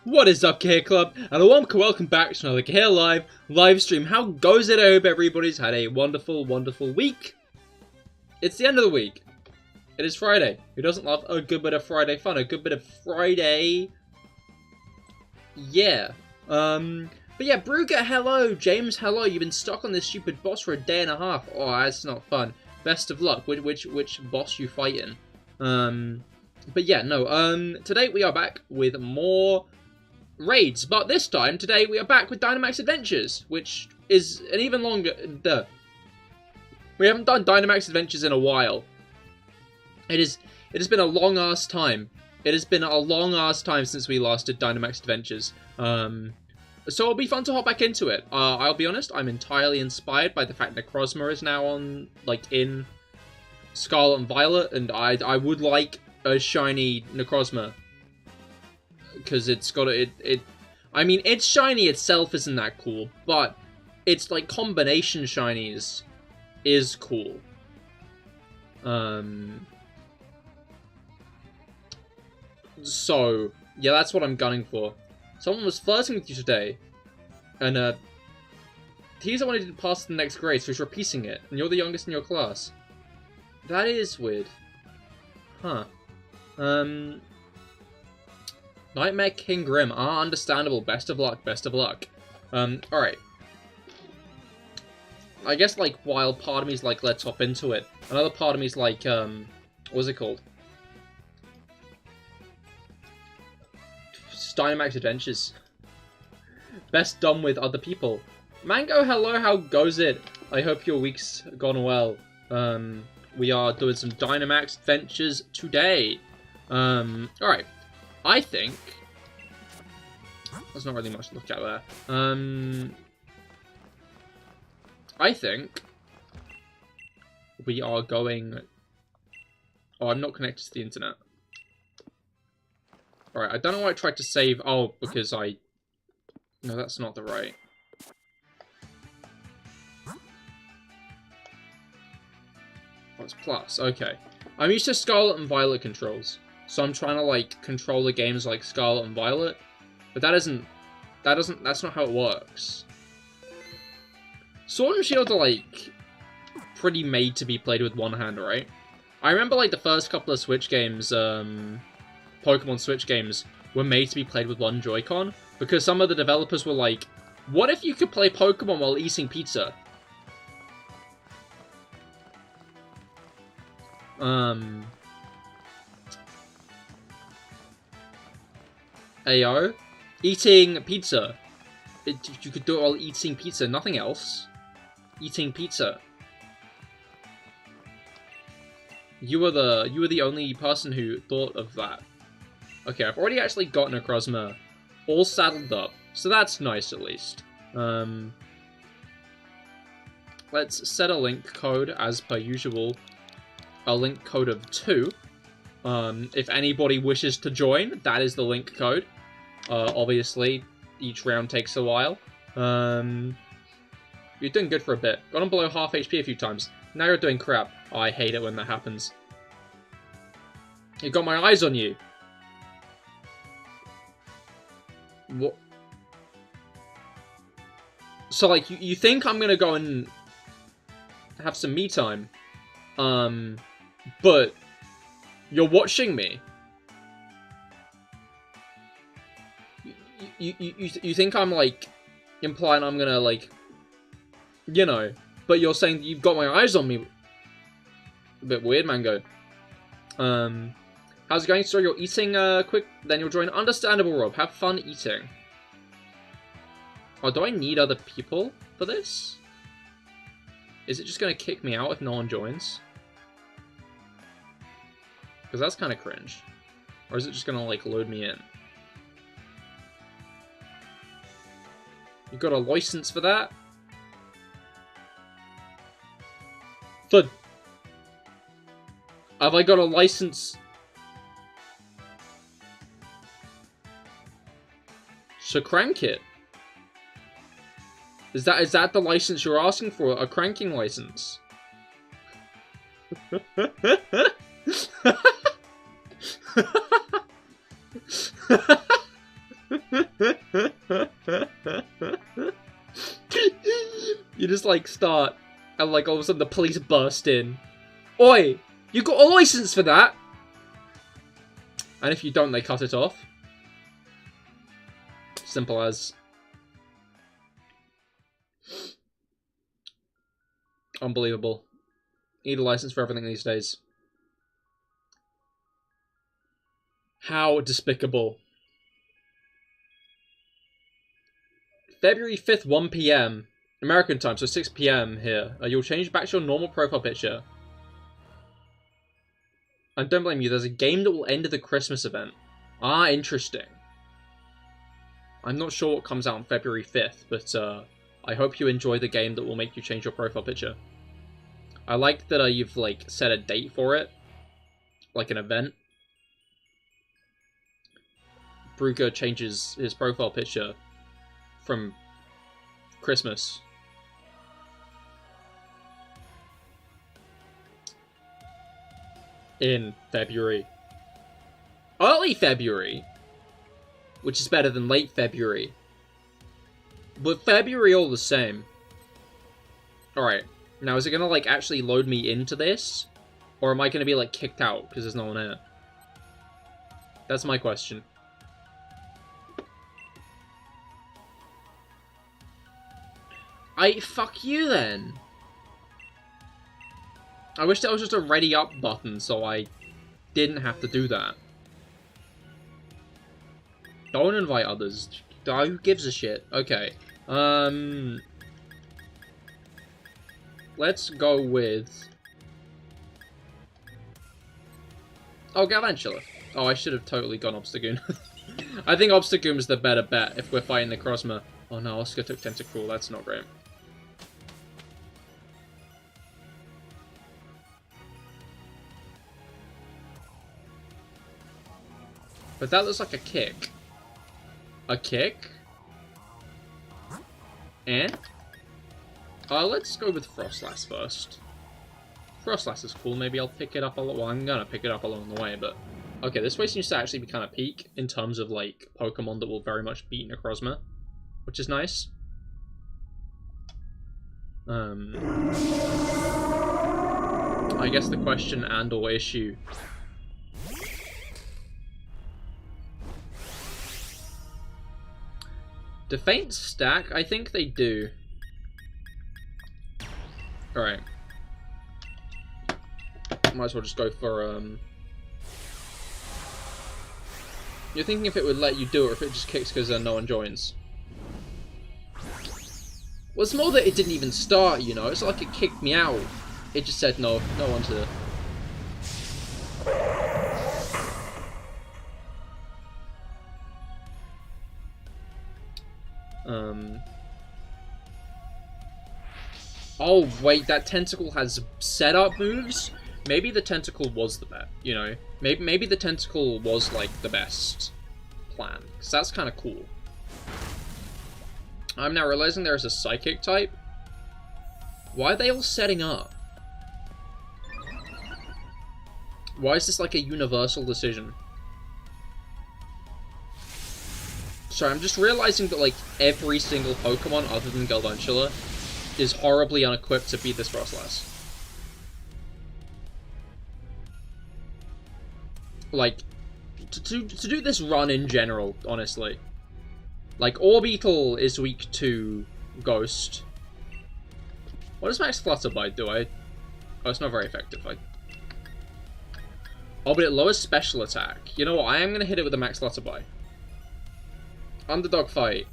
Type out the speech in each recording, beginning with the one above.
What is up, Cahir Club? And a warm welcome back to another CahirLIVE live stream. How goes it? I hope everybody's had a wonderful, wonderful week. It's the end of the week. It is Friday. Who doesn't love a good bit of Friday fun? A good bit of Friday... Yeah. But yeah, Brugger, hello. James, hello. You've been stuck on this stupid boss for a day and a half. Oh, that's not fun. Best of luck. Which boss you fighting? But yeah, no. Today we are back with more raids, but this time, today, we are back with Dynamax Adventures, which is an even longer... We haven't done Dynamax Adventures in a while. It has been a long-ass time. It has been a long-ass time since we last did Dynamax Adventures. So it'll be fun to hop back into it. I'll be honest, I'm entirely inspired by the fact that Necrozma is now on, in Scarlet and Violet, and I would like a shiny Necrozma. Because it's got I mean, its shiny itself isn't that cool, but its combination shinies is cool. So yeah, that's what I'm gunning for. Someone was flirting with you today, and he's the one who didn't pass the next grade, so he's repeating it, and you're the youngest in your class. That is weird. Huh. Nightmare King Grim. Ah, understandable. Best of luck. Best of luck. Alright. I guess, while part of me's let's hop into it, another part of me's what's it called? Dynamax Adventures. Best done with other people. Mango, hello, how goes it? I hope your week's gone well. We are doing some Dynamax Adventures today. Alright. I think... There's not really much to look at there. I think... We are going... Oh, I'm not connected to the internet. Alright, I don't know why I tried to save... Oh, because I... No, that's not the right... Oh, it's plus. Okay. I'm used to Scarlet and Violet controls. So I'm trying to, control the games like Scarlet and Violet. But that's not how it works. Sword and Shield are, pretty made to be played with one hand, right? I remember, the first couple of Switch games, Pokemon Switch games, were made to be played with one Joy-Con. Because some of the developers were like, what if you could play Pokemon while eating pizza? Ayo? Eating pizza. You could do it while eating pizza, nothing else. Eating pizza. You were the only person who thought of that. Okay, I've already actually gotten a Necrozma all saddled up, so that's nice at least. Let's set a link code as per usual. A link code of 2. If anybody wishes to join, that is the link code. Obviously, each round takes a while. You're doing good for a bit. Got on below half HP a few times. Now you're doing crap. Oh, I hate it when that happens. You got my eyes on you. What? So, you think I'm gonna go and have some me time. But you're watching me. You think I'm, implying I'm gonna, you know, but you're saying that you've got my eyes on me. A bit weird, Mango. How's it going? So you're eating, quick, then you'll join. Understandable, Rob. Have fun eating. Oh, do I need other people for this? Is it just gonna kick me out if no one joins? Because that's kind of cringe. Or is it just gonna, load me in? You got a license for that? Thud. Have I got a license? So crank it. Is that the license you're asking for? A cranking license? You just, like, start, and, like, all of a sudden the police burst in. Oi! You got a license for that? And if you don't, they cut it off. Simple as. Unbelievable. Need a license for everything these days. How despicable. February 5th, 1 PM. American time, so 6 PM here. You'll change back to your normal profile picture. And don't blame you, there's a game that will end the Christmas event. Ah, interesting. I'm not sure what comes out on February 5th, but I hope you enjoy the game that will make you change your profile picture. I like that you've, like, set a date for it. Like an event. Brugger changes his profile picture from Christmas. In February. Early February! Which is better than late February. But February all the same. Alright. Now, is it gonna, like, actually load me into this? Or am I gonna be, like, kicked out because there's no one here? That's my question. Fuck you then. I wish there was just a ready up button so I didn't have to do that. Don't invite others. Who gives a shit? Okay. Let's go with... Oh, Galvantula. Oh, I should have totally gone Obstagoon. I think Obstagoon's the better bet if we're fighting the Necrozma. Oh no, Oscar took Tentacruel. That's not great. But that looks like a kick. A kick? And? Let's go with Frostlass first. Frostlass is cool. Maybe I'll pick it up well, I'm gonna pick it up along the way, but... Okay, this way seems to actually be kind of peak in terms of, like, Pokemon that will very much beat Necrozma. Which is nice. I guess the question and/or issue... Do Faints stack? I think they do. Alright. Might as well just go for, You're thinking if it would let you do it or if it just kicks because no one joins. Well, it's more that it didn't even start, you know? It's like it kicked me out. It just said no one's here. Oh, wait, that Tentacle has setup moves? Maybe the Tentacle was the bet, you know? Maybe the Tentacle was, like, the best plan. Because that's kind of cool. I'm now realizing there is a Psychic type. Why are they all setting up? Why is this, like, a universal decision? Sorry, I'm just realizing that, like, every single Pokemon other than Galvantula is horribly unequipped to beat this Frostlass. Like, to do this run in general, honestly. Like, Orbeetle is weak to Ghost. What does Max Flutterby do? Oh, it's not very effective. Oh, but it lowers special attack. You know what? I am going to hit it with a Max Flutterby. Underdog fight.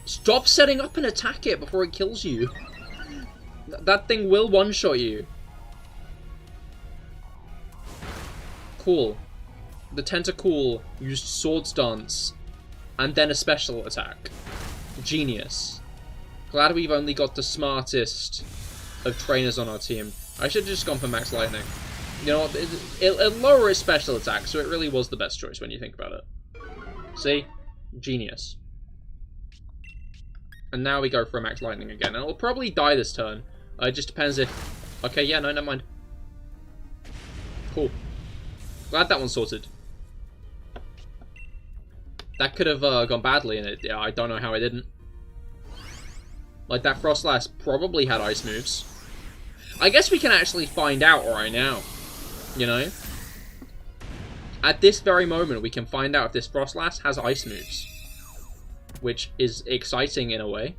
Stop setting up and attack it before it kills you. That thing will one-shot you. Cool. The Tentacool used Swords Dance and then a special attack. Genius. Glad we've only got the smartest of trainers on our team. I should have just gone for Max Lightning. You know what? It'll lower its special attack, so it really was the best choice when you think about it. See? Genius. And now we go for a Max Lightning again. And it'll probably die this turn. It just depends if... Okay, yeah, no, never mind. Cool. Glad that one's sorted. That could have gone badly in it. Yeah, I don't know how it didn't. Like, that Frostlass probably had ice moves. I guess we can actually find out right now. You know? At this very moment, we can find out if this Frostlass has ice moves. Which is exciting in a way.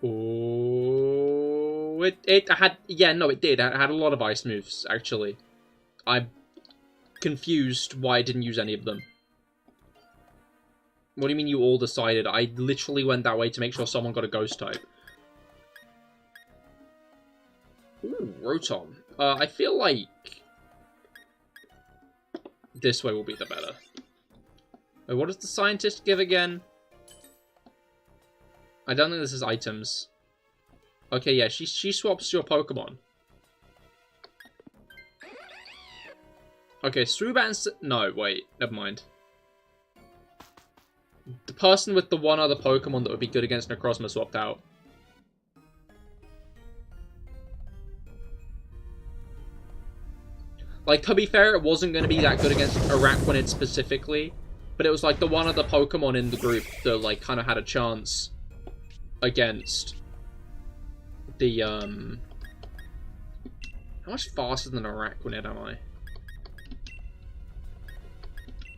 Oh, it had, yeah, no, it did. It had a lot of ice moves, actually. I'm confused why I didn't use any of them. What do you mean you all decided? I literally went that way to make sure someone got a ghost type. Ooh, Rotom. I feel like this way will be the better. Wait, what does the scientist give again? I don't think this is items. Okay, yeah, she swaps your Pokemon. Okay, Swoobat and... No, wait, never mind. The person with the one other Pokemon that would be good against Necrozma swapped out. Like, to be fair, it wasn't going to be that good against Araquanid specifically, but it was like the one other Pokemon in the group that, like, kind of had a chance against the, How much faster than Araquanid am I?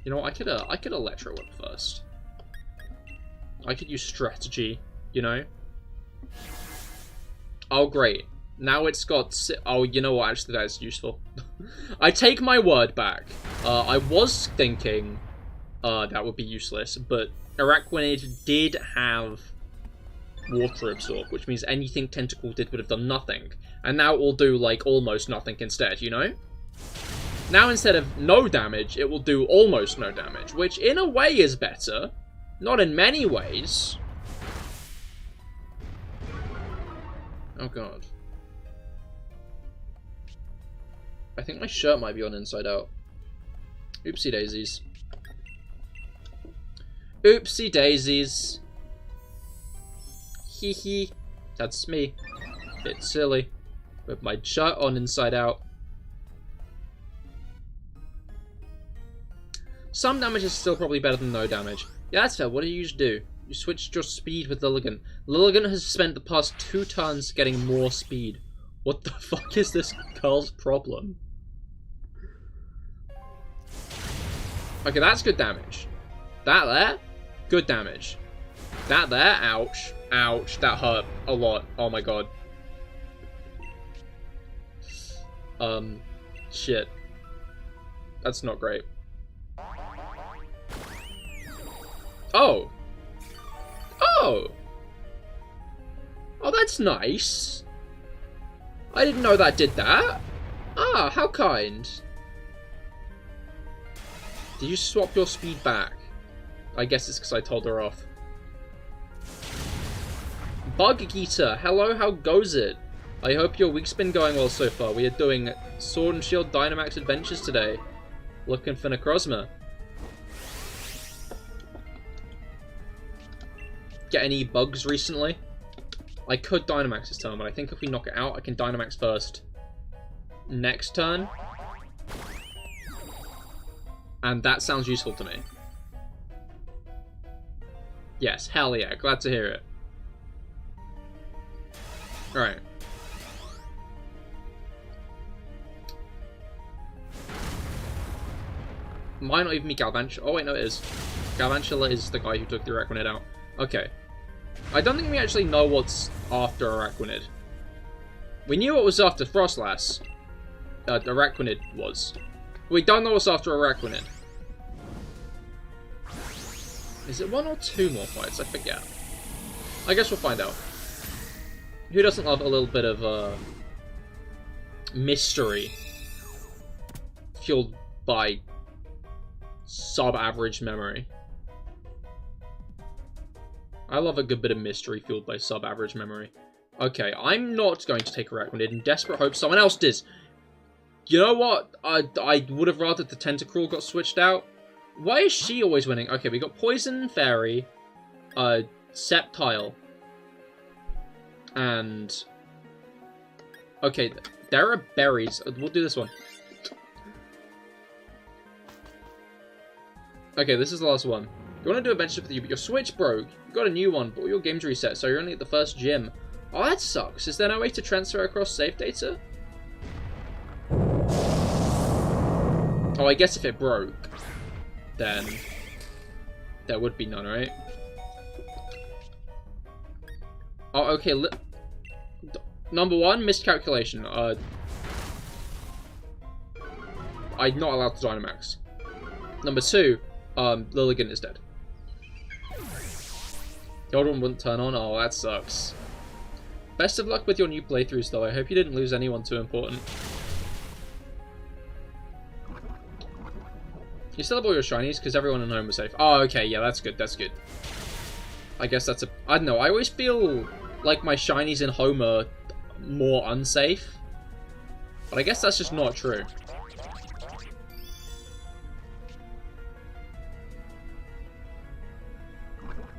You know what, I could Electro Whip first. I could use strategy, you know? Oh, great. Now it's got... Oh, you know what? Actually, that is useful. I take my word back. I was thinking that would be useless, but Araquanid did have Water Absorb, which means anything Tentacle did would have done nothing. And now it will do, like, almost nothing instead, you know? Now, instead of no damage, it will do almost no damage, which in a way is better. Not in many ways. Oh, God. I think my shirt might be on inside out. Oopsie daisies. Oopsie daisies. Hee hee. That's me. Bit silly. With my shirt on inside out. Some damage is still probably better than no damage. Yeah, that's fair. What do you usually do? You switched your speed with Lilligant. Lilligant has spent the past 2 turns getting more speed. What the fuck is this girl's problem? Okay, that's good damage. That there, good damage. That there, ouch. Ouch, that hurt a lot. Oh my god. Shit. That's not great. Oh. Oh. Oh, that's nice. I didn't know that did that. Ah, how kind. Did you swap your speed back? I guess it's because I told her off. Bug Eater, hello, how goes it? I hope your week's been going well so far. We are doing Sword and Shield Dynamax adventures today. Looking for Necrozma. Get any bugs recently? I could Dynamax this turn, but I think if we knock it out, I can Dynamax first. Next turn. And that sounds useful to me. Yes, hell yeah, glad to hear it. Alright. Might not even be Galvantula. Oh wait, no it is. Galvantula is the guy who took the Araquanid out. Okay. I don't think we actually know what's after Araquanid. We knew what was after Frostlass. Araquanid was. We don't know what's after Araquanid. Is it 1 or 2 more fights? I forget. I guess we'll find out. Who doesn't love a little bit of mystery fueled by sub-average memory? I love a good bit of mystery fueled by sub-average memory. Okay, I'm not going to take Araquanid in desperate hope someone else does. You know what? I would have rather the Tentacruel got switched out. Why is she always winning? Okay, we got Poison Fairy, Sceptile, and... Okay, there are berries. We'll do this one. Okay, this is the last one. You want to do adventures with you, but your Switch broke. You got a new one, but all your games reset, so you're only at the first gym. Oh, that sucks. Is there no way to transfer across save data? Oh, I guess if it broke, then there would be none, right? Oh, okay. Number one, miscalculation. I'm not allowed to Dynamax. Number two, Lilligant is dead. The old one wouldn't turn on. Oh, that sucks. Best of luck with your new playthroughs, though. I hope you didn't lose anyone too important. You still have all your shinies, because everyone in home was safe. Oh, okay, yeah, that's good, that's good. I guess that's a... I don't know, I always feel like my shinies in home are more unsafe. But I guess that's just not true.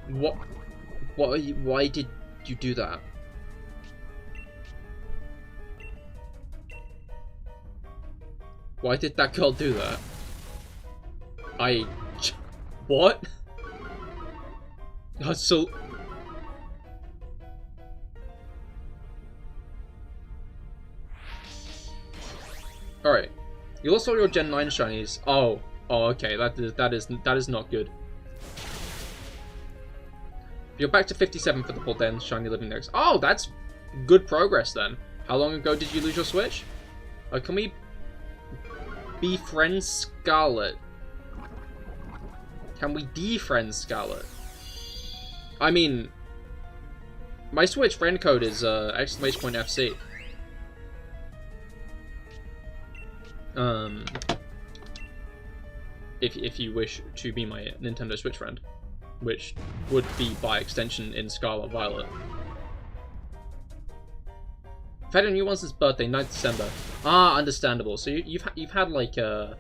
What? Why did you do that? Why did that girl do that? What? So... Alright. You lost all your Gen 9 shinies. Oh, okay. That is not good. You're back to 57 for the Polden shiny living next. Oh, that's good progress then. How long ago did you lose your Switch? Can we befriend Scarlet? Can we defriend Scarlet? I mean, my Switch friend code is !FC. If you wish to be my Nintendo Switch friend, which would be by extension in Scarlet Violet. I've had a new one since birthday, 9th December. Ah, understandable. So you've had like a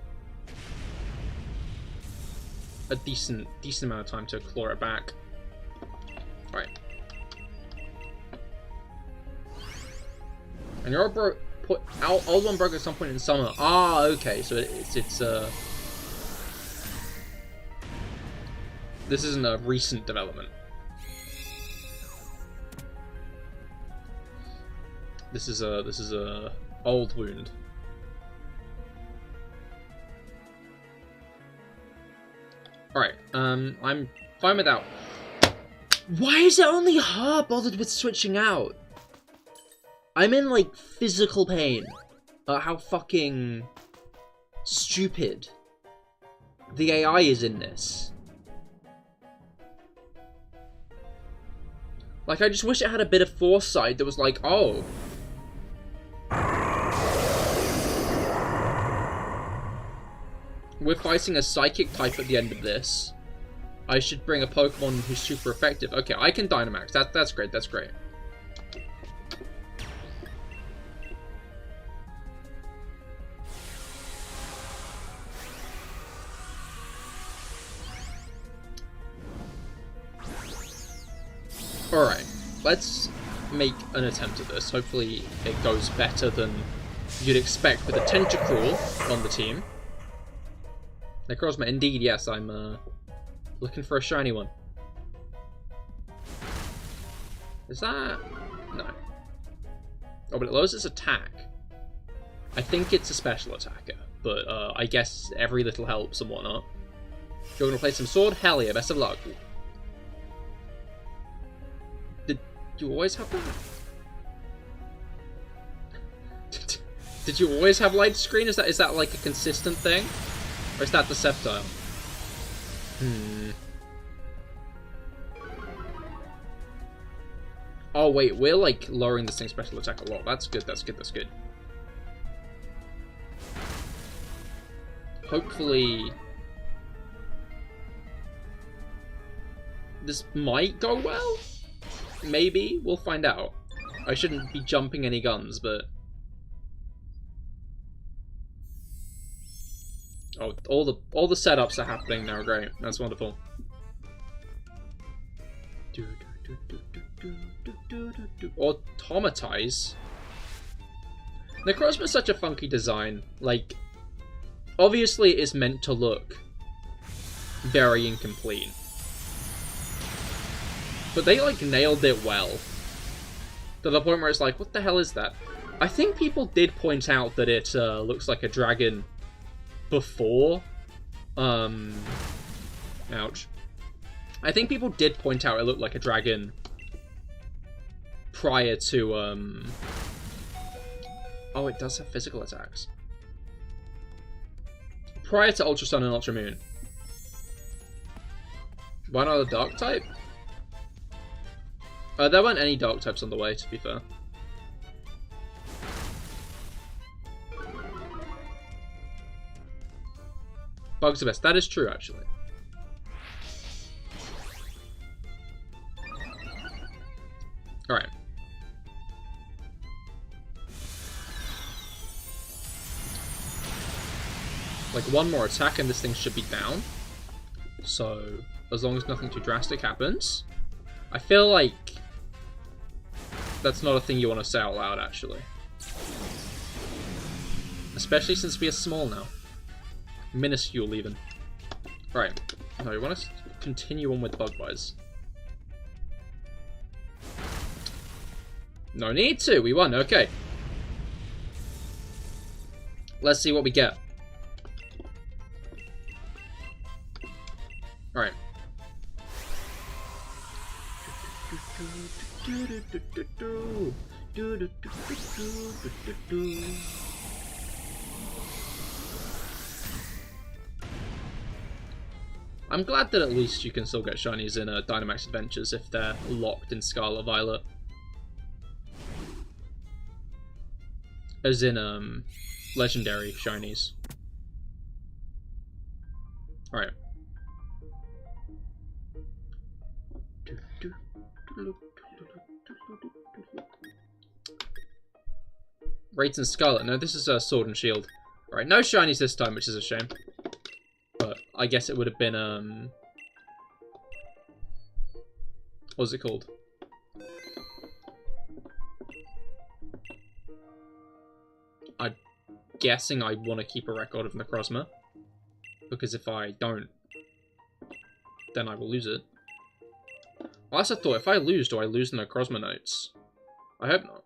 decent amount of time to claw it back. All right. And your old one broke at some point in summer. Ah, okay. So it's this isn't a recent development. This is a old wound. All right. I'm fine with that. Why is it only her bothered with switching out? I'm in like physical pain. How fucking stupid the AI is in this. Like, I just wish it had a bit of foresight that was like, oh. We're fighting a psychic type at the end of this. I should bring a Pokemon who's super effective. Okay, I can Dynamax. That's great, that's great. Alright, let's make an attempt at this. Hopefully it goes better than you'd expect with a Tentacruel on the team. Necrozma, indeed, yes, I'm looking for a shiny one. Is that... no. Oh, but it lowers its attack. I think it's a special attacker, but I guess every little helps and whatnot. You're going to play some Sword? Hell yeah, best of luck. Did you always have that? Did you always have light screen? Is that like a consistent thing? Or is that the Sceptile? Oh wait, we're like lowering this thing's special attack a lot. That's good, that's good, that's good. Hopefully this might go well? Maybe? We'll find out. I shouldn't be jumping any guns, but... oh, all the setups are happening now, great. That's wonderful. Automatize? Necrozma is such a funky design. Like, obviously it's meant to look very incomplete. But they, like, nailed it well. To the point where it's like, what the hell is that? I think people did point out that it looks like a dragon before. Ouch. I think people did point out it looked like a dragon prior to, Oh, it does have physical attacks. Prior to Ultra Sun and Ultra Moon. Why not a Dark type? There weren't any Dark types on the way, to be fair. Bug's the best. That is true, actually. Alright. Like, one more attack and this thing should be down. So, as long as nothing too drastic happens. I feel like that's not a thing you want to say out loud, actually. Especially since we are small now. Minuscule, even. Right. No, we want to continue on with Bug-wise. No need to. We won. Okay. Let's see what we get. Alright. I'm glad that at least you can still get shinies in Dynamax Adventures if they're locked in Scarlet Violet. As in, legendary shinies. Alright. Raids and Scarlet. No, this is Sword and Shield. Alright, no shinies this time, which is a shame. But I guess it would have been, what's it called? I'm guessing I want to keep a record of Necrozma. Because if I don't, then I will lose it. Well, that's a thought. If I lose, do I lose the Necrozma notes? I hope not.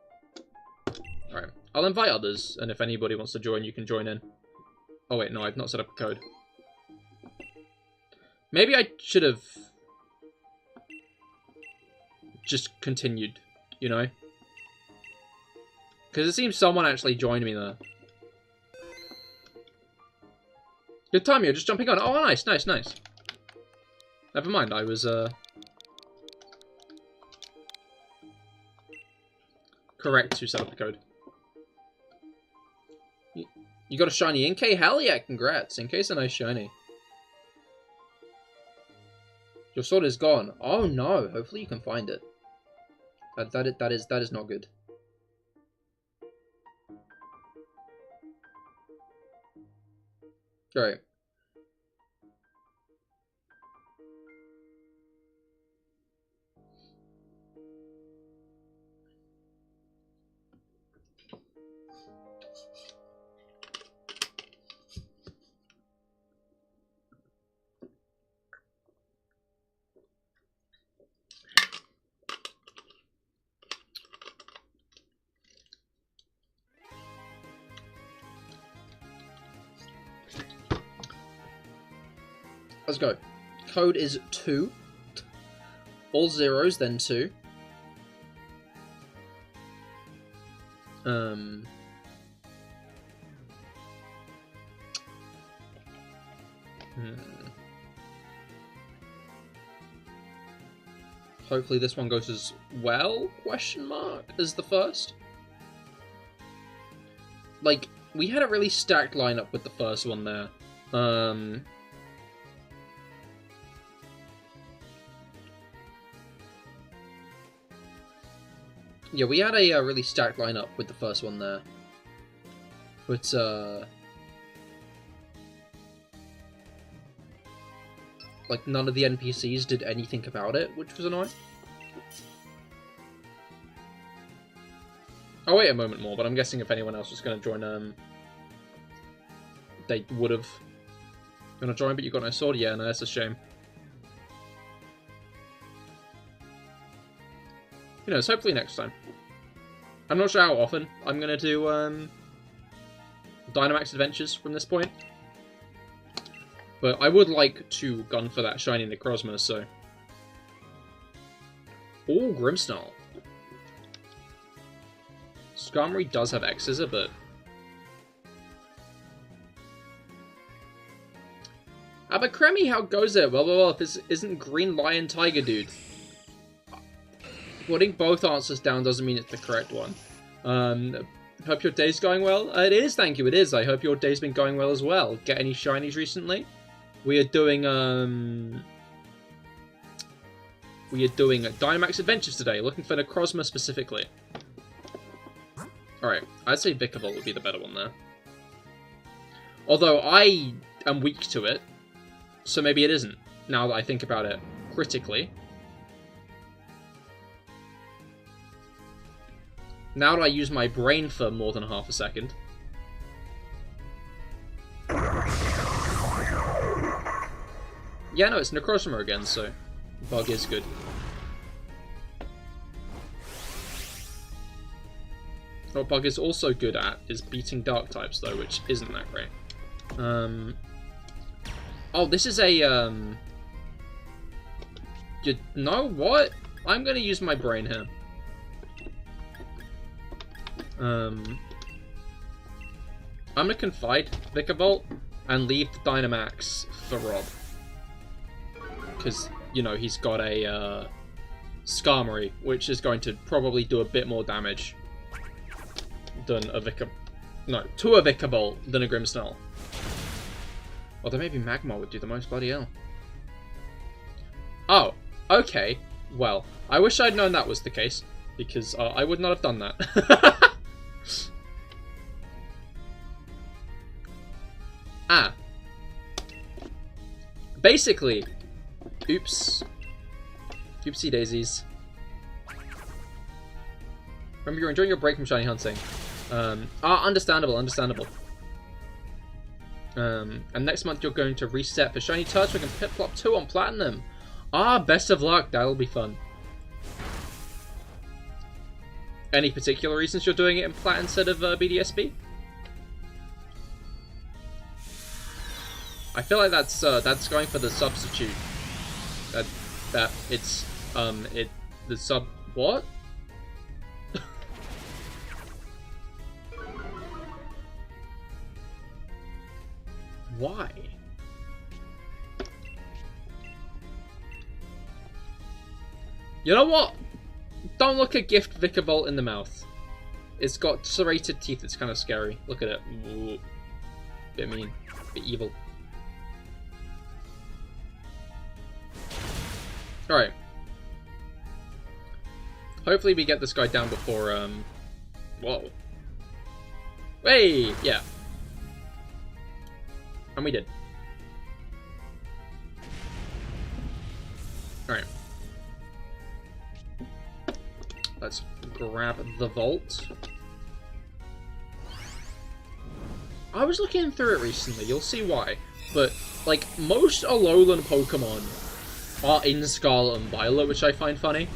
Alright. I'll invite others, and if anybody wants to join, you can join in. Oh wait, no, I've not set up a code. Maybe I should have just continued, you know? Because it seems someone actually joined me there. Good time, you're just jumping on. Oh, nice, nice, nice. Never mind, I was, correct to set up the code. You got a shiny Inkay? Hell yeah, congrats. Inkay's a nice shiny. Your sword is gone. Oh no, hopefully you can find it. That is not good. Alright. Let's go. Code is 2. All zeros, then 2. Hopefully this one goes as well, question mark, as the first. Like, we had a really stacked lineup with the first one there. Yeah, we had a really stacked lineup with the first one there. But, like, none of the NPCs did anything about it, which was annoying. I'll wait a moment more, but I'm guessing if anyone else was going to join, they would have. You wanna join, but you got no sword? Yeah, no, that's a shame. Who knows, hopefully next time. I'm not sure how often I'm gonna do Dynamax adventures from this point. But I would like to gun for that shiny Necrozma, so... Oh, Grimmsnarl. Skarmory does have X-Scissor, but... Abercremie, how goes it? Well, if this isn't Green Lion Tiger, dude. Putting both answers down doesn't mean it's the correct one. Hope your day's going well. It is, thank you, it is. I hope your day's been going well as well. Get any shinies recently? We are doing Dynamax Adventures today, looking for Necrozma specifically. Alright, I'd say Vikavolt would be the better one there. Although I am weak to it, so maybe it isn't, now that I think about it critically. Now that I use my brain for more than half a second. Yeah, no, it's Necrozma again, so Bug is good. What Bug is also good at is beating Dark types, though, which isn't that great. Oh, this is a, You know what? I'm gonna use my brain here. I'm gonna Confide Vikavolt and leave the Dynamax for Rob. Because, you know, he's got a Skarmory, which is going to probably do a bit more damage than a to a Vikavolt than a Grimmsnarl. Although maybe Magmar would do the most, bloody hell. Oh, okay. Well, I wish I'd known that was the case, because I would not have done that. Ah. Basically, oops. Oopsie daisies. Remember, you're enjoying your break from shiny hunting. Understandable, understandable. And next month you're going to reset for shiny Turtwig and Piplup 2 on Platinum. Best of luck, that'll be fun. Any particular reasons you're doing it in Plat instead of BDSP? I feel like that's going for the substitute. The sub what? Why? You know what? Don't look a gift Vikavolt in the mouth. It's got serrated teeth. It's kind of scary. Look at it. Ooh. Bit mean. Bit evil. Alright. Hopefully we get this guy down before, whoa. Hey! Yeah. And we did. Alright. Let's grab the vault. I was looking through it recently, you'll see why. But, like, most Alolan Pokemon are in Scarlet and Violet, which I find funny.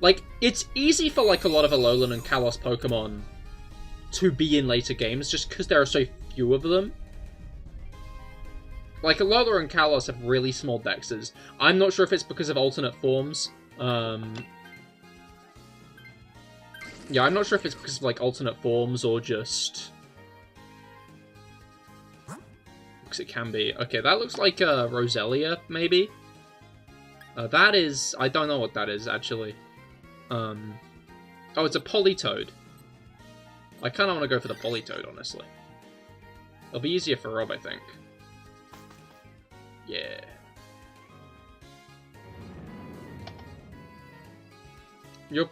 Like, it's easy for, like, a lot of Alolan and Kalos Pokemon to be in later games, just because there are so few of them. Like, Alola and Kalos have really small dexes. I'm not sure if it's because of alternate forms. Yeah, I'm not sure if it's because of, like, alternate forms or just... Because it can be. Okay, that looks like Roselia, maybe? That is... I don't know what that is, actually. Oh, it's a Politoed. I kind of want to go for the Politoed, honestly. It'll be easier for Rob, I think. Yeah. You're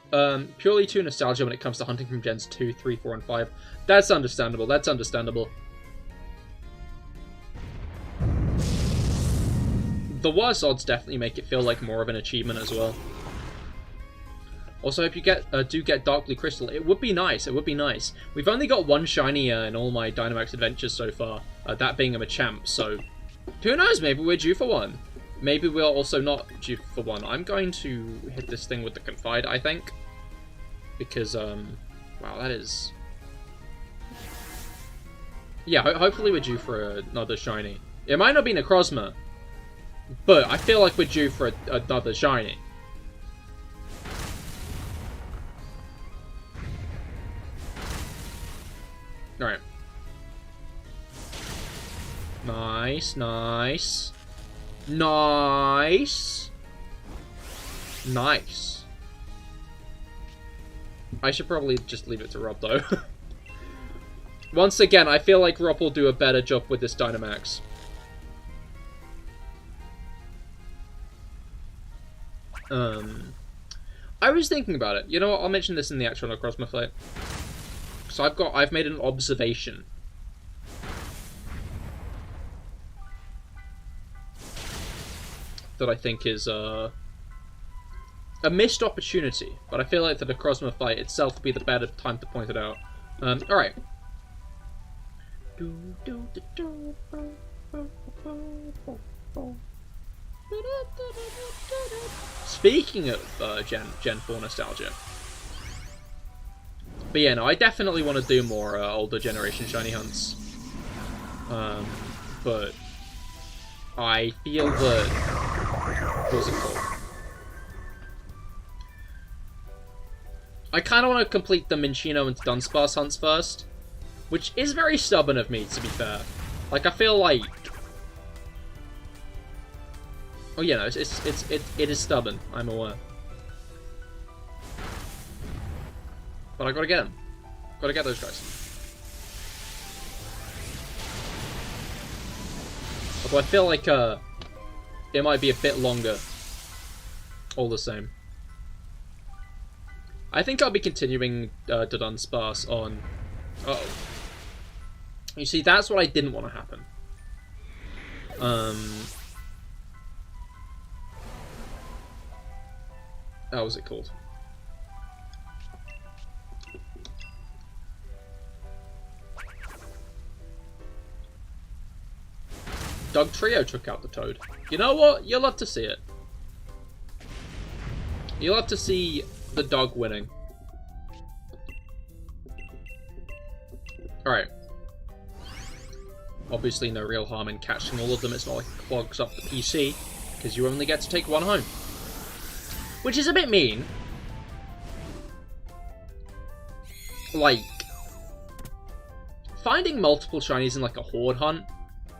purely too nostalgia when it comes to hunting from Gens 2, 3, 4, and 5. That's understandable, that's understandable. The worse odds definitely make it feel like more of an achievement as well. Also, if you do get Dark Blue Crystal, it would be nice, it would be nice. We've only got one shiny in all my Dynamax adventures so far, that being a Machamp, so Who knows, maybe we're due for one. Maybe we're also not due for one. I'm going to hit this thing with the Confide, I think. Because, wow, that is... Yeah, hopefully we're due for another shiny. It might not be Necrozma, but I feel like we're due for another shiny. Alright. Nice, nice. Nice. Nice. I should probably just leave it to Rob, though. Once again, I feel like Rob will do a better job with this Dynamax. I was thinking about it. You know what? I'll mention this in the actual Necrozma fight. So I've made an observation. That I think is a missed opportunity, but I feel like the Necrozma fight itself would be the better time to point it out. Alright. Speaking of Gen 4 nostalgia. But yeah, no, I definitely want to do more older generation shiny hunts. But I feel that... What's it called? I kind of want to complete the Minccino and Dunsparce hunts first. Which is very stubborn of me, to be fair. Like, I feel like... Oh yeah, no, it is stubborn, I'm aware. But I gotta get them. Gotta get those guys. Although I feel like it might be a bit longer. All the same. I think I'll be continuing the Dunsparce on... Uh-oh. You see, that's what I didn't want to happen. How was it called? Doug Trio took out the Toad. You know what? You'll love to see it. You'll have to see the dog winning. Alright. Obviously no real harm in catching all of them. It's not like it clogs up the PC, because you only get to take one home. Which is a bit mean. Like, finding multiple shinies in like a horde hunt,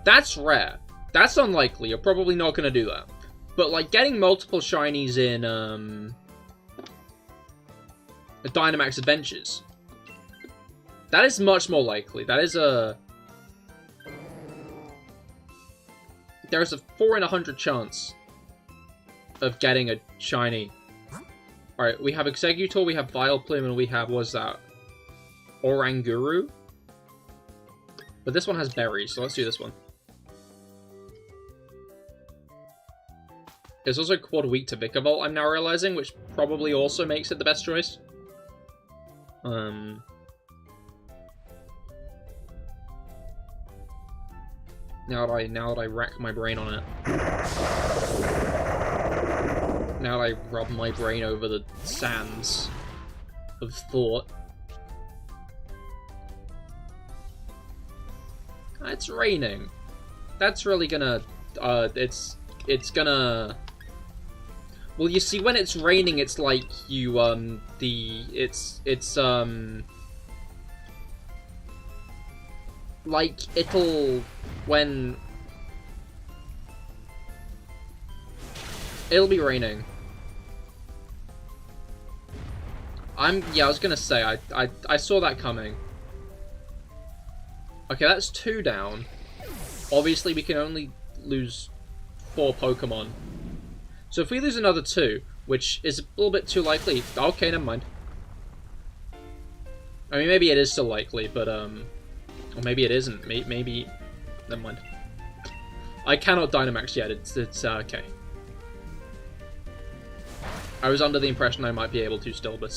that's rare. That's unlikely. You're probably not going to do that. But like getting multiple shinies in Dynamax Adventures, that is much more likely. That is there's a 4 in 100 chance of getting a shiny. Alright, we have Exeggutor, we have Vileplume, and we have, what's that? Oranguru? But this one has berries, so let's do this one. There's also quad weak to Vikavolt, I'm now realizing, which probably also makes it the best choice. Now that I rack my brain on it. Now that I rub my brain over the sands of thought. It's raining. That's really gonna... it's gonna... Well, you see, when it's raining, it's like you, like, it'll... When... It'll be raining. Yeah, I was gonna say, I saw that coming. Okay, that's 2 down. Obviously, we can only lose 4 Pokemon. So if we lose another 2, which is a little bit too likely... Okay, never mind. I mean, maybe it is still likely, but, or maybe it isn't. Maybe... Never mind. I cannot Dynamax yet. It's okay. I was under the impression I might be able to still, but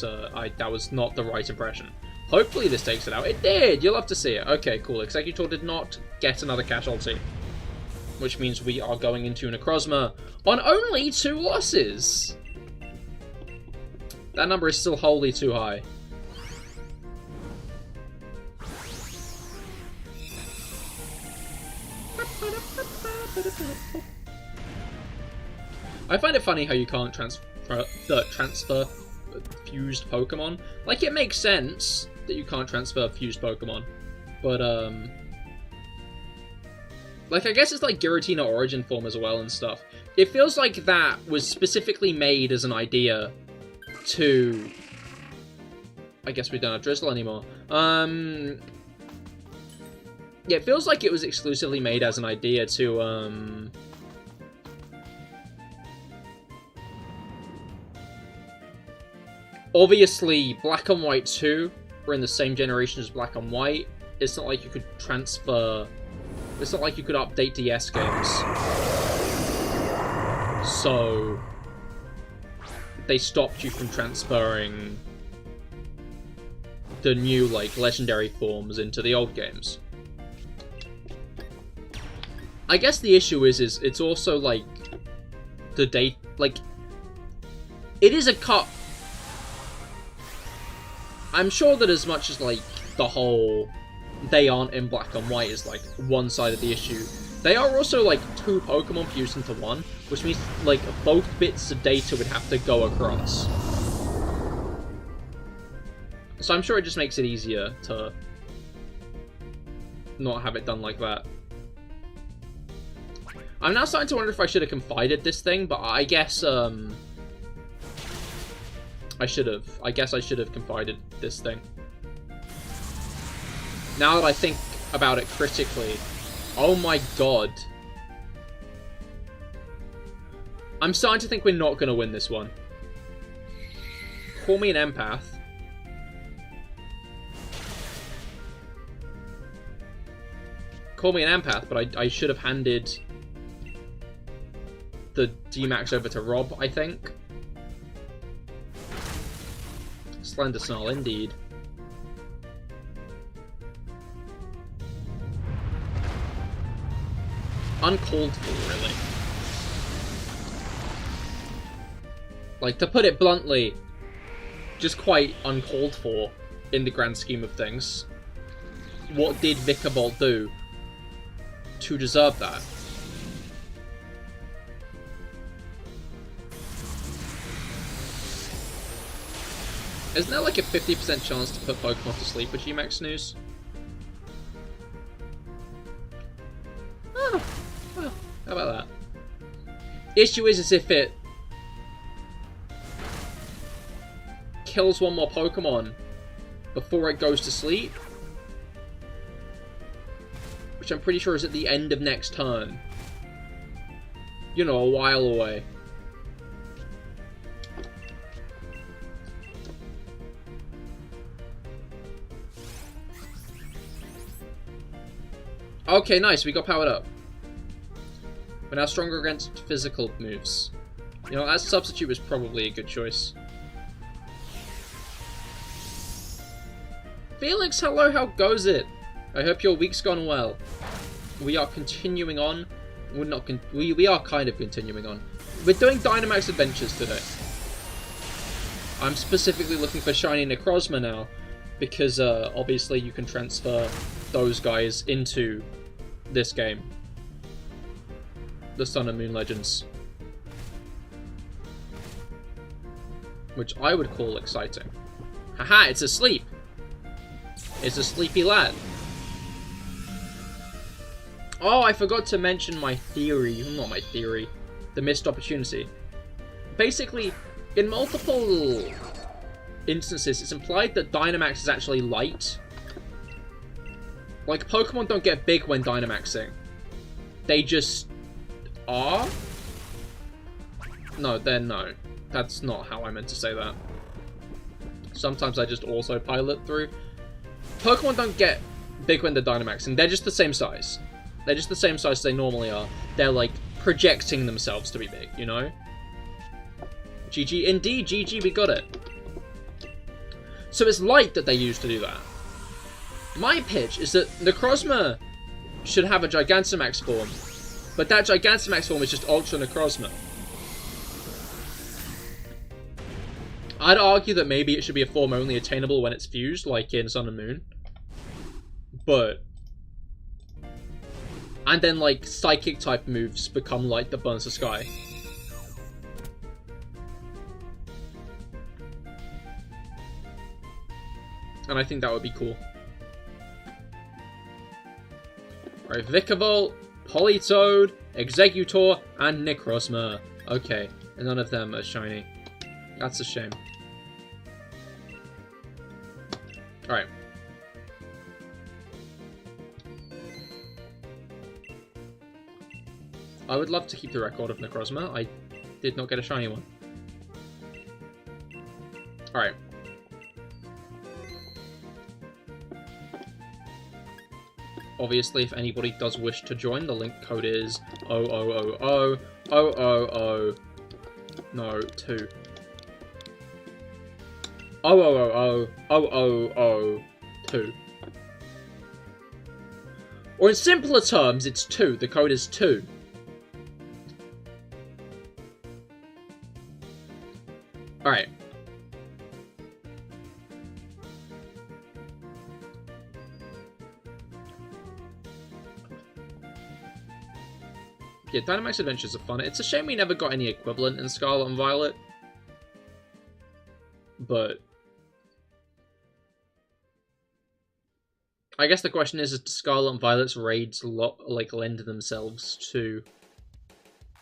that was not the right impression. Hopefully this takes it out. It did! You'll have to see it. Okay, cool. Exeggutor did not get another casualty. which means we are going into Necrozma on only 2 losses. That number is still wholly too high. I find it funny how you can't transfer fused Pokemon. Like, it makes sense that you can't transfer fused Pokemon, but like, I guess it's like Giratina Origin Form as well and stuff. It feels like that was specifically made as an idea to... I guess we don't have Drizzle anymore. Yeah, it feels like it was exclusively made as an idea to, obviously, Black and White 2 were in the same generation as Black and White. It's not like you could transfer... It's not like you could update DS games. So... they stopped you from transferring the new, like, legendary forms into the old games. I guess the issue is it's also, like, the date, like, it is a cut. I'm sure that as much as, like, the whole they aren't in Black and White is, like, one side of the issue, they are also, like, 2 Pokemon fused into 1, which means, like, both bits of data would have to go across. So I'm sure it just makes it easier to not have it done like that. I'm now starting to wonder if I should have confided this thing, but I guess, I should have. I guess I should have confided this thing. Now that I think about it critically, oh my god. I'm starting to think we're not going to win this one. Call me an empath. Call me an empath, but I should have handed the D-Max over to Rob, I think. Slender Snarl, indeed. Uncalled for, really. Like, to put it bluntly, just quite uncalled for in the grand scheme of things. What did Vikavolt do to deserve that? Isn't there like a 50% chance to put Pokemon to sleep with G-Max Snooze? Oh, well, how about that? Issue is if it kills one more Pokemon before it goes to sleep, which I'm pretty sure is at the end of next turn. You know, a while away. Okay, nice, we got powered up. We're now stronger against physical moves. You know, that substitute was probably a good choice. Felix, hello, how goes it? I hope your week's gone well. We are continuing on. We are kind of continuing on. We're doing Dynamax Adventures today. I'm specifically looking for Shiny Necrozma now, because obviously you can transfer those guys into this game. The Sun and Moon Legends. Which I would call exciting. Haha, it's asleep! It's a sleepy lad. Oh, I forgot to mention my theory. Not my theory. The missed opportunity. Basically, in multiple instances, it's implied that Dynamax is actually light. Like, Pokemon don't get big when Dynamaxing. They just are? No, they're no. That's not how I meant to say that. Sometimes I just autopilot through. Pokemon don't get big when they're Dynamaxing. They're just the same size. They're just the same size they normally are. They're, like, projecting themselves to be big, you know? GG. Indeed, GG, we got it. So it's light that they use to do that. My pitch is that Necrozma should have a Gigantamax form But that Gigantamax form is just Ultra Necrozma. I'd argue that maybe it should be a form only attainable when it's fused, like in Sun and Moon. But... And then, like, Psychic-type moves become, like, the Burns of Sky. And I think that would be cool. Alright, Vikavolt, Politoed, Executor, and Necrozma. Okay, and none of them are shiny. That's a shame. Alright. I would love to keep the record of Necrozma. I did not get a shiny one. Alright. Obviously, if anybody does wish to join, the link code is 0000 no, 2. 0000 Or in simpler terms, it's 2. The code is 2. Alright. Yeah, Dynamax Adventures are fun. It's a shame we never got any equivalent in Scarlet and Violet. But... I guess the question is do Scarlet and Violet's raids like lend themselves to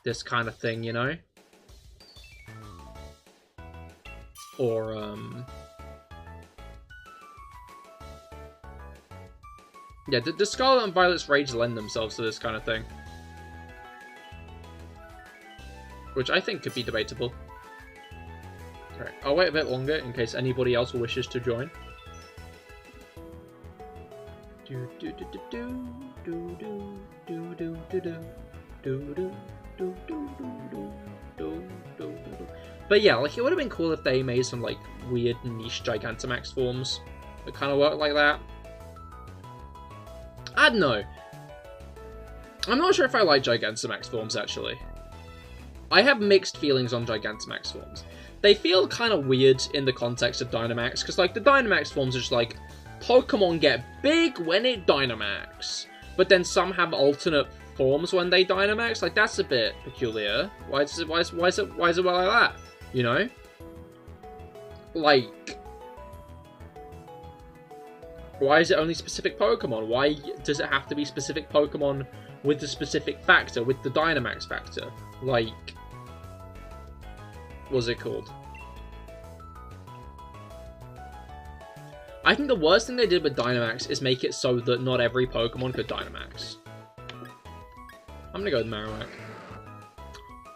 this kind of thing, you know? Or, yeah, do Scarlet and Violet's raids lend themselves to this kind of thing? Which I think could be debatable. Alright, I'll wait a bit longer in case anybody else wishes to join. But yeah, like, it would have been cool if they made some, like, weird niche Gigantamax forms that kind of work like that. I don't know. I'm not sure if I like Gigantamax forms, actually. I have mixed feelings on Gigantamax forms. They feel kind of weird in the context of Dynamax, because, like, the Dynamax forms are just like, Pokemon get big when it Dynamax, but then some have alternate forms when they Dynamax. Like, that's a bit peculiar. Why is it like that? You know? Like, why is it only specific Pokemon? Why does it have to be specific Pokemon with the specific factor, with the Dynamax factor? Like, what's it called? I think the worst thing they did with Dynamax is make it so that not every Pokemon could Dynamax. I'm gonna go with Marowak.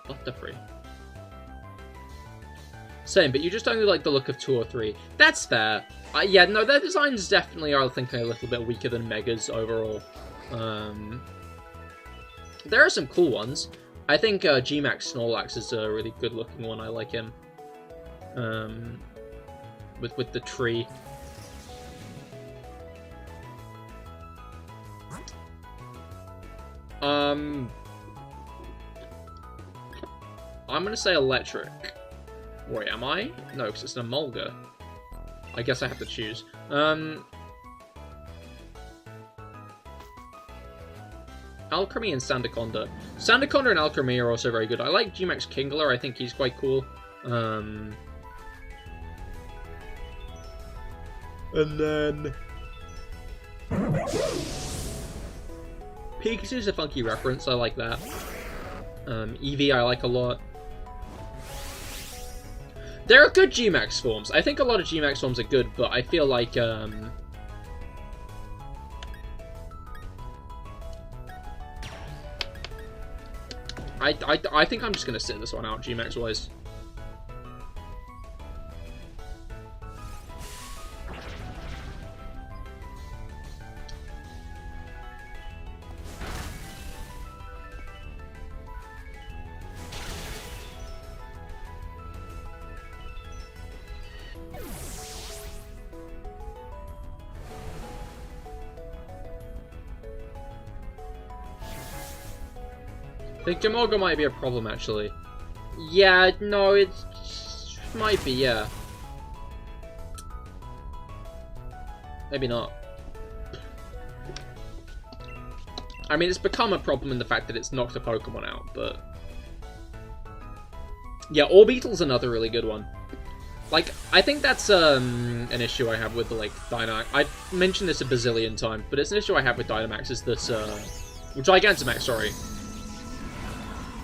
Butterfree. Same, but you just only like the look of 2 or 3. That's fair. Yeah, no, their designs definitely are, I think, a little bit weaker than Mega's overall. There are some cool ones. I think G-Max Snorlax is a really good looking one. I like him. With the tree. I'm gonna say electric. Wait, am I? No, because it's an Emolga. I guess I have to choose. Alchemy and Sandaconda. Sandaconda and Alchemy are also very good. I like G-Max Kingler. I think he's quite cool. And then Pikachu's a funky reference. I like that. Eevee I like a lot. There are good G-Max forms. I think a lot of G-Max forms are good, but I feel like I think I'm just gonna sit this one out G-Max wise. think Jamorga might be a problem, actually. Yeah, no, it might be, yeah. Maybe not. I mean, it's become a problem in the fact that it's knocked a Pokemon out, but... Yeah, Orbeetle's another really good one. Like, I think that's an issue I have with, like, Dynamax. I've mentioned this a bazillion times, but it's an issue I have with Dynamax is this, Gigantamax, sorry.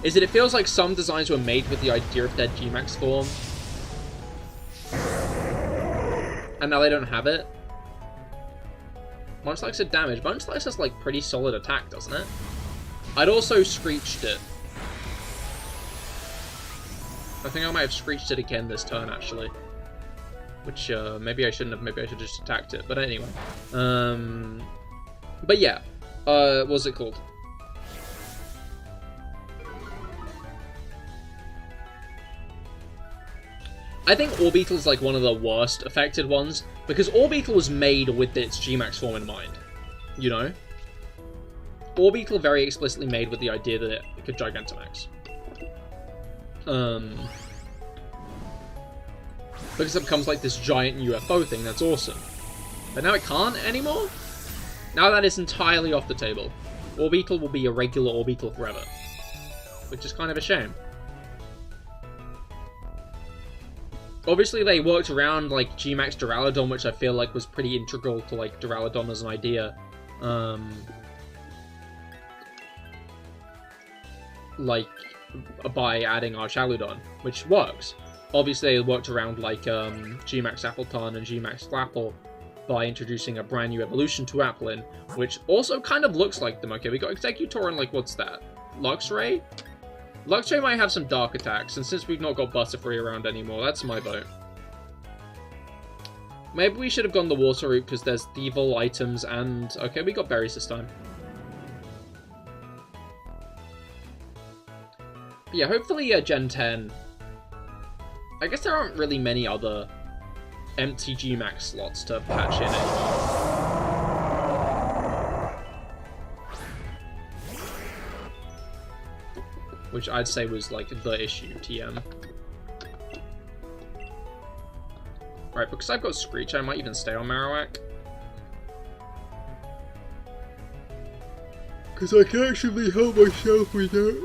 Is that it feels like some designs were made with the idea of their G-Max form. And now they don't have it. Munchlax had damage. Munchlax has, like, pretty solid attack, doesn't it? I'd also Screeched it. I think I might have Screeched it again this turn, actually. Which, maybe I shouldn't have. Maybe I should have just attacked it. But anyway. But yeah. What was it called? I think Orbeetle's like one of the worst affected ones, because Orbeetle was made with its G-Max form in mind, you know? Orbeetle very explicitly made with the idea that it could Gigantamax. Because it becomes like this giant UFO thing, that's awesome. But now it can't anymore? Now that is entirely off the table. Orbeetle will be a regular Orbeetle forever. Which is kind of a shame. Obviously, they worked around, like, G-Max Duraludon, which I feel like was pretty integral to, like, Duraludon as an idea. Like, by adding Archaludon, which works. Obviously, they worked around, like, G-Max Appleton and G-Max Flapple by introducing a brand new evolution to Applin, which also kind of looks like them. Okay, we got Executor and, like, what's that? Luxray? Luxray might have some dark attacks, and since we've not got Butterfree around anymore, that's my vote. Maybe we should have gone the water route, because there's Thievul items and... Okay, we got berries this time. But yeah, hopefully Gen 10... I guess there aren't really many other empty G-Max slots to patch in anymore. Which I'd say was, like, the issue, TM. Right, because I've got Screech, I might even stay on Marowak. Because I can actually help myself with it.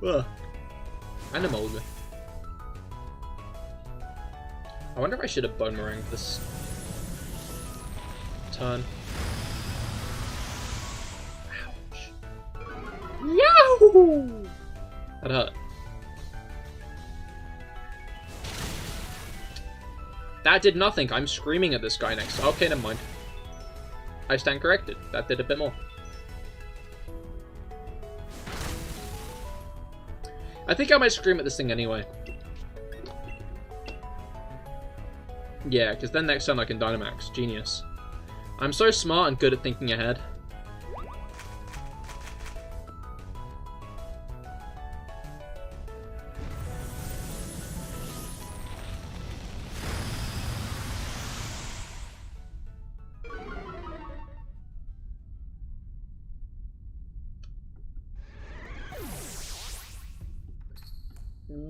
Ugh. And a Mulga. I wonder if I should have Bone Meringue this turn. Yahoo! That hurt. That did nothing. I'm screaming at this guy next. Okay, never mind. I stand corrected. That did a bit more. I think I might scream at this thing anyway. Yeah, because then next turn I can Dynamax. Genius. I'm so smart and good at thinking ahead.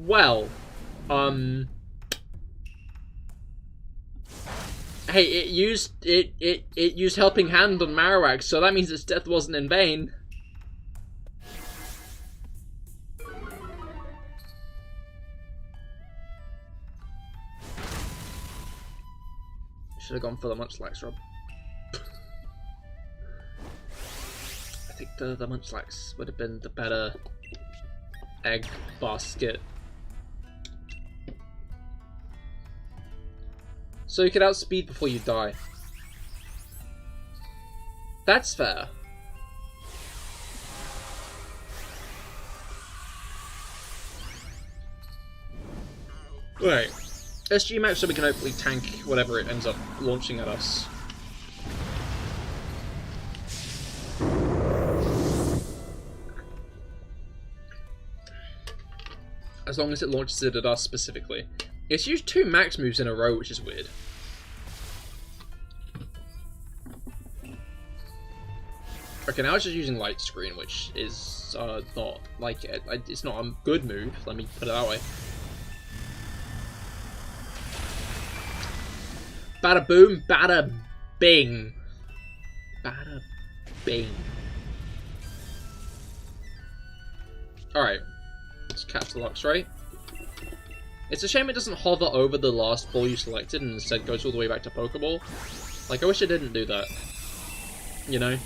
Well, hey, it used Helping Hand on Marowak, so that means its death wasn't in vain. Should have gone for the Munchlax, Rob. I think the Munchlax would have been the better egg basket. So you can outspeed before you die. That's fair. Right. SG Max so we can hopefully tank whatever it ends up launching at us. As long as it launches it at us specifically. It's used 2 max moves in a row, which is weird. Okay, now it's just using light screen, which is not like it's not a good move. Let me put it that way. Bada boom, bada bing, bada bing. All right, let's catch the Lux, right? It's a shame it doesn't hover over the last ball you selected and instead goes all the way back to Pokeball. Like, I wish it didn't do that. You know?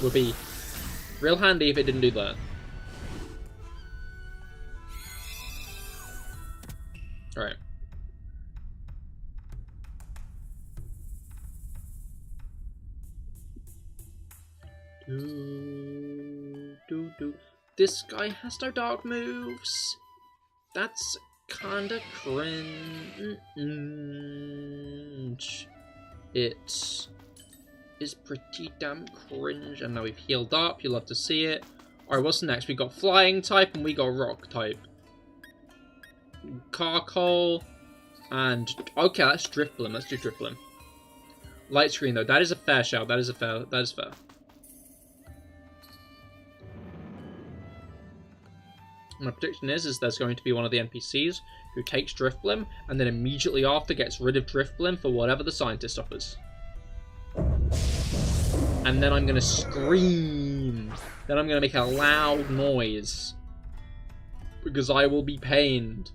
Would be real handy if it didn't do that. Alright. This guy has no dark moves. That's kinda cringe. It is pretty damn cringe. And now we've healed up. You'll love to see it. Alright, what's next? We got flying type and we got rock type. Carcoal and okay, that's Drifblim. Let's do Drifblim. Light screen though. That is a fair shout. That is fair. My prediction is there's going to be one of the NPCs who takes Drifblim and then immediately after gets rid of Drifblim for whatever the scientist offers. And then I'm going to scream. Then I'm going to make a loud noise. Because I will be pained.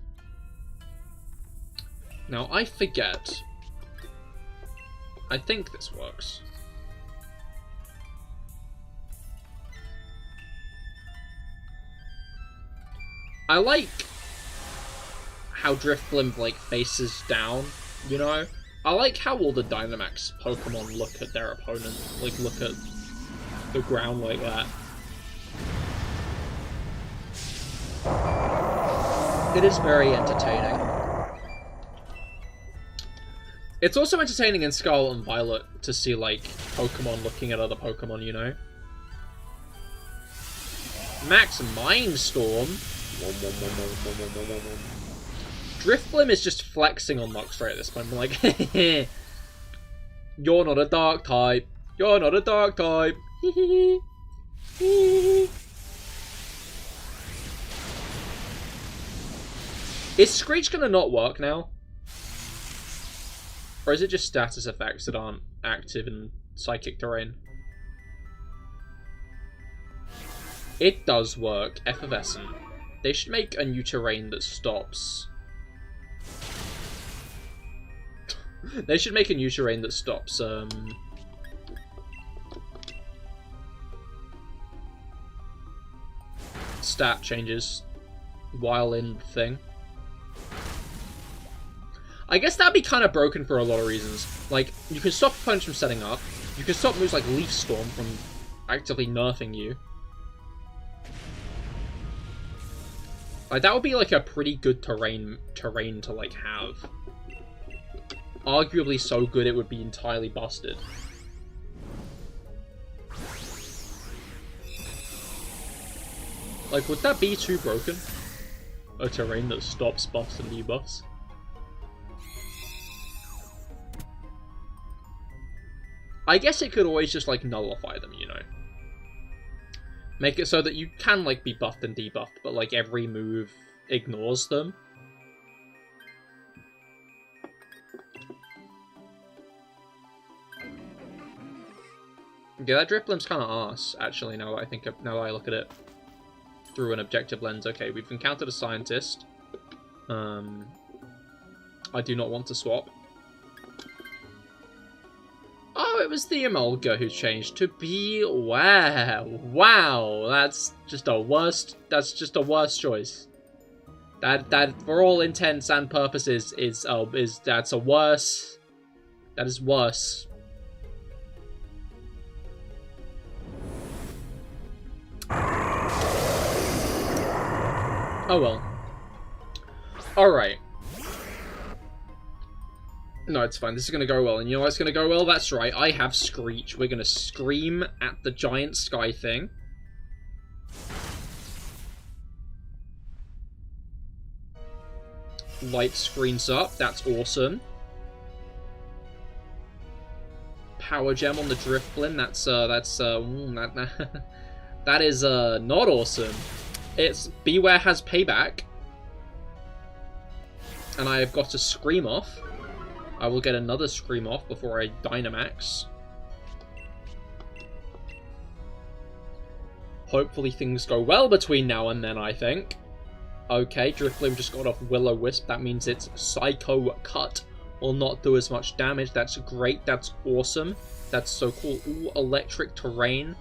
Now, I forget. I think this works. I like how Drifblim, like, faces down, you know? I like how all the Dynamax Pokemon look at their opponent, like, look at the ground like that. It is very entertaining. It's also entertaining in Scarlet and Violet to see, like, Pokemon looking at other Pokemon, you know? Max Mindstorm. Drifblim is just flexing on Luxray at this point. I'm like, you're not a dark type. You're not a dark type. Is Screech gonna not work now? Or is it just status effects that aren't active in Psychic Terrain? It does work. Effervescent. They should make a new terrain that stops. They should make a new terrain that stops, stat changes while in the thing. I guess that'd be kind of broken for a lot of reasons. Like, you can stop opponents from setting up. You can stop moves like Leaf Storm from actively nerfing you. Like, that would be, like, a pretty good terrain to, like, have. Arguably so good it would be entirely busted. Like, would that be too broken? A terrain that stops buffs and debuffs? I guess it could always just, like, nullify them, you know? Make it so that you can, like, be buffed and debuffed, but, like, every move ignores them. Yeah, that Drifblim's kind of arse, actually, now that I look at it through an objective lens. Okay, we've encountered a scientist. I do not want to swap. Oh, it was the Emolga who changed to Beware. Wow, that's just a worst choice. That for all intents and purposes that's a worse. That is worse. Oh well. Alright. No, it's fine. This is going to go well. And you know what's going to go well? That's right. I have Screech. We're going to scream at the giant sky thing. Light screens up. That's awesome. power gem on the Drifblim. That is not awesome. It's Beware has payback. And I have got a Scream Off. I will get another Scream Off before I Dynamax. Hopefully things go well between now and then, I think. Okay, Drifblim just got off Will-O-Wisp. That means its Psycho Cut will not do as much damage. That's great. That's awesome. That's so cool. Ooh, Electric Terrain.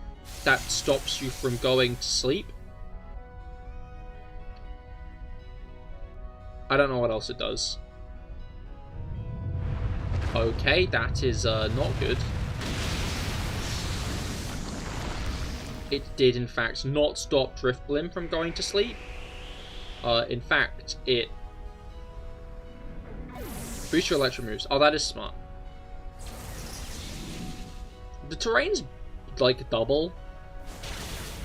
That stops you from going to sleep. I don't know what else it does. Okay, that is not good. It did, in fact, not stop Drifblim from going to sleep. In fact, it boosts your electric moves. Oh, that is smart. The terrain's like double.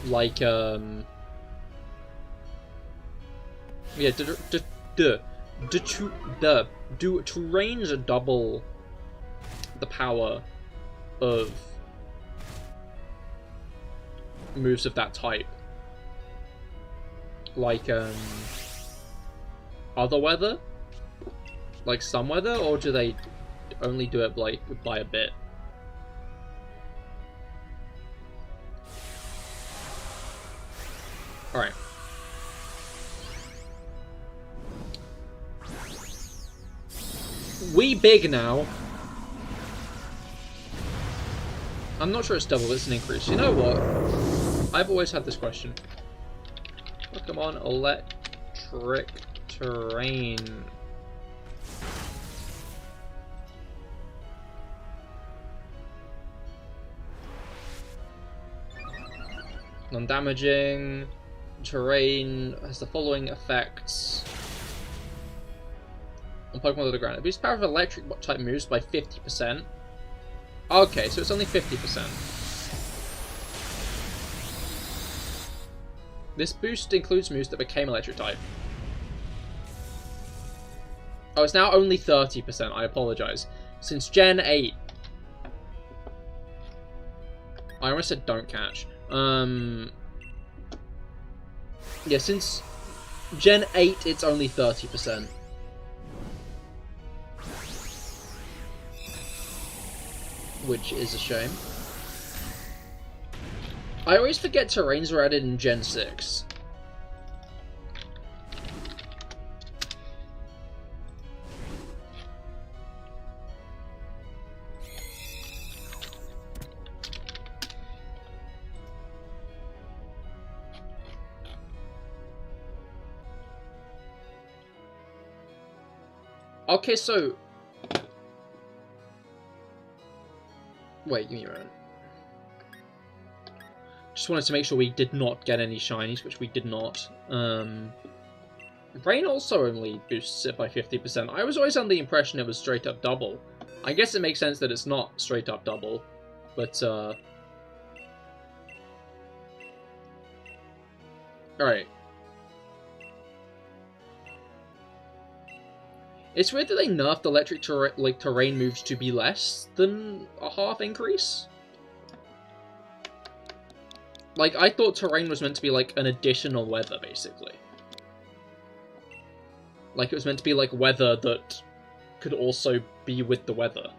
Like, yeah, do terrains double the power of moves of that type? Like, other weather? Like some weather? Or do they only do it like by a bit? Alright. We big now. I'm not sure it's double, it's an increase. You know what? I've always had this question. Pokemon Electric Terrain. Non-damaging. Terrain has the following effects on Pokemon of the ground. It boosts power of electric type moves by 50%. Okay, so it's only 50%. This boost includes moves that became electric type. Oh, it's now only 30%. I apologize. Since Gen 8. I almost said don't catch. Yeah, since Gen 8, it's only 30%. Which is a shame. I always forget terrains were added in Gen 6. Okay, so... Wait, give me a moment. Just wanted to make sure we did not get any shinies, which we did not. Rain also only boosts it by 50%. I was always under the impression it was straight up double. I guess it makes sense that it's not straight up double, but alright. It's weird that they nerfed electric terrain moves to be less than a half increase. Like, I thought terrain was meant to be like an additional weather, basically. Like, it was meant to be like weather that could also be with the weather.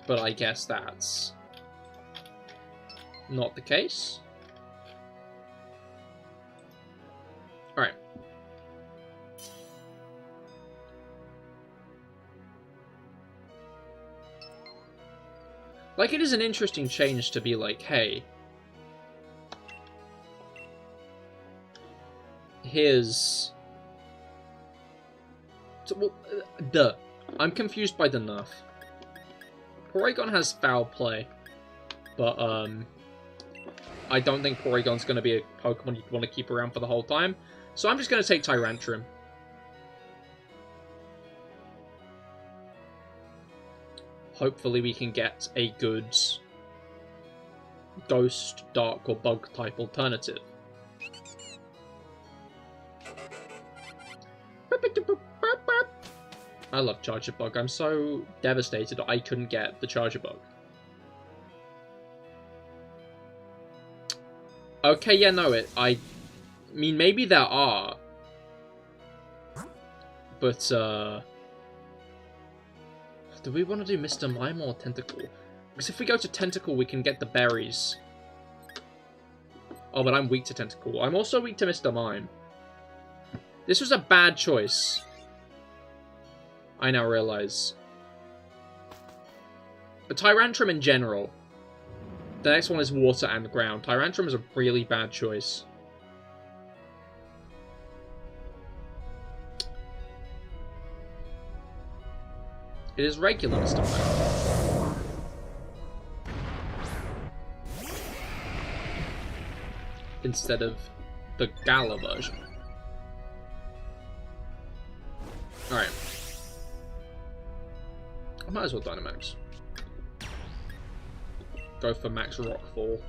But I guess that's not the case. Alright. Like, it is an interesting change to be like, hey, here's... Well, I'm confused by the nerf. Porygon has foul play, but I don't think Porygon's going to be a Pokemon you'd want to keep around for the whole time. So I'm just going to take Tyrantrum. Hopefully we can get a good ghost, dark, or bug type alternative. I love Charger Bug. I'm so devastated I couldn't get the Charger Bug. Okay, yeah, no, I mean, maybe there are. But, do we want to do Mr. Mime or Tentacle? Because if we go to Tentacle, we can get the berries. Oh, but I'm weak to Tentacle. I'm also weak to Mr. Mime. This was a bad choice. I now realize. But Tyrantrum in general. The next one is Water and Ground. Tyrantrum is a really bad choice. It is regular Mr. Mime. Instead of the Gala version. Alright. I might as well Dynamax. Go for Max Rockfall.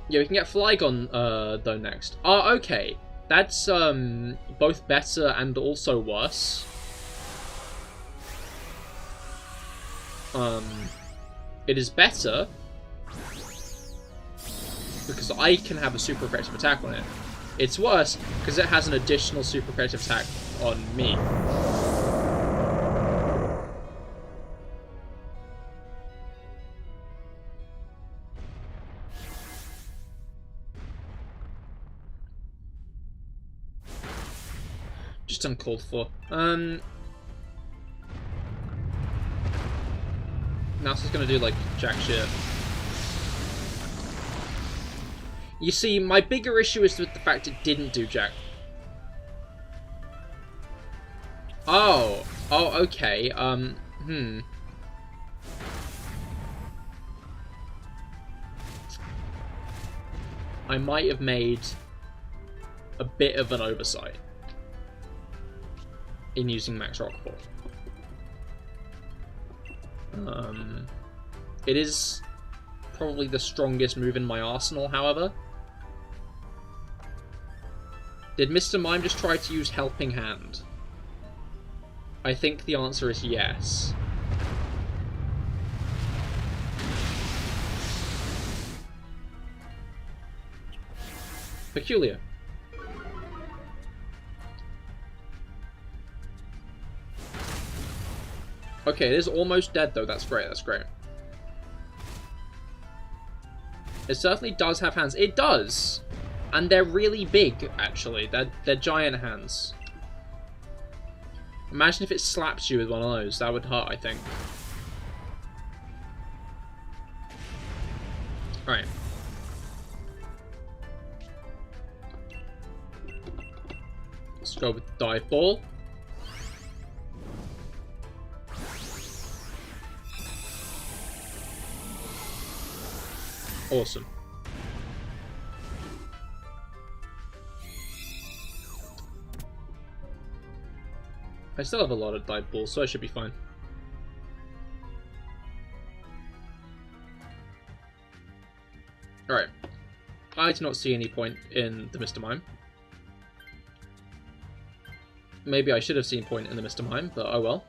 Yeah, we can get Flygon, though, next. Oh, okay. That's, both better and also worse. It is better because I can have a super effective attack on it. It's worse because it has an additional super effective attack on me. Just uncalled for. NASA's gonna do like jack shit. You see, my bigger issue is with the fact it didn't do jack. Oh, okay. I might have made a bit of an oversight in using Max Rockfall. It is probably the strongest move in my arsenal, however. Did Mr. Mime just try to use Helping Hand? I think the answer is yes. Peculiar. Okay, it is almost dead though. That's great, that's great. It certainly does have hands. It does! And they're really big, actually. They're giant hands. Imagine if it slaps you with one of those. That would hurt, I think. Alright. Let's go with Dive Ball. Awesome. I still have a lot of dive balls, so I should be fine. Alright. I do not see any point in the Mr. Mime. Maybe I should have seen point in the Mr. Mime, but oh well.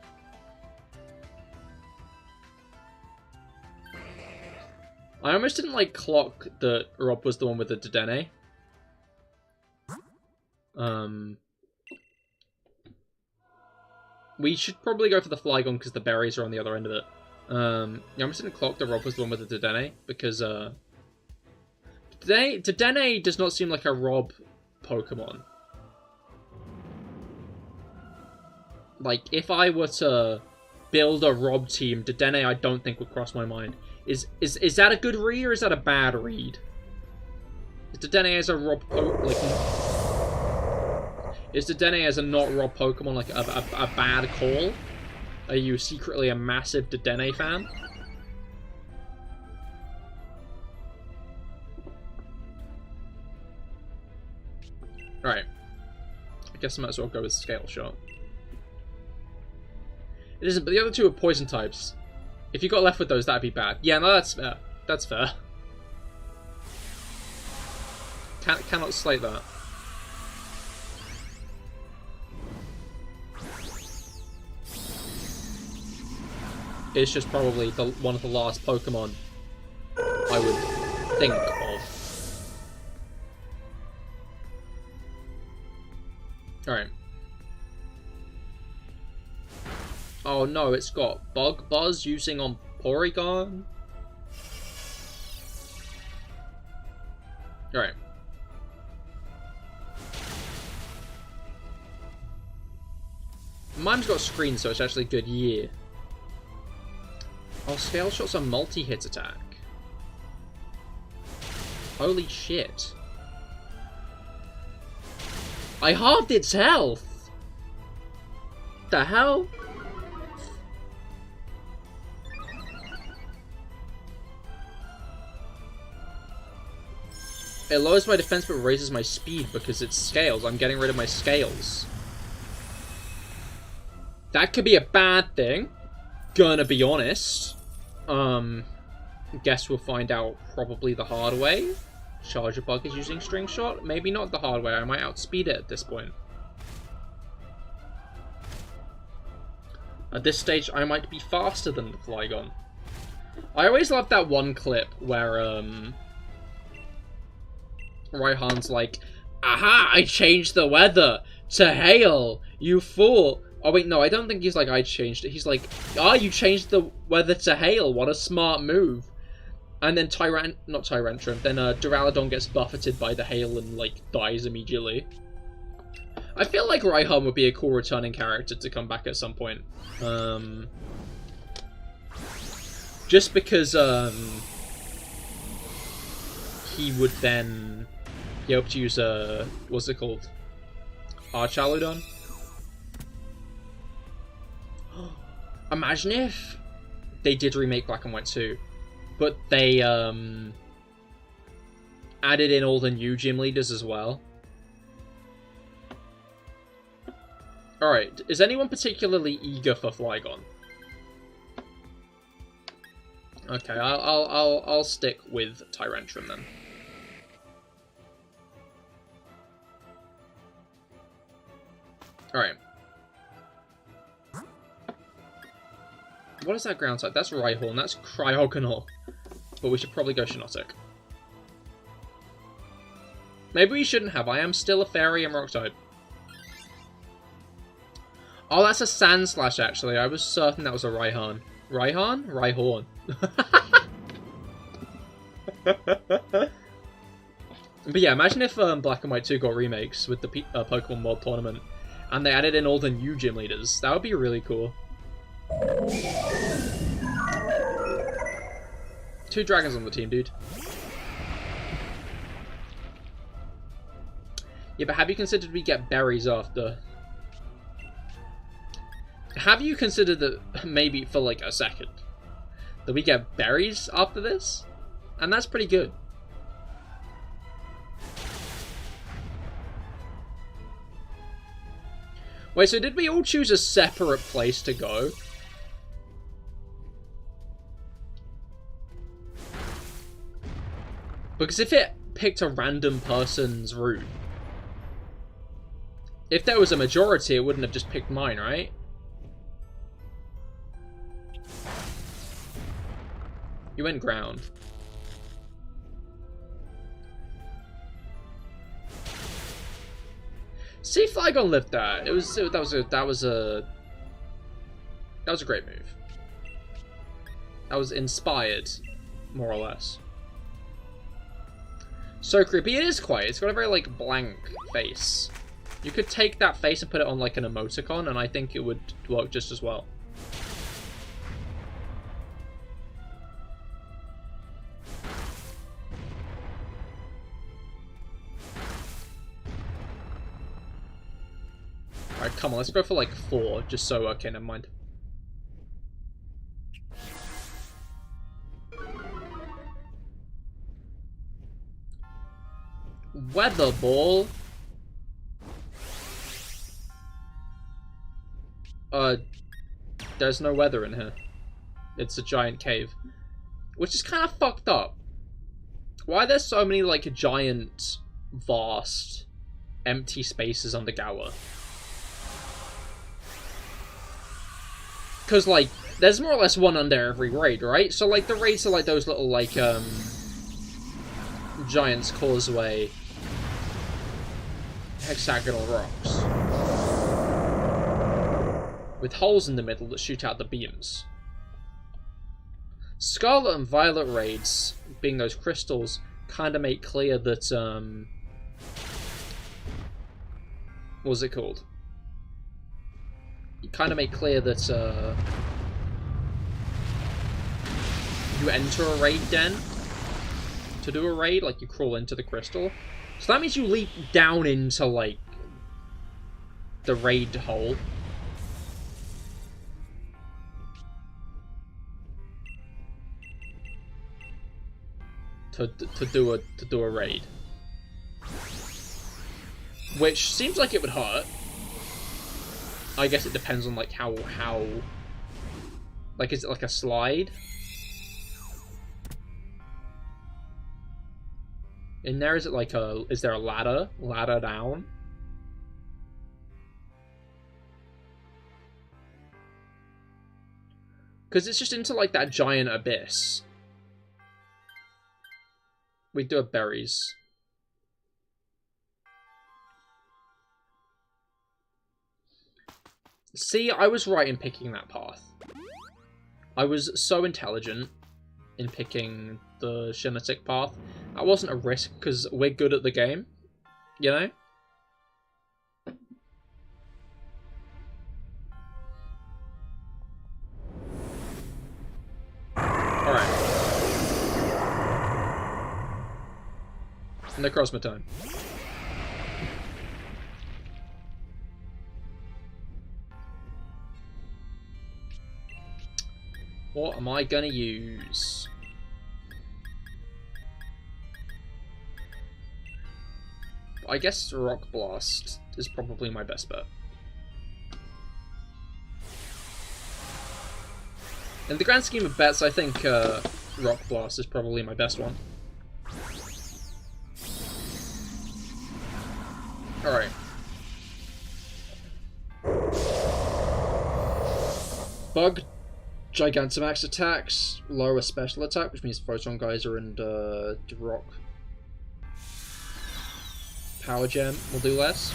I almost didn't, like, clock that Rob was the one with the Dedenne. We should probably go for the Flygon because the berries are on the other end of it. Yeah, I almost didn't clock that Rob was the one with the Dedenne because, Dedenne does not seem like a Rob Pokemon. Like, if I were to build a Rob team, Dedenne I don't think would cross my mind. Is that a good read or is that a bad read? Is Dedenne as a Rob is Dedenne as a not Rob Pokemon like a bad call? Are you secretly a massive Dedenne fan? Alright. I guess I might as well go with Scale Shot. It isn't, but the other two are poison types. If you got left with those, that'd be bad. Yeah, no, that's fair. That's fair. Cannot slate that. It's just probably one of the last Pokemon I would think of. Alright. Oh no, it's got Bug Buzz using on Porygon. Alright. Mine's got screen, so it's actually good. Yeah. Oh, Scale Shot's a multi-hit attack. Holy shit. I halved its health! The hell? It lowers my defense but raises my speed because it's scales. I'm getting rid of my scales. That could be a bad thing. Gonna be honest. Guess we'll find out probably the hard way. Charger Bug is using String Shot. Maybe not the hard way. I might outspeed it at this point. At this stage, I might be faster than the Flygon. I always love that one clip where, Raihan's like, aha, I changed the weather to hail, you fool. Oh wait, no, I don't think he's like, I changed it. He's like, ah, you changed the weather to hail, what a smart move. And then then Duraludon gets buffeted by the hail and, like, dies immediately. I feel like Raihan would be a cool returning character to come back at some point. Just because, he would then be able to use, what's it called? Archaludon? Imagine if they did remake Black and White 2, but they, added in all the new gym leaders as well. Alright, is anyone particularly eager for Flygon? Okay, I'll stick with Tyrantrum then. Alright. What is that ground type? That's Rhyhorn, that's Cryogonal. But we should probably go Shiinotic. Maybe we shouldn't have. I am still a Fairy and Rock type. Oh, that's a Sandslash, actually. I was certain that was a Raihan. Raihan? Rhyhorn. But yeah, imagine if Black and White 2 got remakes with the Pokemon World Tournament, and they added in all the new gym leaders. That would be really cool. 2 dragons on the team, dude. Yeah, but have you considered we get berries after? Have you considered that, maybe for like a second, that we get berries after this? And that's pretty good. Wait, so did we all choose a separate place to go? Because if it picked a random person's route, if there was a majority, it wouldn't have just picked mine, right? You went ground. See, Flygon lived that. That was a great move. That was inspired, more or less. So creepy. It is quite. It's got a very, like, blank face. You could take that face and put it on, like, an emoticon, and I think it would work just as well. Alright, come on, let's go for, like, 4, just so, okay, never mind. Weather Ball? There's no weather in here. It's a giant cave. Which is kind of fucked up. Why are there so many, like, giant, vast, empty spaces under Galar? Because, like, there's more or less one under every raid, right? So, like, the raids are like those little, like, Giant's Causeway hexagonal rocks. With holes in the middle that shoot out the beams. Scarlet and Violet raids, being those crystals, kind of make clear that, what was it called? You kind of make clear that, you enter a raid den to do a raid, like you crawl into the crystal. So that means you leap down into, like, the raid hole. To do a raid, which seems like it would hurt. I guess it depends on like how like, is it like a slide in there? Is it like is there a ladder down? Because it's just into like that giant abyss. We do have berries. See, I was right in picking that path. I was so intelligent in picking the Shinetic path. That wasn't a risk, because we're good at the game. You know? Alright. Necrozma time. What am I gonna use? I guess Rock Blast is probably my best bet. In the grand scheme of bets, I think Rock Blast is probably my best one. Alright. Bug, Gigantamax attacks, lower special attack, which means Photon Geyser and Rock. Power Gem will do less.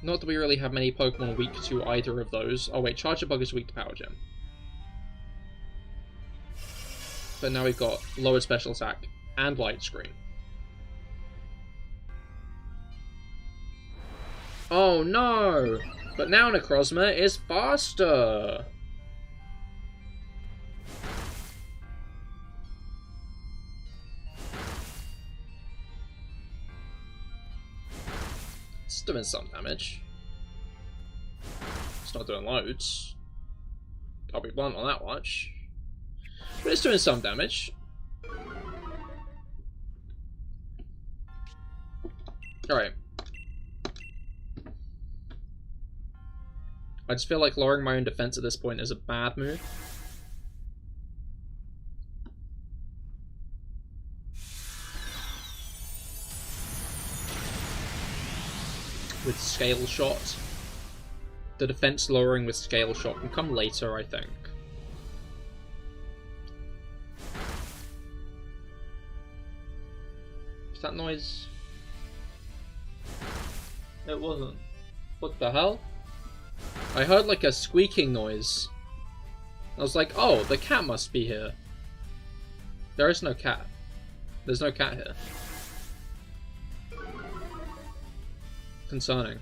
Not that we really have many Pokemon weak to either of those. Oh wait, Charger Bug is weak to Power Gem. But now we've got lower special attack and Light Screen. Oh no! But now Necrozma is faster! It's doing some damage. It's not doing loads. I'll be blunt on that much. But it's doing some damage. Alright. I just feel like lowering my own defense at this point is a bad move. With Scale Shot. The defense lowering with Scale Shot can come later, I think. Is that noise? It wasn't. What the hell? I heard like a squeaking noise. I was like, oh, the cat must be here. There is no cat. There's no cat here. Concerning.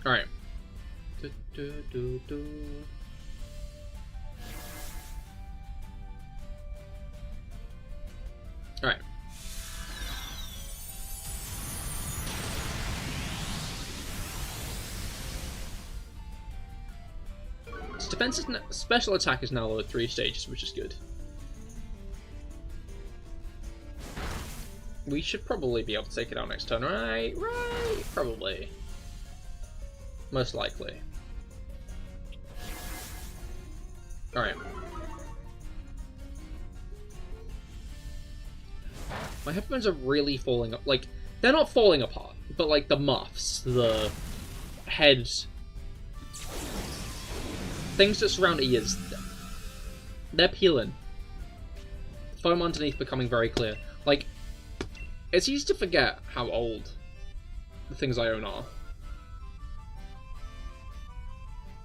Alright. Alright. Its defense is special attack is now lowered 3 stages, which is good. We should probably be able to take it out next turn, right? Right, probably. Most likely. Alright. My headphones are really falling up. Like, they're not falling apart, but like the muffs, the heads, things that surround ears, they're peeling. Foam underneath becoming very clear. Like, it's easy to forget how old the things I own are.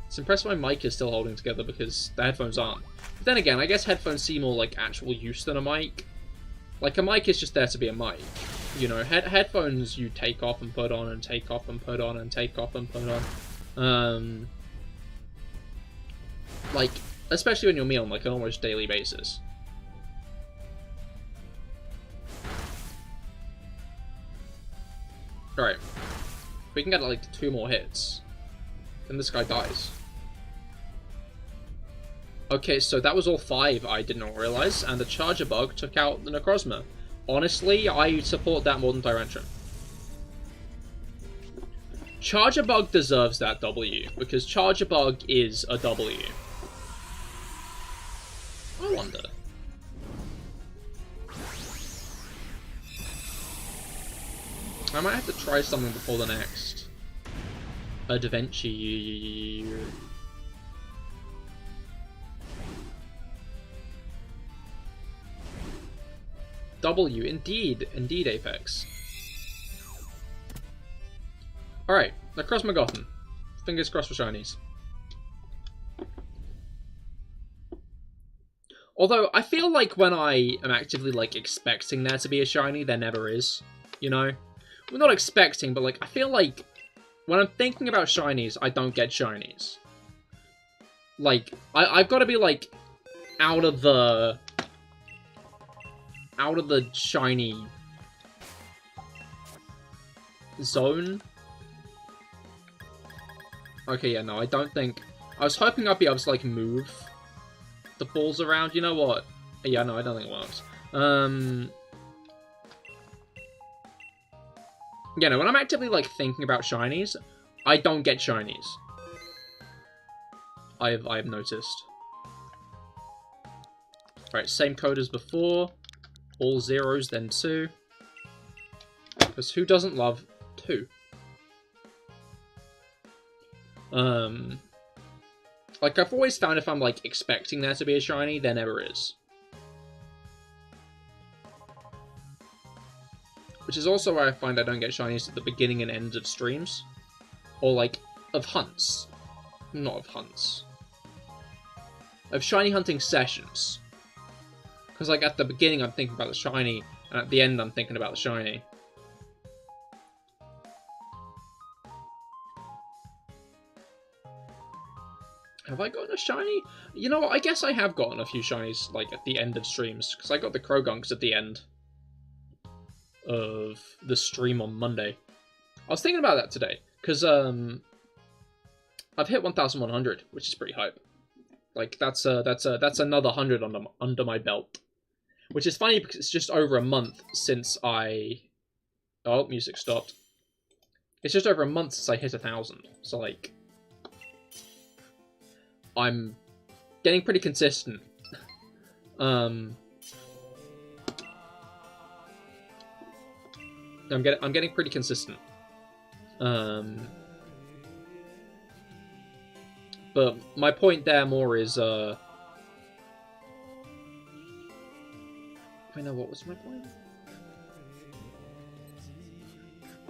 It's impressive my mic is still holding together because the headphones aren't. But then again, I guess headphones see more like actual use than a mic. Like, a mic is just there to be a mic. You know, headphones you take off and put on and take off and put on and take off and put on. Like, especially when you're me on like an almost daily basis. Alright. If we can get like 2 more hits, then this guy dies. Okay, so that was all 5 I did not realize, and the Charger Bug took out the Necrozma. Honestly, I support that more than Tyrantrum. Charger Bug deserves that W, because Charger Bug is a W. I wonder. I might have to try something before the next adventure. W, indeed, Apex. Alright, Necrozma Gotham. Fingers crossed for shinies. Although, I feel like when I am actively, like, expecting there to be a shiny, there never is. You know? We're not expecting, but, like, I feel like when I'm thinking about shinies, I don't get shinies. Like, I've got to be, like, out of the shiny zone. Okay, yeah, no, I don't think... I was hoping I'd be able to, like, move the balls around. You know what? Yeah, no, I don't think it works. Yeah, no, when I'm actively, like, thinking about shinies, I don't get shinies. I've noticed. Alright, same code as before. All 0s, then 2. Because who doesn't love 2? Like, I've always found if I'm, like, expecting there to be a shiny, there never is. Which is also why I find I don't get shinies at the beginning and end of streams. Or, like, of hunts. Not of hunts. Of shiny hunting sessions. Because, like, at the beginning I'm thinking about the shiny, and at the end I'm thinking about the shiny. Have I gotten a shiny? You know what, I guess I have gotten a few shinies, like, at the end of streams. Because I got the Crogunks at the end of the stream on Monday. I was thinking about that today, because, I've hit 1,100, which is pretty hype. Like, that's another 100 under my belt. Which is funny because it's just over a month since I... Oh, music stopped. It's just over a month since I hit 1,000. So, like... I'm getting pretty consistent. I'm getting pretty consistent. But my point there more is, I know, what was my point?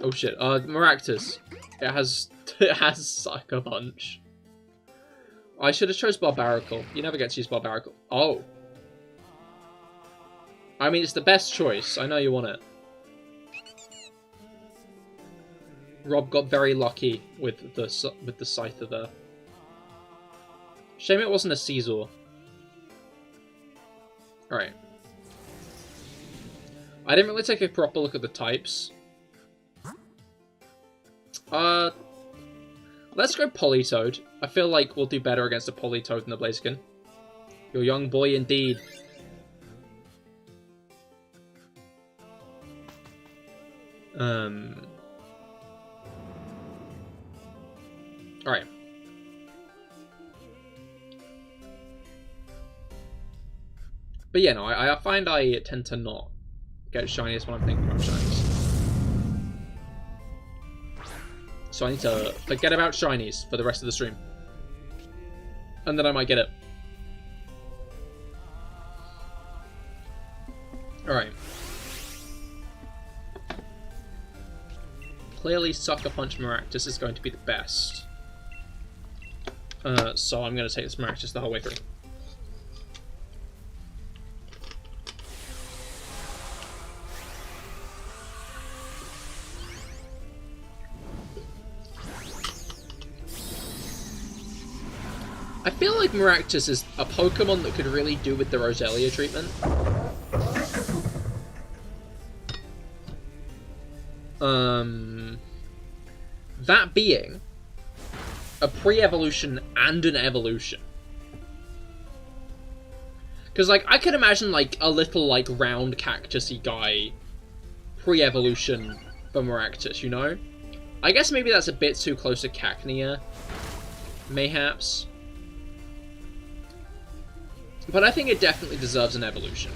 Oh shit, Maractus. It has Sucker Punch. I should have chose Barbaracle. You never get to use Barbaracle. Oh. I mean, it's the best choice. I know you want it. Rob got very lucky with the Scyther there. Shame it wasn't a Caesar. Alright. I didn't really take a proper look at the types. Let's go Politoed. I feel like we'll do better against a Politoed than a Blaziken. Your young boy indeed. Alright. But yeah, no, I find I tend to not get shiniest when I'm thinking about shinies. So I need to forget about shinies for the rest of the stream. And then I might get it. Alright. Clearly Sucker Punch Maractus is going to be the best. So I'm going to take this Maractus the whole way through. I feel like Maractus is a Pokemon that could really do with the Roselia treatment. That being a pre-evolution and an evolution. Because, like, I could imagine, like, a little, like, round cactusy guy pre-evolution for Maractus, you know? I guess maybe that's a bit too close to Cacnea, mayhaps. But I think it definitely deserves an evolution.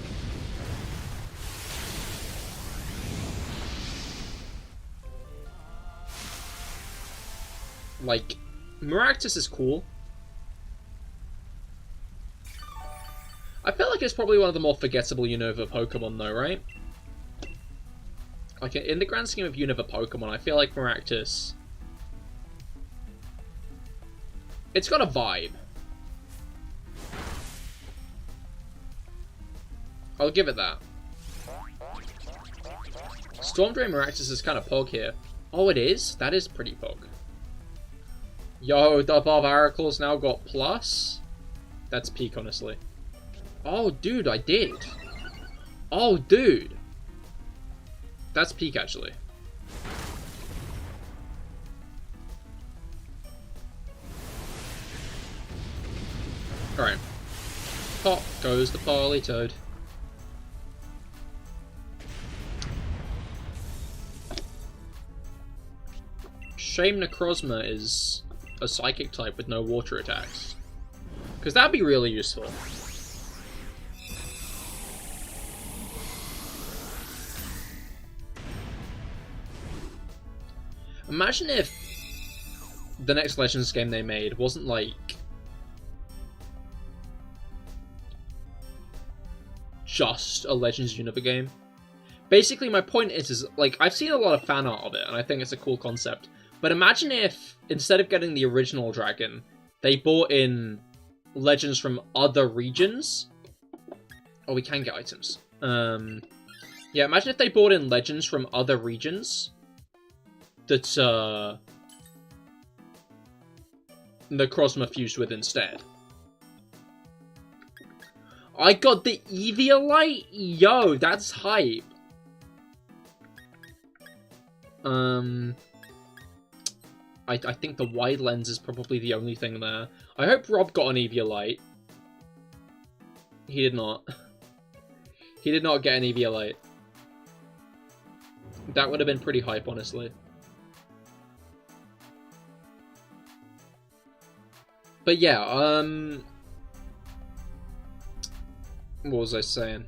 Like, Maractus is cool. I feel like it's probably one of the more forgettable Unova Pokemon though, right? Like, in the grand scheme of Unova Pokemon, I feel like Maractus... it's got a vibe. I'll give it that. Storm Drain Maractus is kind of pog here. Oh, it is? That is pretty pog. Yo, the Barbaracle's now got plus? That's peak, honestly. Oh, dude, I did. Oh, dude. That's peak, actually. Alright. Pop goes the Politoed. Shame Necrozma is a psychic type with no water attacks. Because that'd be really useful. Imagine if the next Legends game they made wasn't like just a Legends Unova game. Basically, my point is like, I've seen a lot of fan art of it, and I think it's a cool concept. But imagine if, instead of getting the original dragon, they brought in legends from other regions. Oh, we can get items. Yeah, imagine if they brought in legends from other regions that, Necrozma fused with instead. I got the Eviolite? Yo, that's hype. I think the wide lens is probably the only thing there. I hope Rob got an Eviolite. He did not. He did not get an Eviolite. That would have been pretty hype, honestly. But yeah, what was I saying?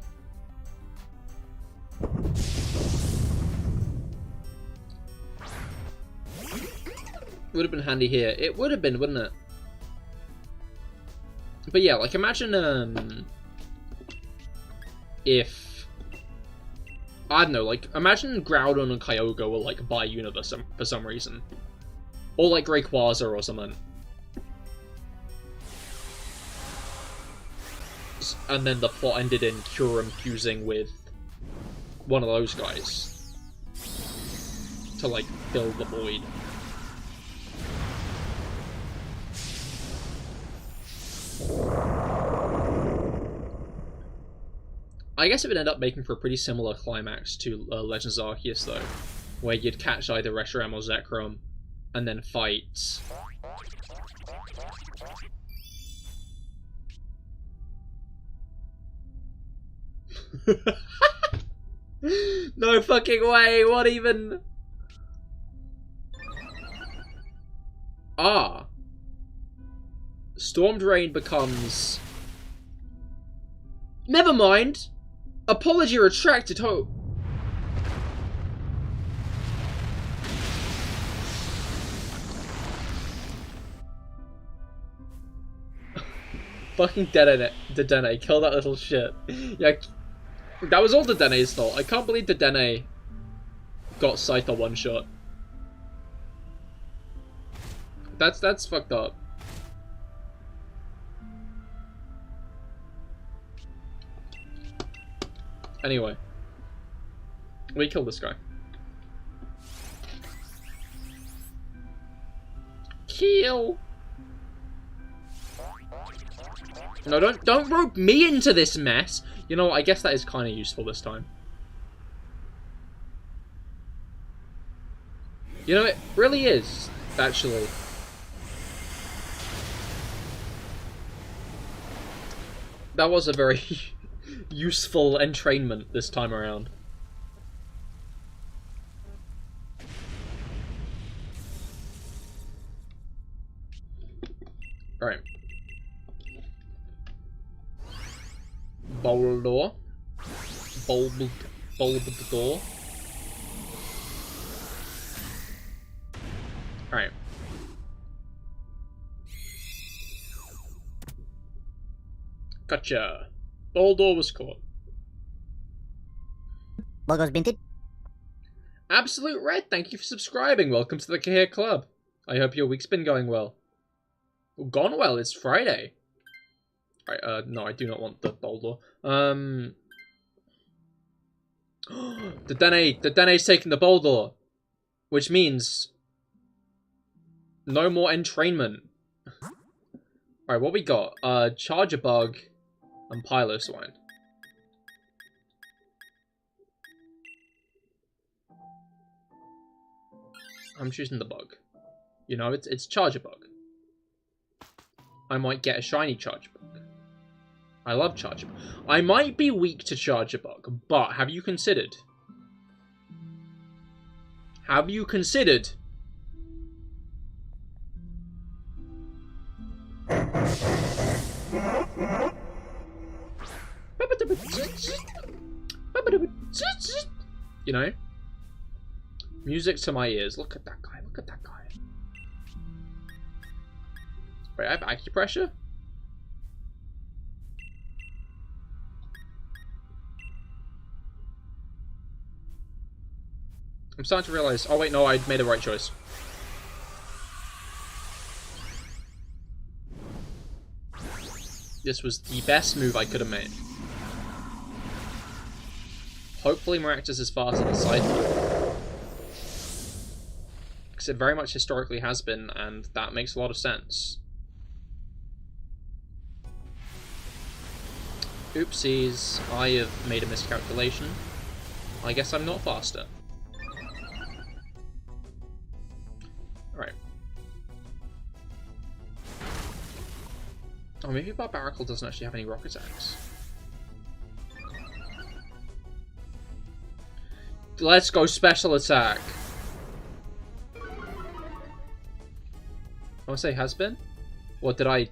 Would have been handy here. It would have been, wouldn't it? But yeah, like imagine if I don't know, like imagine Groudon and Kyogre were like by Unova for some reason, or like Rayquaza or something, and then the plot ended in Kyurem fusing with one of those guys to like fill the void. I guess it would end up making for a pretty similar climax to Legends Arceus, though, where you'd catch either Reshiram or Zekrom, and then fight. No fucking way, what even? Ah. Storm Drain becomes... Never mind! Apology retracted. Oh. Fucking Dedenne, kill that little shit. Yeah, that was all Dedenne's fault. I can't believe Dedenne got Scyther one shot. That's fucked up. Anyway, we kill this guy. Kill. No, don't rope me into this mess. You know what? I guess that is kind of useful this time. You know, it really is, actually. That was a very useful entrainment this time around. Alright. Bulbasaur. Bulbasaur. Alright. Gotcha. Bulbasaur was caught. Logos minted. Absolute Red, thank you for subscribing. Welcome to the Cahir Club. I hope your week's been going well. Gone well, it's Friday. Right, no, I do not want the Bulbasaur. Dedenne's taking the Bulbasaur. Which means... no more entrainment. Alright, what we got? Charger Bug and Piloswine. I'm choosing the bug. You know, it's Charger Bug. I might get a shiny Charger Bug. I love Charger Bug. I might be weak to Charger Bug, but have you considered? Have you considered? You know? Music to my ears. Look at that guy. Look at that guy. Wait, I have acupressure? I'm starting to realize... oh wait, no, I made the right choice. This was the best move I could have made. Hopefully Maractus is faster than Scyther. Because it very much historically has been, and that makes a lot of sense. Oopsies, I have made a miscalculation. I guess I'm not faster. Alright. Oh, maybe Barbaracle doesn't actually have any rock attacks. Let's go special attack. I want to say has been? What did I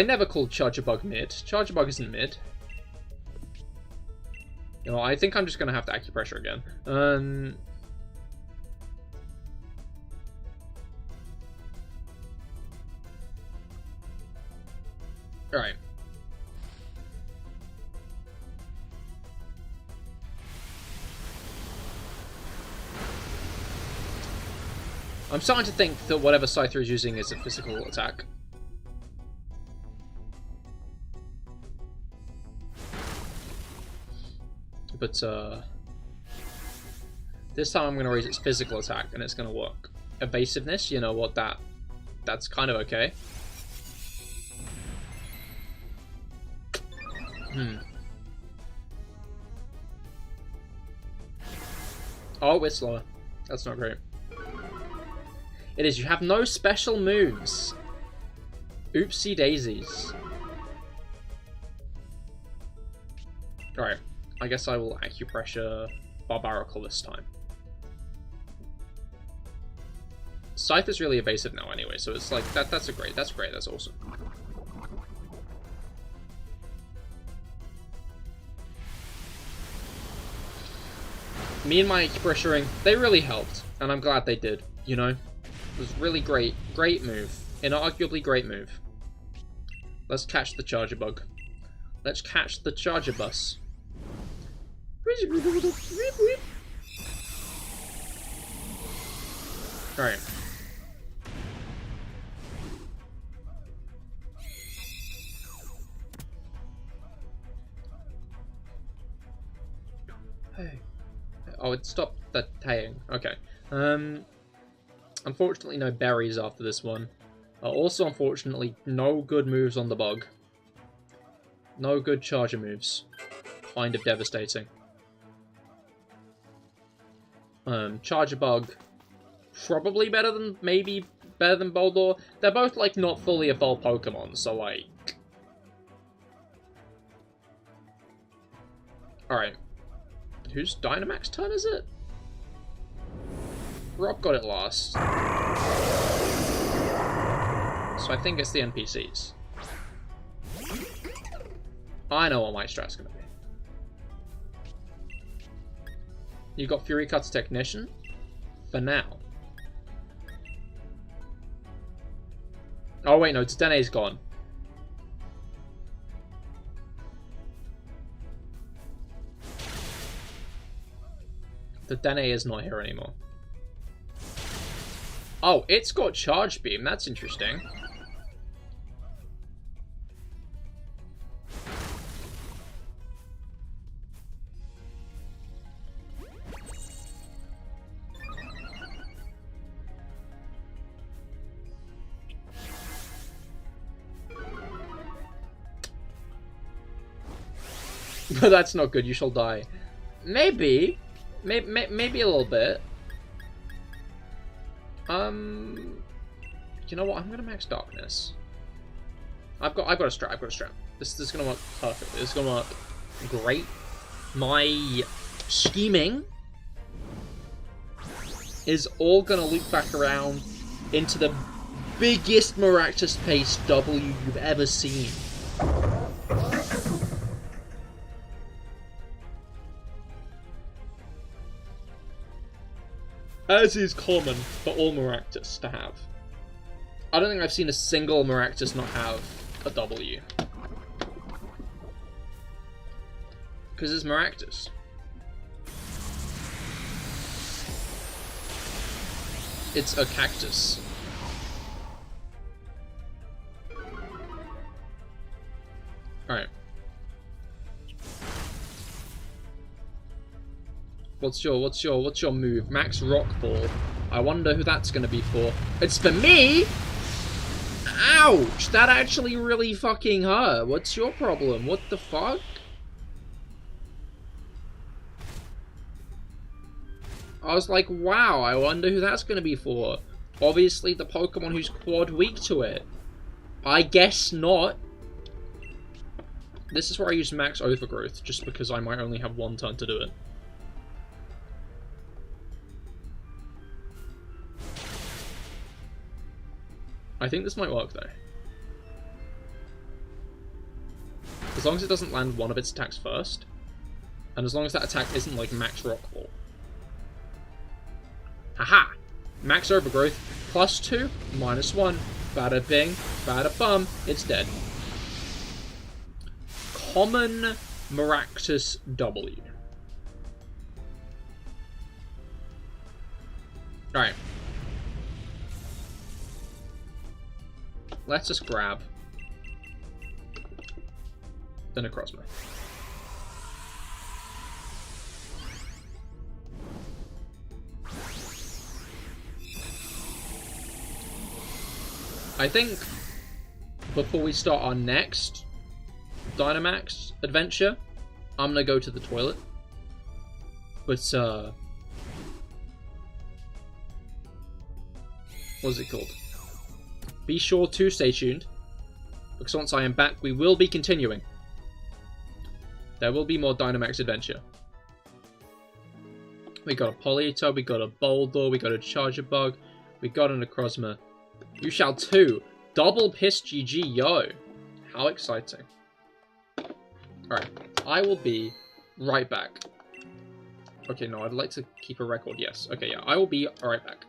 never called Charger Bug mid. Charger Bug isn't mid. You know, I think I'm just going to have to acupressure again. Alright. I'm starting to think that whatever Scyther is using is a physical attack. But, this time I'm going to raise its physical attack, and it's going to work. Evasiveness, you know what, that's kind of okay. Oh, we're slower. That's not great. It is, you have no special moves. Oopsie daisies. Alright, I guess I will acupressure Barbaracle this time. Scythe is really evasive now anyway, so it's like, that's great, that's awesome. Me and my pressuring, they really helped, and I'm glad they did, you know? It was really great move. Inarguably great move. Let's catch the Charger Bug. Let's catch the Charger Bus. Alright. Hey. Oh, it stopped that haying. Okay. Unfortunately, no berries after this one. Also, unfortunately, no good moves on the bug. No good charger moves. Kind of devastating. Charger Bug, probably better than, maybe better than Boldore. They're both, like, not fully evolved Pokemon, so, like... Alright. Whose Dynamax turn is it? Rob got it last. So I think it's the NPCs. I know what my strat's gonna be. You got Fury Cut's Technician? For now. Oh wait, no, Dene's gone. The Dene is not here anymore. Oh, it's got Charge Beam. That's interesting. But that's not good. You shall die. Maybe. Maybe a little bit. You know what? I'm gonna max Darkness. I've got a strat. This is gonna work perfectly. This is gonna work great. My scheming is all gonna loop back around into the biggest Maractus pace W you've ever seen. As is common for all Maractus to have. I don't think I've seen a single Maractus not have a W. Because it's Maractus. It's a cactus. Alright. What's your move? Max Rock Ball. I wonder who that's gonna be for. It's for me? Ouch! That actually really fucking hurt. What's your problem? What the fuck? I was like, wow, I wonder who that's gonna be for. Obviously the Pokemon who's quad weak to it. I guess not. This is where I use Max Overgrowth, just because I might only have one turn to do it. I think this might work, though. As long as it doesn't land one of its attacks first, and as long as that attack isn't like Max Rock Ball. Haha! Max Overgrowth, +2, -1. Bada bing, bada bum, it's dead. Common Maractus W. Alright. Let's just grab the Necrozma. I think before we start our next Dynamax adventure, I'm gonna go to the toilet. But what's it called? Be sure to stay tuned, because once I am back, we will be continuing. There will be more Dynamax adventure. We got a Polito, we got a Boldore, we got a Charger Bug, We got an Necrozma. You shall too. Double piss GG, yo. How exciting. Alright, I will be right back. Okay, no, I'd like to keep a record, yes. Okay, yeah, I will be right back.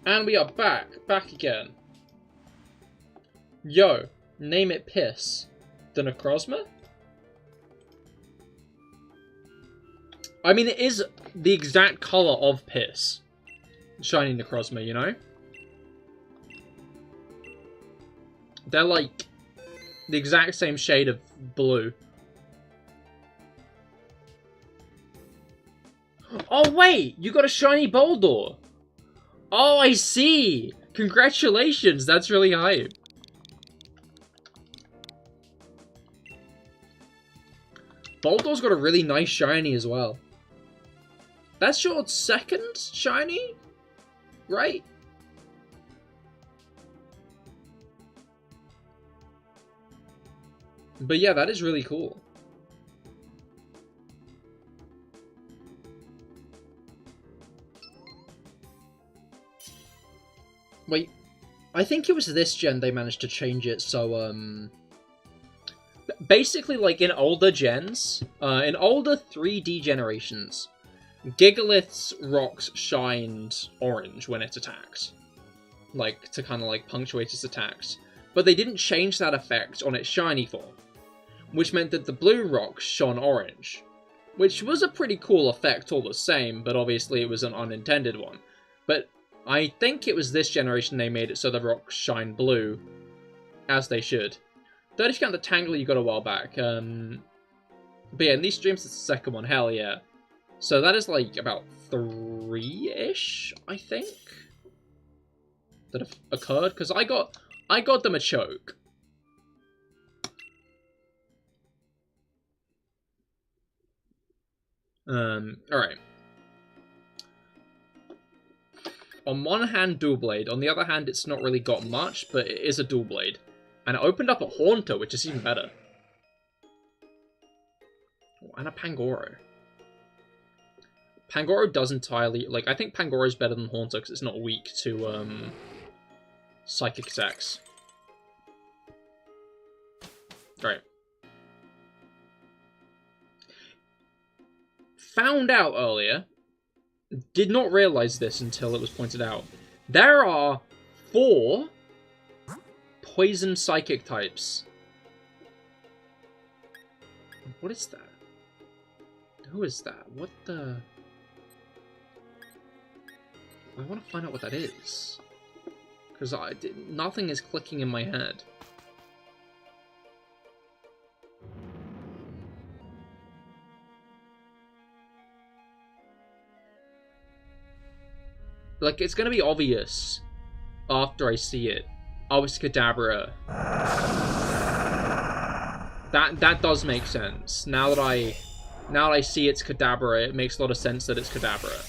And we are back again. Yo, name it piss. The Necrozma? I mean, it is the exact colour of piss. Shiny Necrozma, you know? They're like the exact same shade of blue. Oh wait, you got a shiny Boldor. Oh, I see. Congratulations, that's really hype. Boldor's got a really nice shiny as well. That's your second shiny, right? But yeah, that is really cool. Wait, I think it was this gen they managed to change it so, basically, like, in older gens, in older 3D generations, Gigalith's rocks shined orange when it attacked. Like, to kind of, like, punctuate its attacks. But they didn't change that effect on its shiny form, which meant that the blue rocks shone orange. Which was a pretty cool effect all the same, but obviously it was an unintended one. But I think it was this generation they made it so the rocks shine blue, as they should. Though if you count the Tangle you got a while back. But yeah, in these streams it's the second one, hell yeah. So that is like about 3-ish, I think, that have occurred, because I got them a choke. Alright. on one hand, dual blade. On the other hand, it's not really got much, but it is a dual blade. And it opened up a Haunter, which is even better. Oh, and a Pangoro. Pangoro does entirely... Like, I think Pangoro is better than Haunter because it's not weak to psychic attacks. Right. Found out earlier, did not realize this until it was pointed out. There are 4 poison psychic types. What is that? Who is that? What the... I want to find out what that is. Because nothing is clicking in my head. Like, it's going to be obvious after I see it. Oh, it's Kadabra. That does make sense. Now that I see it's Kadabra, it makes a lot of sense that it's Kadabra.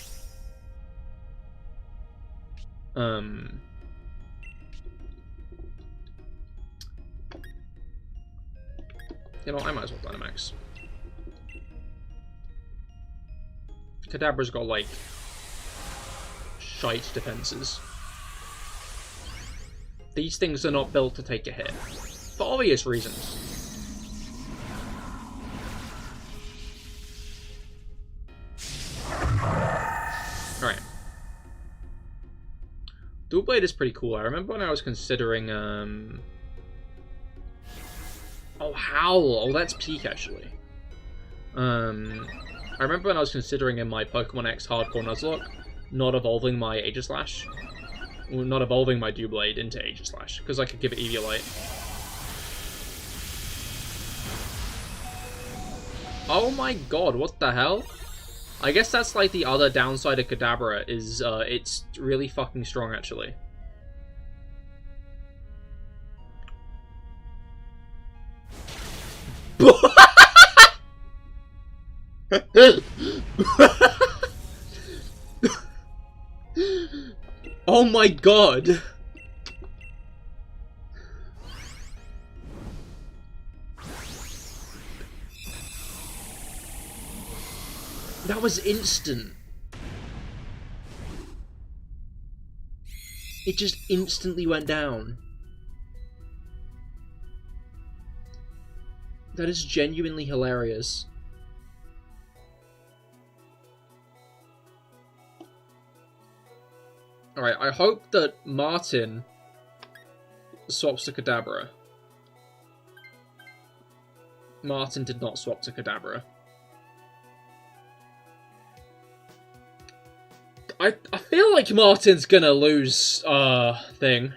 You know, I might as well Dynamax. Kadabra's got, like, shite defenses. These things are not built to take a hit. For obvious reasons. Alright. Dual Blade is pretty cool. I remember when I was considering, Oh, Howl! Oh, that's peak, actually. I remember when I was considering in my Pokemon X Hardcore Nuzlocke, not evolving my Aegislash. Well, not evolving my Doublade into Aegislash, because I could give it Eviolite. Oh my god, what the hell? I guess that's like the other downside of Kadabra, is it's really fucking strong, actually. Oh my god! That was instant. It just instantly went down. That is genuinely hilarious. Alright, I hope that Martin swaps to Kadabra. Martin did not swap to Kadabra. I feel like Martin's gonna lose, thing.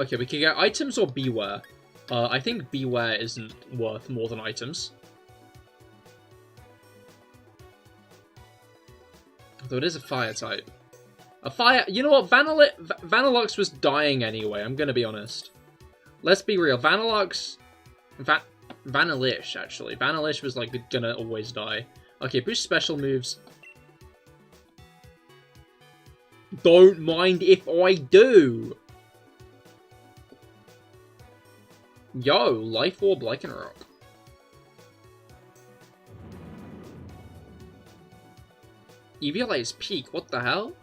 Okay, we can get items or Beware. I think Beware isn't worth more than items. Although it is a fire type. A fire... You know what? Vanillux was dying anyway, I'm gonna be honest. Let's be real. Vanillux... Vanillish, actually. Vanillish was, like, gonna always die. Okay, boost special moves. Don't mind if I do! Yo, Life Orb Lycanroc. Eviolite's peak, what the hell?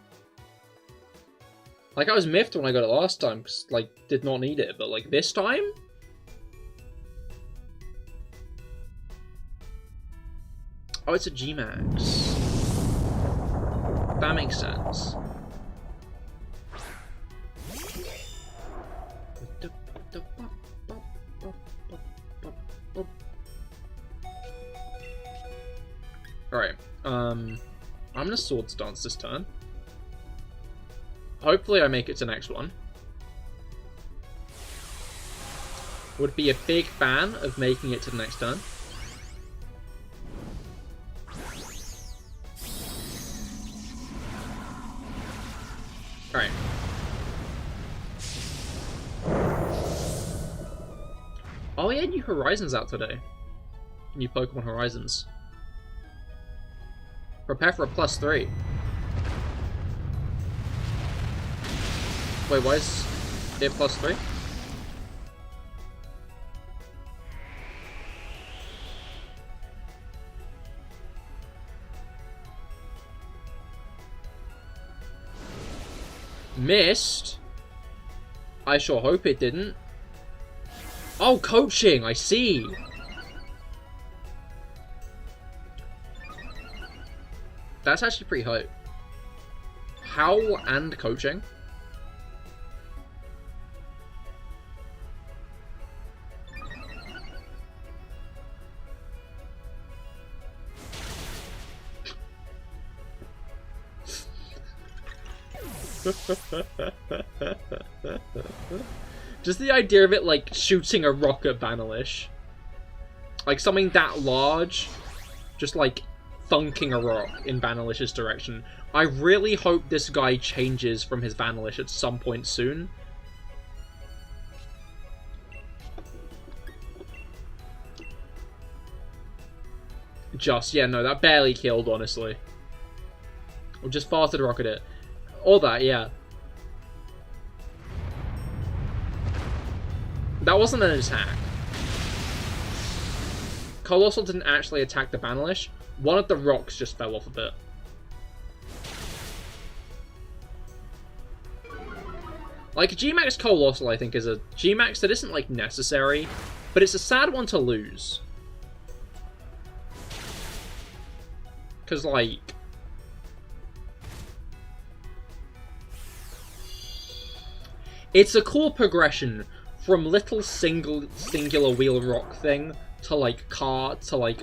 Like, I was miffed when I got it last time, because, like, did not need it, but, like, this time? Oh, it's a G-Max. That makes sense. Alright, I'm gonna Swords Dance this turn. Hopefully I make it to next one. Would be a big fan of making it to the next turn. Alright. Oh yeah, New Horizons out today. New Pokemon Horizons. Prepare for a +3. Wait, why is it +3? Missed? I sure hope it didn't. Oh, coaching, I see. That's actually pretty hype. Howl and coaching? Just the idea of it, like, shooting a rock at Vanillish. Like, something that large, just, like, thunking a rock in Vanillish's direction. I really hope this guy changes from his Vanillish at some point soon. Yeah, no, that barely killed, honestly. Or just farted rock at it. All that, yeah. That wasn't an attack. Colossal didn't actually attack the Vanillish. One of the rocks just fell off a bit. Like, G-Max Colossal, I think, is a G-Max that isn't, like, necessary, but it's a sad one to lose. Because, like... it's a cool progression from little singular wheel rock thing to, like, car to, like...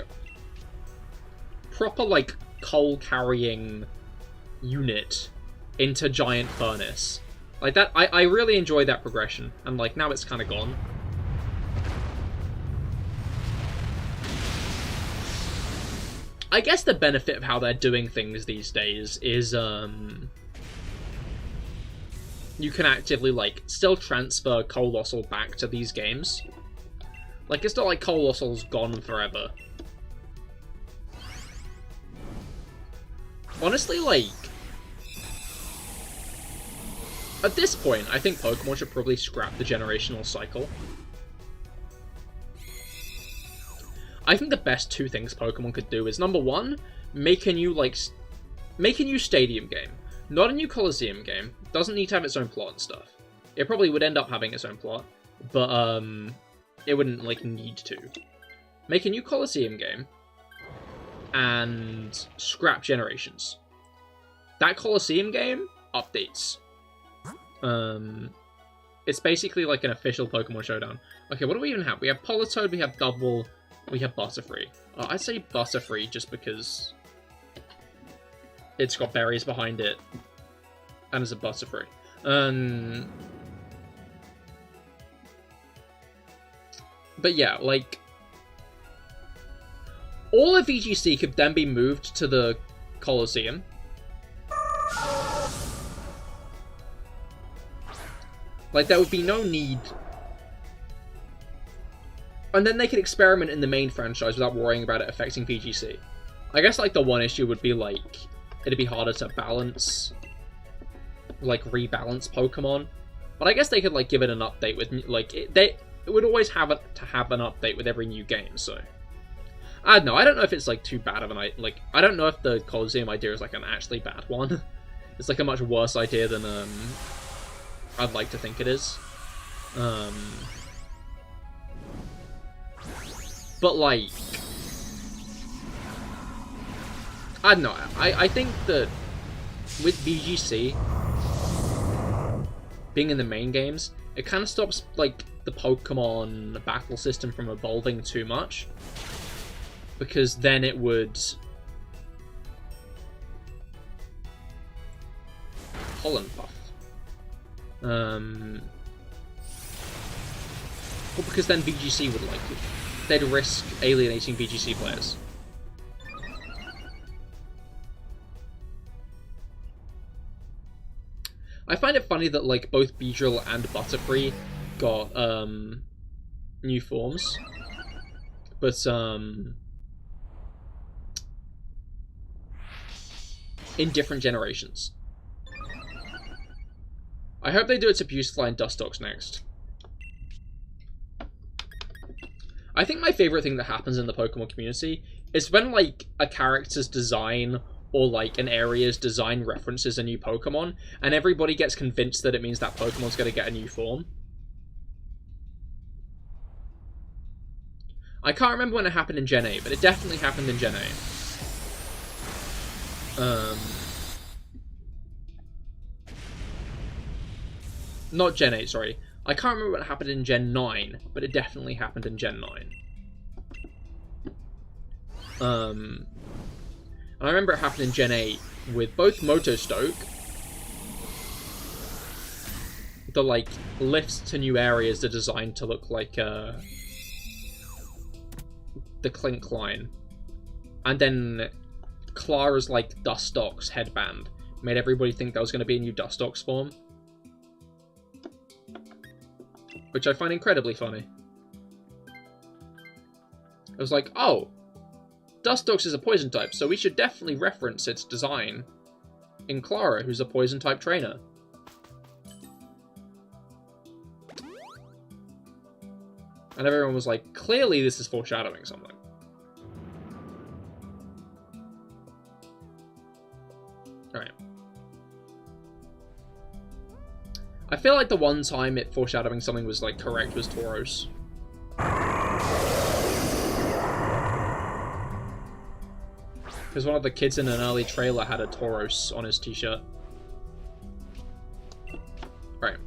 proper, like, coal-carrying unit into giant furnace. Like, that, I really enjoy that progression, and, like, now it's kind of gone. I guess the benefit of how they're doing things these days is, you can actively, like, still transfer Colossal back to these games. Like, it's not like Colossal's gone forever. Honestly, like... at this point, I think Pokemon should probably scrap the generational cycle. I think the best two things Pokemon could do is, number one, make a new, like... make a new stadium game. Not a new Coliseum game. Doesn't need to have its own plot and stuff. It probably would end up having its own plot, but, it wouldn't, like, need to. Make a new Coliseum game, and scrap Generations. That Coliseum game updates. It's basically like an official Pokemon Showdown. Okay, what do we even have? We have Politoed, we have Double, we have Butterfree. I'd say Butterfree just because it's got berries behind it, and it's a Butterfree. But yeah, like... all of VGC could then be moved to the Coliseum. Like, there would be no need. And then they could experiment in the main franchise without worrying about it affecting VGC. I guess, like, the one issue would be, like, it'd be harder to balance, like, rebalance Pokemon. But I guess they could, like, give it an update with, like, it would always have to have an update with every new game, so... I don't know. I don't know if it's, like, too bad of an idea. Like, I don't know if the Coliseum idea is, like, an actually bad one. It's, like, a much worse idea than, I'd like to think it is. But, like... I don't know. I think that with VGC being in the main games, it kind of stops, like, the Pokemon battle system from evolving too much. Because then it would... Pollen Puff. Well, because then VGC would like it. They'd risk alienating VGC players. I find it funny that, like, both Beedrill and Butterfree got, new forms. But, in different generations. I hope they do it to Beautifly and Dustox next. I think my favorite thing that happens in the Pokemon community is when, like, a character's design or, like, an area's design references a new Pokemon, and everybody gets convinced that it means that Pokemon's going to get a new form. I can't remember when it happened in Gen 8, but it definitely happened in Gen 8. Not Gen 8, sorry. I can't remember what happened in Gen 9, but it definitely happened in Gen 9. And I remember it happened in Gen 8 with both Motostoke, the, like, lifts to new areas are designed to look like, the Clink line. And then Clara's, like, Dustox headband made everybody think there was going to be a new Dustox form. Which I find incredibly funny. I was like, oh, Dustox is a poison type, so we should definitely reference its design in Clara, who's a poison type trainer. And everyone was like, clearly this is foreshadowing something. Alright. I feel like the one time it foreshadowing something was, like, correct was Tauros. Because one of the kids in an early trailer had a Tauros on his t-shirt. Right.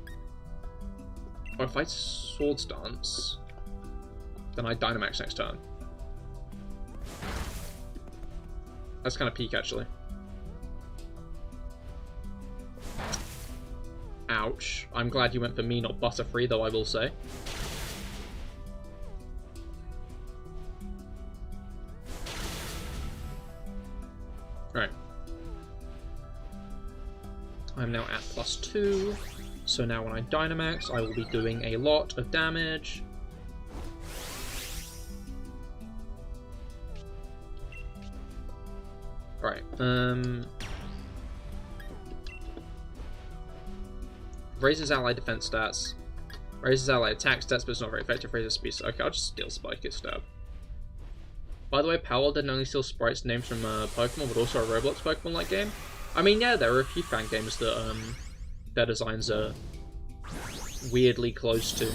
Or if I Swords Dance, then I Dynamax next turn. That's kind of peak, actually. Ouch. I'm glad you went for me, not Butterfree, though I will say. Right. I'm now at +2, so now when I Dynamax, I will be doing a lot of damage. Right, raises ally defense stats, raises ally attack stats, but it's not very effective. Raises speed. Okay, I'll just Steel Spike instead. By the way, Powell didn't only steal sprites names from Pokemon, but also a Roblox Pokemon-like game. I mean, yeah, there are a few fan games that their designs are weirdly close to.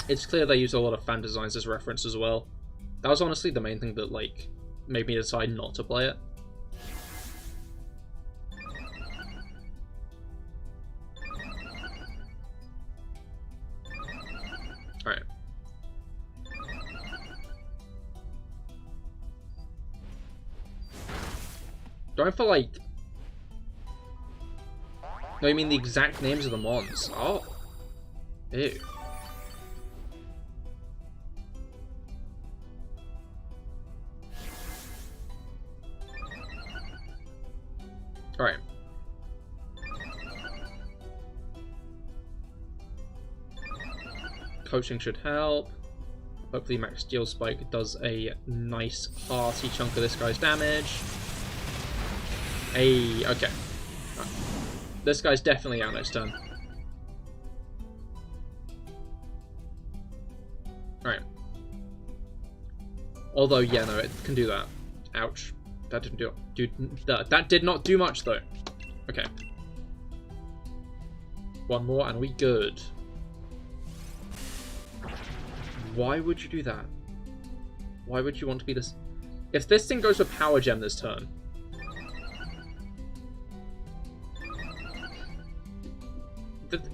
It's clear they use a lot of fan designs as reference as well. That was honestly the main thing that, like, made me decide not to play it. Alright. Don't I feel like... No, you mean the exact names of the mons. Oh. Ew. Alright. Coaching should help. Hopefully Max Steel Spike does a nice hearty chunk of this guy's damage. Hey, okay. Right. This guy's definitely out next turn. Alright. Although, yeah, no, it can do that. Ouch. That didn't do it. That did not do much, though. Okay. One more, and we good. Why would you do that? Why would you want to be this... If this thing goes for Power Gem this turn...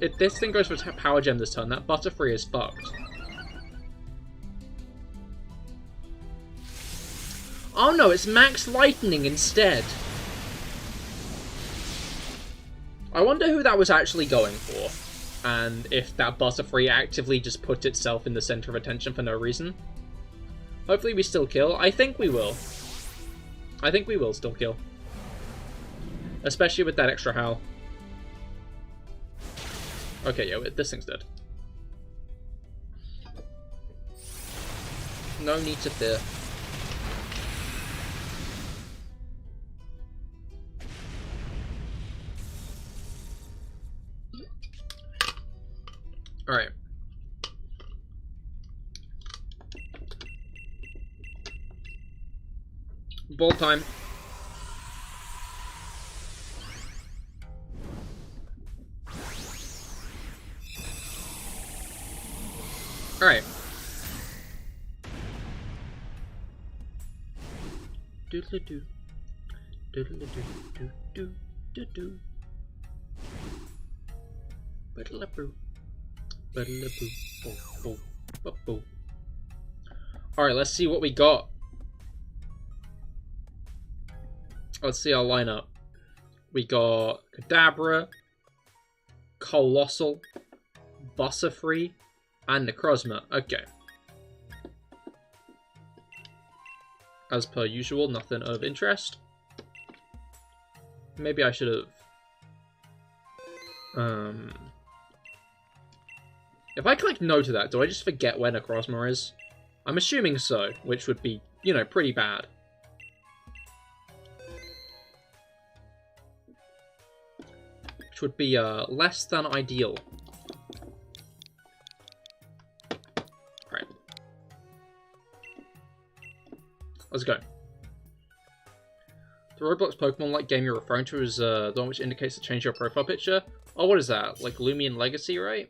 If this thing goes for Power Gem this turn, that Butterfree is fucked. Oh no, it's Max Lightning instead. I wonder who that was actually going for. And if that Butterfree actively just put itself in the center of attention for no reason. Hopefully we still kill. I think we will. I think we will still kill. Especially with that extra howl. Okay, yeah, this thing's dead. No need to fear. Alright. Ball time. Alright. Doodle-doo. Doodle-doo-doo-doo-doo-doo. Ba-da-la-boo. Ba-da-la-boo. Bo-bo. Bo-bo. Alright, let's see what we got. Let's see our lineup. We got Kadabra, Colossal, Butterfree, and Necrozma. Okay. As per usual, nothing of interest. Maybe I should have... If I click no to that, do I just forget where Necrozma is? I'm assuming so, which would be, you know, pretty bad. Which would be less than ideal. Right. Let's go. The Roblox Pokemon-like game you're referring to is the one which indicates to change your profile picture. Oh, what is that? Like Lumion Legacy, right?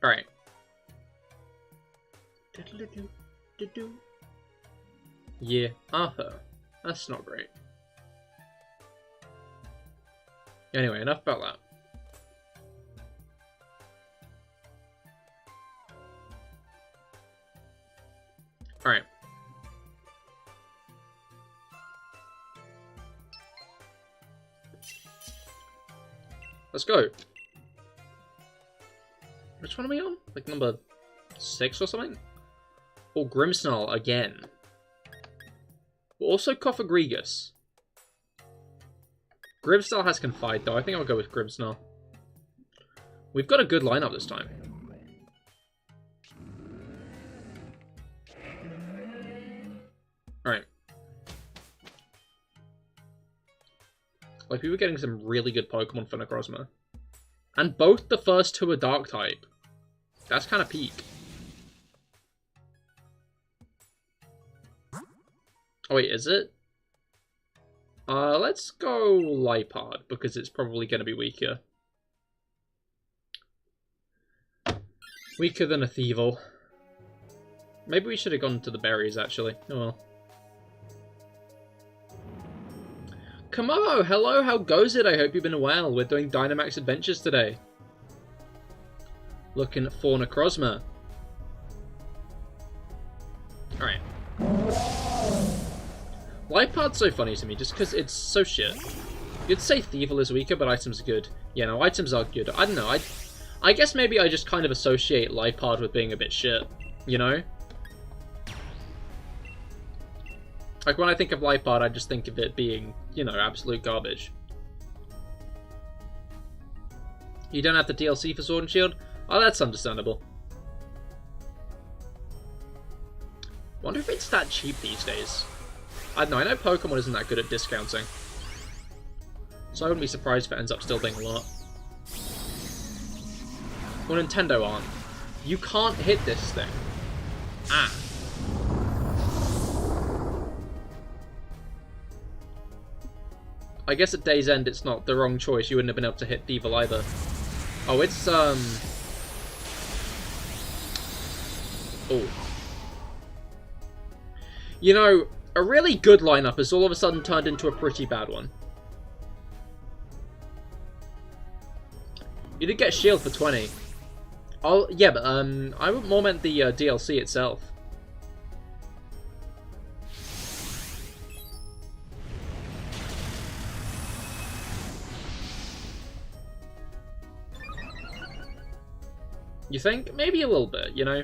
Alright. Yeah, that's not great. Anyway, enough about that. Alright. Let's go. Which one are we on? Like number 6 or something? Or Grimmsnarl again. Also Cofagrigus. Grimmsnarl has Confide though. I think I'll go with Grimmsnarl. We've got a good lineup this time. Alright. Like, we were getting some really good Pokemon for Necrozma. And both the first two are Dark type. That's kind of peak. Oh wait, is it? Let's go Liepard, because it's probably going to be weaker. Weaker than a Thievul. Maybe we should have gone to the berries, actually. Oh well. Kamo, hello, how goes it? I hope you've been well. We're doing Dynamax Adventures today. Looking for Necrozma. Alright. Liepard's so funny to me, just because it's so shit. You'd say Thievul is weaker, but items are good. Yeah, no, items are good. I don't know, I guess maybe I just kind of associate Liepard with being a bit shit, you know? Like, when I think of Liepard, I just think of it being, you know, absolute garbage. You don't have the DLC for Sword and Shield? Oh, that's understandable. Wonder if it's that cheap these days. I don't know, I know Pokemon isn't that good at discounting. So I wouldn't be surprised if it ends up still being a lot. Well, Nintendo aren't. You can't hit this thing. Ah. I guess at day's end it's not the wrong choice. You wouldn't have been able to hit Thievul either. Oh, it's, Oh. You know, a really good lineup has all of a sudden turned into a pretty bad one. You did get Shield for 20. Oh, yeah, but, I more meant the DLC itself. You think? Maybe a little bit, you know?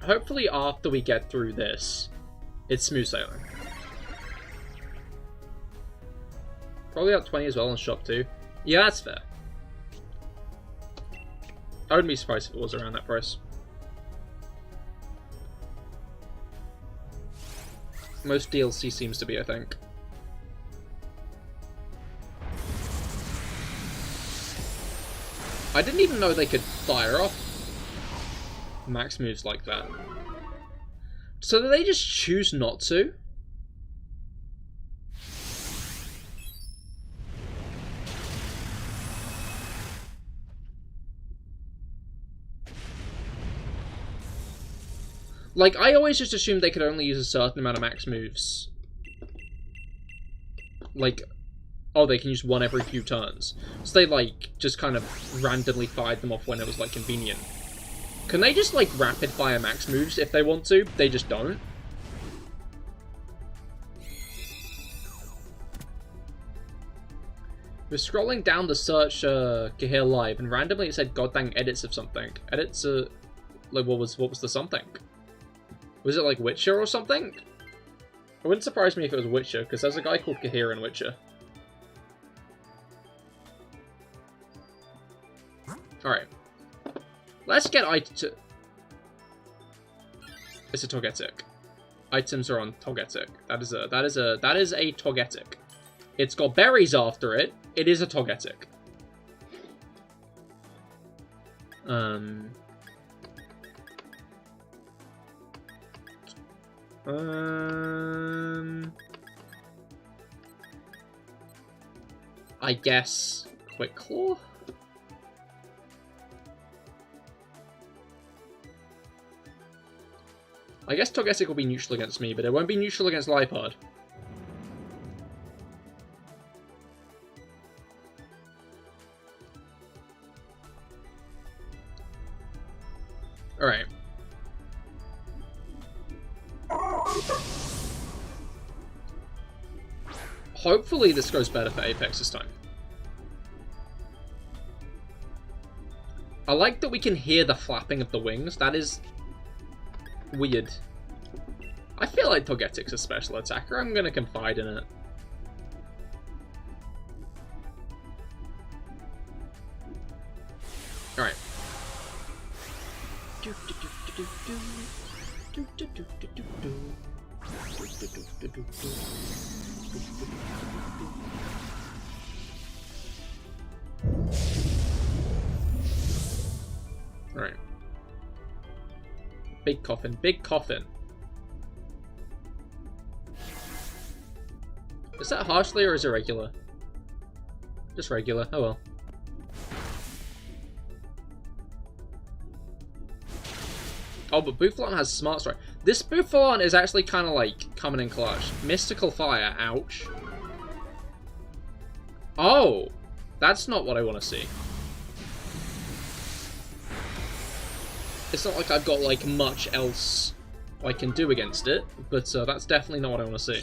hopefully after we get through this, it's smooth sailing. Probably up 20 as well on shop too. Yeah, that's fair. I wouldn't be surprised if it was around that price. Most DLC seems to be, I think. I didn't even know they could fire off max moves like that. So do they just choose not to? Like, I always just assumed they could only use a certain amount of max moves. Like, oh, they can use one every few turns. So they, like, just kind of randomly fired them off when it was, like, convenient. Can they just, like, rapid fire max moves if they want to? They just don't. We're scrolling down the search CahirLIVE, and randomly it said goddamn edits of something. Edits, like, what was the something? Was it like Witcher or something? It wouldn't surprise me if it was Witcher, because there's a guy called Cahir in Witcher. Alright. Let's get It's a Togetic. Items are on Togetic. That is a Togetic. It's got berries after it. It is a Togetic. I guess Quick Claw? I guess Togetic will be neutral against me, but it won't be neutral against Alpharad. Alright. Hopefully this goes better for Apex this time. I like that we can hear the flapping of the wings. That is weird. I feel like Togetic's a special attacker. I'm gonna confide in it. Alright. Alright. Big coffin, big coffin. Is that harshly or is it regular? Just regular, oh well. Oh, but Bouffalant has Smart Strike. This Bouffalant is actually kind of like coming in clutch. Mystical Fire, ouch. Oh, that's not what I want to see. It's not like I've got like much else I can do against it, but that's definitely not what I want to see.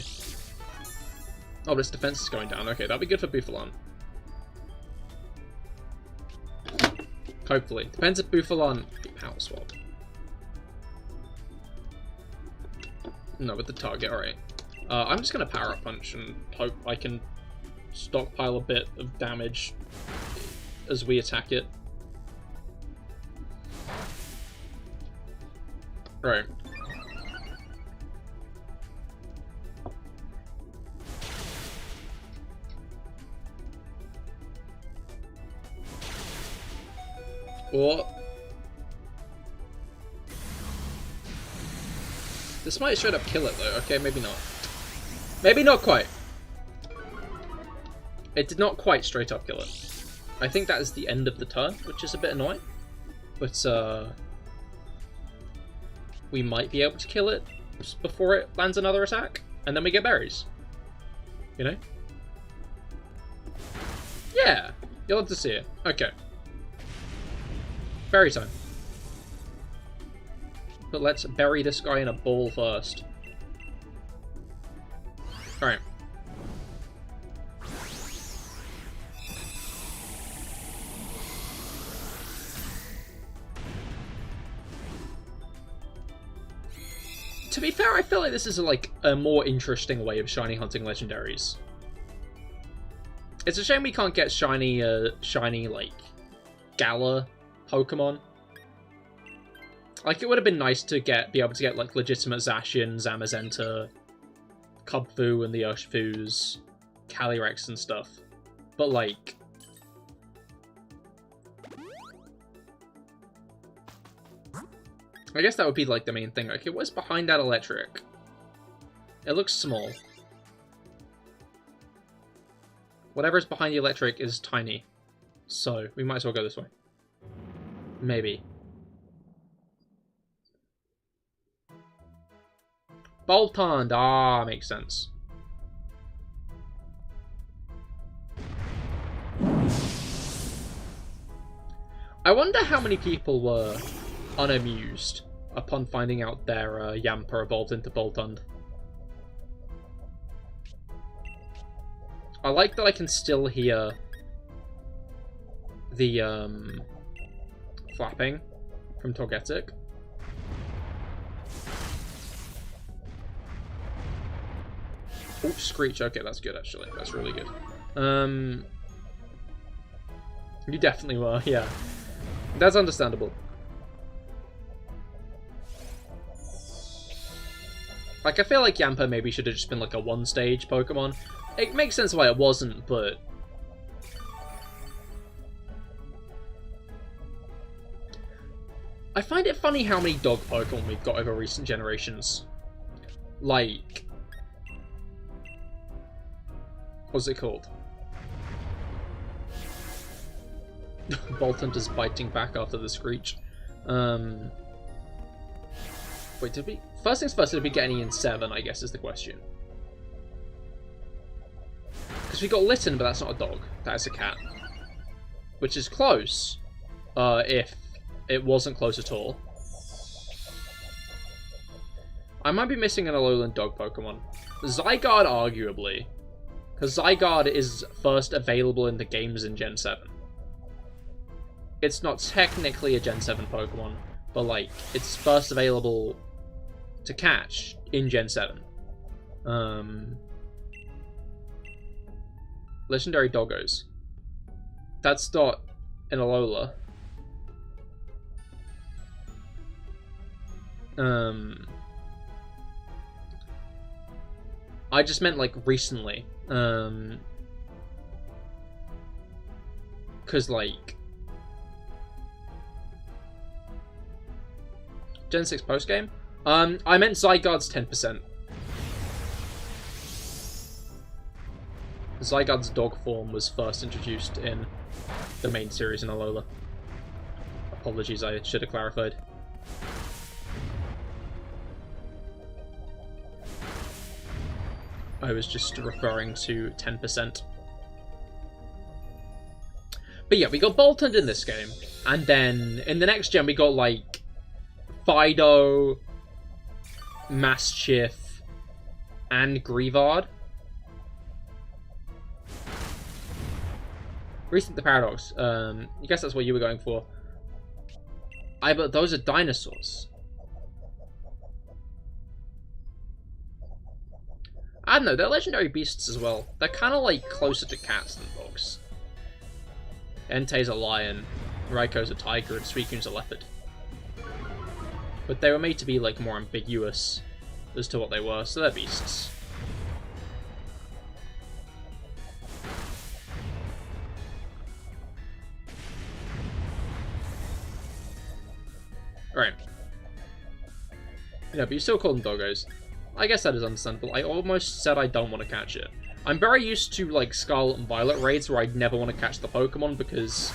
Oh, but its defense is going down. Okay, that'll be good for Bouffalant. Hopefully. Depends if Bouffalant... Power Swap. No, with the target, alright. I'm just going to Power Up Punch and hope I can stockpile a bit of damage as we attack it. Right. What? This might straight up kill it though. Okay, maybe not. Maybe not quite. It did not quite straight up kill it. I think that is the end of the turn, which is a bit annoying. But we might be able to kill it before it lands another attack, and then we get berries. You know? Yeah, you'll have to see it. Okay. Berry time. But let's bury this guy in a ball first. Alright. To be fair, I feel like this is like a more interesting way of shiny hunting legendaries. It's a shame we can't get shiny like Gala Pokemon. Like, it would have been nice to be able to get like legitimate Zacian, Zamazenta, Kubfu, and the Urshfus, Calyrex and stuff. But like, I guess that would be like the main thing. Okay, what's behind that electric? It looks small. Whatever's behind the electric is tiny. So, we might as well go this way. Maybe. Boltund! Ah, makes sense. I wonder how many people were unamused upon finding out their Yamper evolved into Boltund. I like that I can still hear the flapping from Togetic. Oh, Screech. Okay, that's good, actually. That's really good. You definitely were, yeah. That's understandable. Like, I feel like Yamper maybe should have just been like a one-stage Pokemon. It makes sense why it wasn't, but I find it funny how many dog Pokemon we've got over recent generations. Like, what's it called? Boltund is biting back after the Screech. Wait, did we? First things first, did we get any in 7, I guess, is the question. Because we got Litten, but that's not a dog. That is a cat. Which is close. If it wasn't close at all. I might be missing an Alolan dog Pokemon. Zygarde, arguably. Because Zygarde is first available in the games in Gen 7. It's not technically a Gen 7 Pokemon, but like, it's first available to catch in Gen 7. Legendary Doggos. That's not an Alola. I just meant like recently. Cause like Gen 6 postgame? I meant Zygarde's 10%. Zygarde's dog form was first introduced in the main series in Alola. Apologies, I should have clarified. I was just referring to 10%. But yeah, we got Boltund in this game. And then in the next gen we got like Fido, Mastiff, and Greavard. Rethink the Paradox. I guess that's what you were going for. But those are dinosaurs. I don't know, they're legendary beasts as well. They're kind of like closer to cats than dogs. Entei's a lion, Raiko's a tiger, and Suicune's a leopard. But they were made to be like more ambiguous as to what they were, so they're beasts. Right. Yeah, but you still call them doggos. I guess that is understandable. I almost said I don't want to catch it. I'm very used to like Scarlet and Violet raids where I'd never want to catch the Pokemon because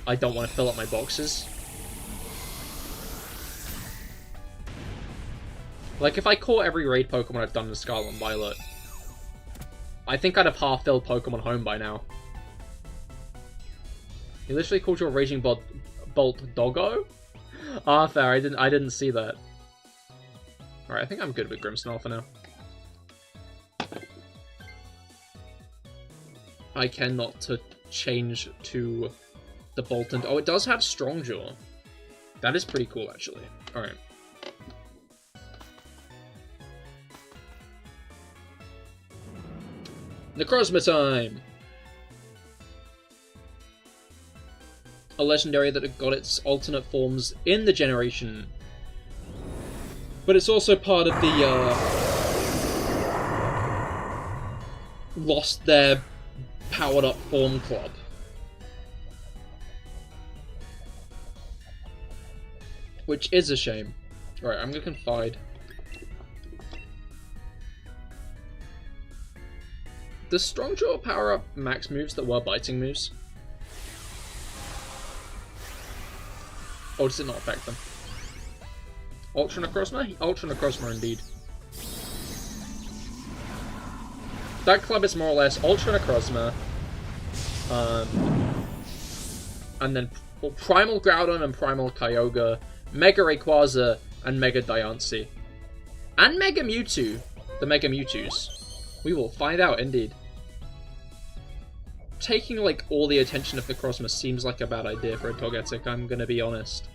I don't want to fill up my boxes. Like, if I caught every raid Pokemon I've done in Scarlet and Violet, I think I'd have half-filled Pokemon Home by now. You literally called your Raging Bolt Doggo? Ah, fair. I didn't see that. Alright, I think I'm good with Grimmsnarl for now. I cannot to change to the Boltund. Oh, it does have Strongjaw. That is pretty cool, actually. Alright. Necrozma time! A legendary that got its alternate forms in the generation. But it's also part of the, lost their powered up form club. Which is a shame. Alright, I'm gonna confide. Does Strong Jaw power up max moves that were biting moves? Or does it not affect them? Ultra Necrozma? Ultra Necrozma indeed. That club is more or less Ultra Necrozma, and then Primal Groudon and Primal Kyogre, Mega Rayquaza and Mega Diancie. And Mega Mewtwo. The Mega Mewtwo's. We will find out, indeed. Taking, like, all the attention of Necrozma seems like a bad idea for a Togetic, I'm gonna be honest.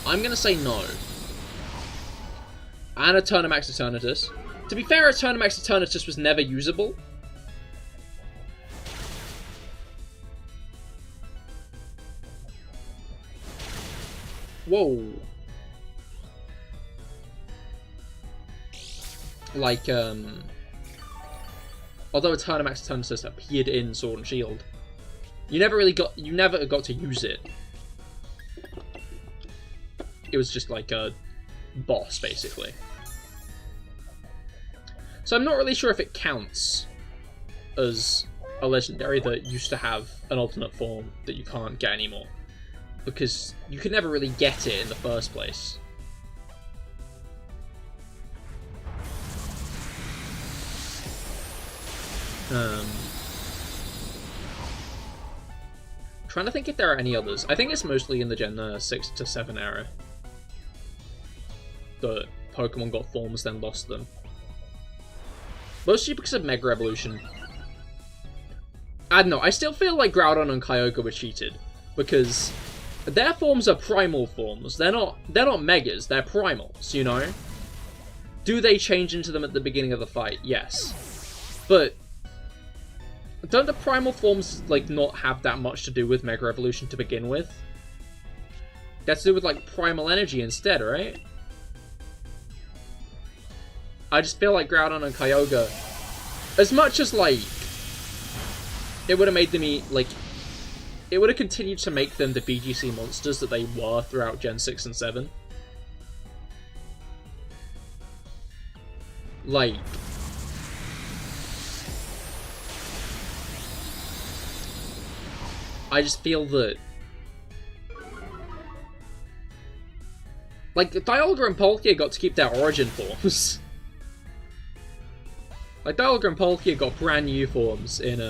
I'm gonna say no. And a Dynamax Eternatus. To be fair, a Dynamax Eternatus was never usable. Whoa. Like, although a Dynamax Eternatus appeared in Sword and Shield, you never got to use it. It was just like a boss, basically. So I'm not really sure if it counts as a legendary that used to have an alternate form that you can't get anymore. Because you could never really get it in the first place. Trying to think if there are any others. I think it's mostly in the Gen 6 to 7 era that Pokemon got forms, then lost them. Mostly because of Mega Evolution. I don't know, I still feel like Groudon and Kyogre were cheated. Because their forms are primal forms. They're not Megas, they're primals, you know? Do they change into them at the beginning of the fight? Yes. But don't the primal forms, like, not have that much to do with Mega Evolution to begin with? That's to do with, like, primal energy instead, right? I just feel like Groudon and Kyogre, as much as, like, it would have made them it would have continued to make them the VGC monsters that they were throughout Gen 6 and 7. Like, I just feel that, like, Dialga and Palkia got to keep their origin forms. Like, Dialga and Palkia got brand new forms in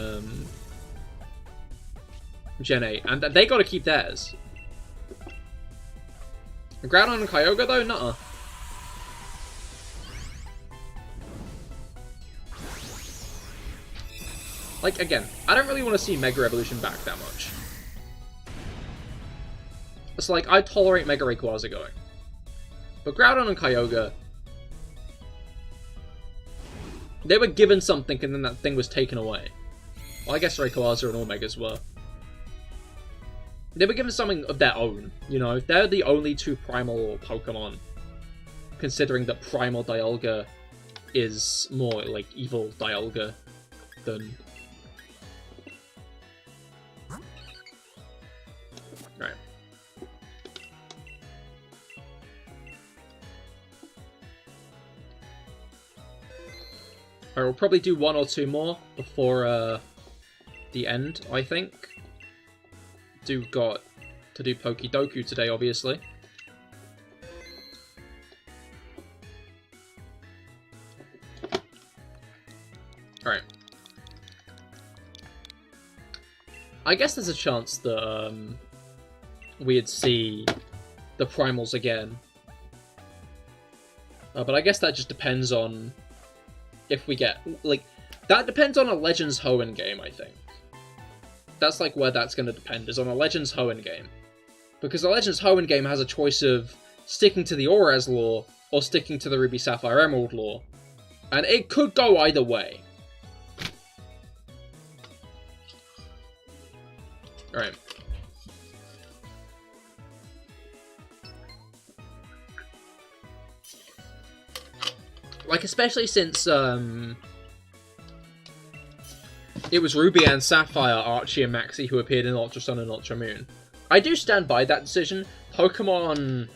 Gen 8, and they got to keep theirs. Groudon and Kyogre, though? Nuh-uh. Like, again, I don't really want to see Mega Evolution back that much. It's like, I tolerate Mega Rayquaza going. But Groudon and Kyogre, they were given something and then that thing was taken away. Well, I guess Rayquaza and all Megas were. They were given something of their own, you know? They're the only two primal Pokemon, considering that Primal Dialga is more, like, evil Dialga than... Alright. Alright, we'll probably do one or two more before the end, I think. Got to do Pokedoku today, obviously. Alright. I guess there's a chance that we'd see the Primals again. But I guess that just depends on if we get... like, that depends on a Legends Hoenn game, I think. That's, like, where that's going to depend, is on a Legends Hoenn game. Because the Legends Hoenn game has a choice of sticking to the Auraz lore, or sticking to the Ruby Sapphire Emerald lore. And it could go either way. Alright. Like, especially since, it was Ruby and Sapphire, Archie and Maxie who appeared in Ultra Sun and Ultra Moon. I do stand by that decision. Pokemon,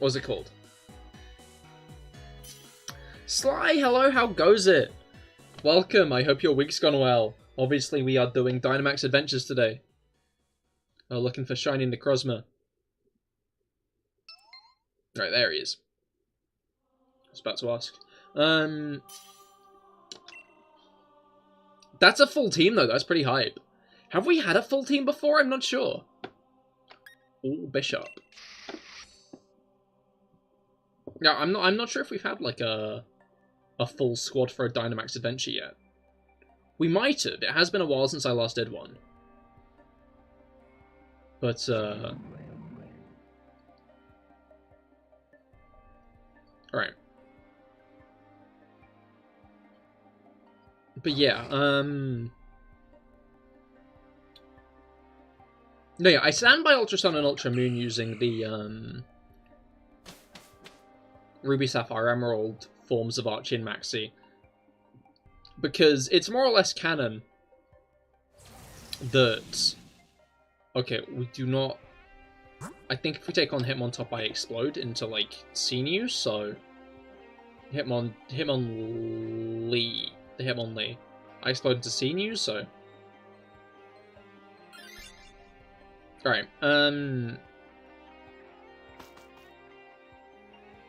what's it called? Sly, hello, how goes it? Welcome, I hope your week's gone well. Obviously, we are doing Dynamax Adventures today. Oh, looking for Shiny Necrozma. Right, there he is. I was about to ask. That's a full team, though. That's pretty hype. Have we had a full team before? I'm not sure. Ooh, Bishop. Yeah, I'm not sure if we've had, like, a full squad for a Dynamax adventure yet. We might have. It has been a while since I last did one. But, alright. But yeah, no, yeah, I stand by Ultra Sun and Ultra Moon using the, Ruby Sapphire Emerald forms of Archie and Maxie. Because it's more or less canon that... Okay, we do not... I think if we take on Hitmontop, I explode into, like, Sinew, so... Hitmonlee. The Hitmonlee. I explode into Sinew, so... Alright,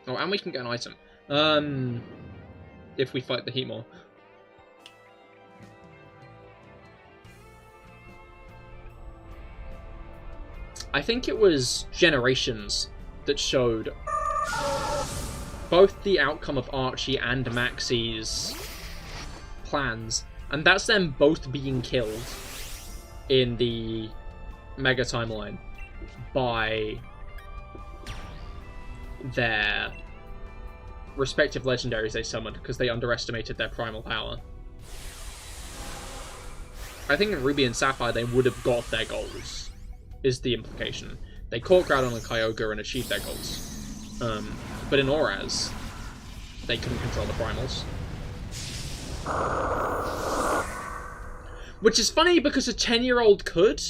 Oh, and we can get an item. If we fight the Heatmore. I think it was Generations that showed both the outcome of Archie and Maxie's plans, and that's them both being killed in the Mega Timeline by their respective legendaries they summoned because they underestimated their primal power. I think in Ruby and Sapphire they would have got their goals, is the implication. They caught Groudon and Kyogre and achieved their goals. But in Auraz, they couldn't control the primals. Which is funny because a 10-year-old could.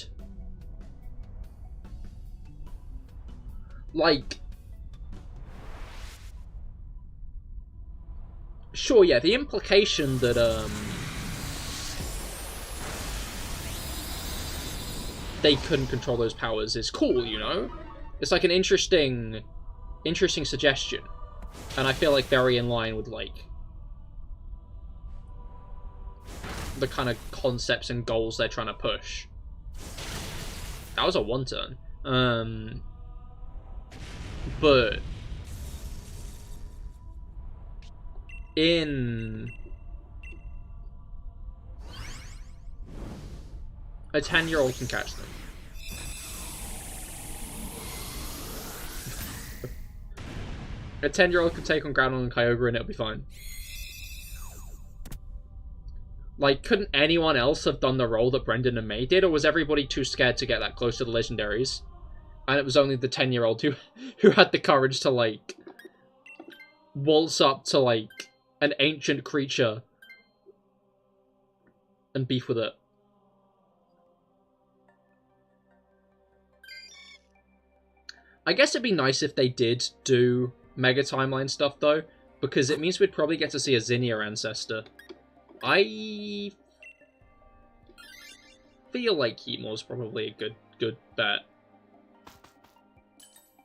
Like... Sure, yeah, the implication that, they couldn't control those powers is cool, you know? It's like an interesting suggestion. And I feel like very in line with, like, the kind of concepts and goals they're trying to push. That was a one-turn. But... in... a 10-year-old can catch them. A 10-year-old could take on Groudon and Kyogre and it'll be fine. Like, couldn't anyone else have done the role that Brendan and May did, or was everybody too scared to get that close to the legendaries? And it was only the 10-year-old who had the courage to, like, waltz up to, like, an ancient creature and beef with it. I guess it'd be nice if they did do Mega Timeline stuff, though, because it means we'd probably get to see a Zinnia ancestor. I feel like Heatmore's probably a good bet.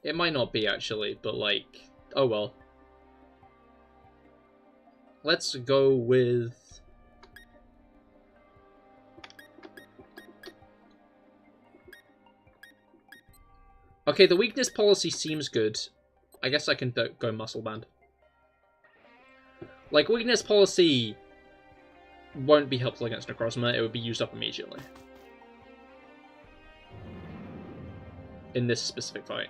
It might not be, actually, but, like, oh well. Let's go with... Okay, the weakness policy seems good. I guess I can go Muscle Band. Like, weakness policy won't be helpful against Necrozma. It would be used up immediately. In this specific fight.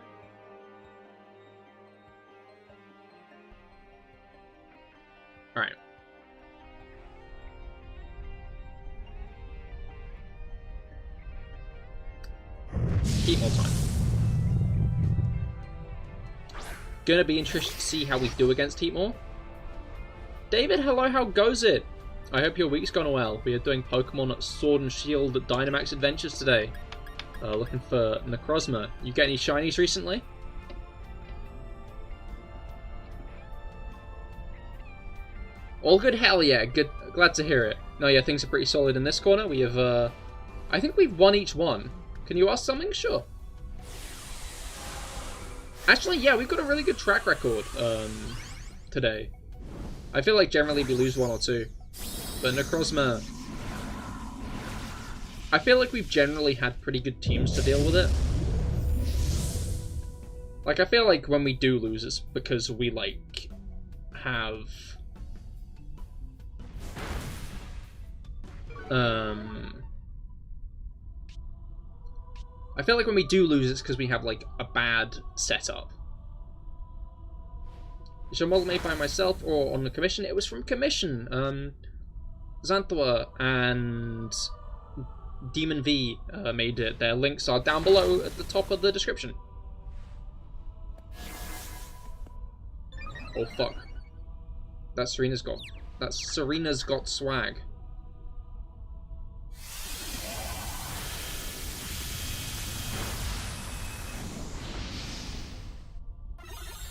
keep more time. Gonna be interested to see how we do against Heatmore. David, hello, how goes it? I hope your week's gone well. We are doing Pokemon Sword and Shield Dynamax Adventures today. Looking for Necrozma. You get any shinies recently? All good, hell yeah, good. Glad to hear it. No, yeah, things are pretty solid in this corner. We have, I think we've won each one. Can you ask something? Sure. Actually, yeah, we've got a really good track record, today. I feel like generally we lose one or two. But Necrozma... I feel like we've generally had pretty good teams to deal with it. Like, I feel like when we do lose, it's because we, like, have... I feel like when we do lose, it's because we have, like, a bad setup. Is your model made by myself or on the commission? It was from commission. Xanthua and Demon V made it. Their links are down below at the top of the description. Oh fuck. That Serena's got swag.